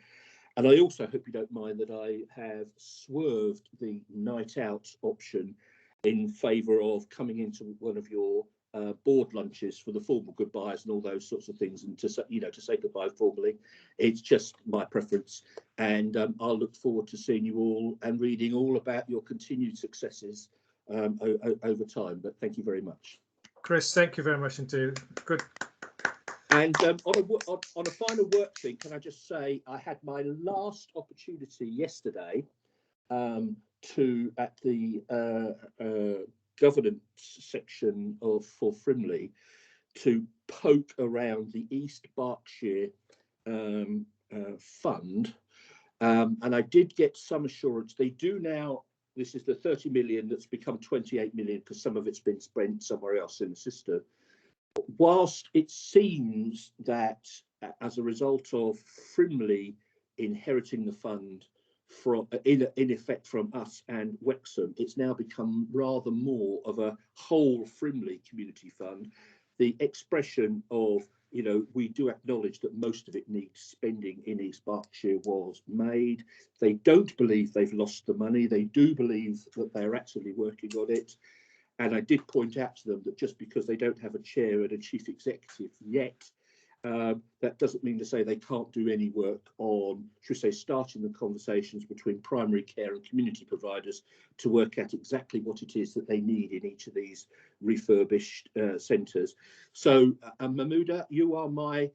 And I also hope you don't mind that I have swerved the night out option in favour of coming into one of your board lunches for the formal goodbyes and all those sorts of things, and to say goodbye formally. It's just my preference, and I'll look forward to seeing you all and reading all about your continued successes over time. But thank you very much, Chris. Thank you very much indeed. Good. And on a final work thing, can I just say I had my last opportunity yesterday at the governance section for Frimley to poke around the East Berkshire fund, and I did get some assurance they do now. This is the 30 million that's become 28 million because some of it's been spent somewhere else in the system. Whilst it seems that as a result of Frimley inheriting the fund from in effect from us and Wexham, it's now become rather more of a whole Frimley community fund. The expression of, we do acknowledge that most of it needs spending in East Berkshire was made. They don't believe they've lost the money. They do believe that they're actually working on it. And I did point out to them that just because they don't have a chair and a chief executive yet, that doesn't mean to say they can't do any work on, should we say, starting the conversations between primary care and community providers to work out exactly what it is that they need in each of these refurbished centres. So, Mahmouda, you are my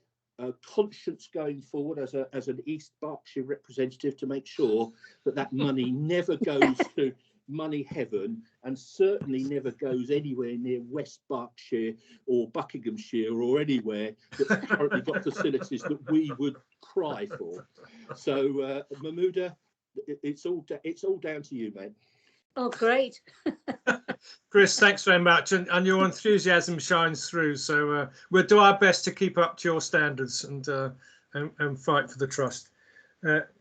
conscience going forward as an East Berkshire representative to make sure that money never goes to money heaven, and certainly never goes anywhere near West Berkshire or Buckinghamshire or anywhere that's currently got facilities that we would cry for. So, Mahmouda, it's all down to you, mate. Oh, great. Chris, thanks very much, and your enthusiasm shines through. So we'll do our best to keep up to your standards and fight for the trust.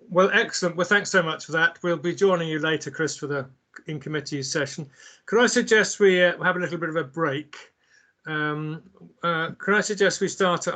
Well, excellent. Well, thanks so much for that. We'll be joining you later, Chris, for the in-committee session. Could I suggest we have a little bit of a break? Could I suggest we start at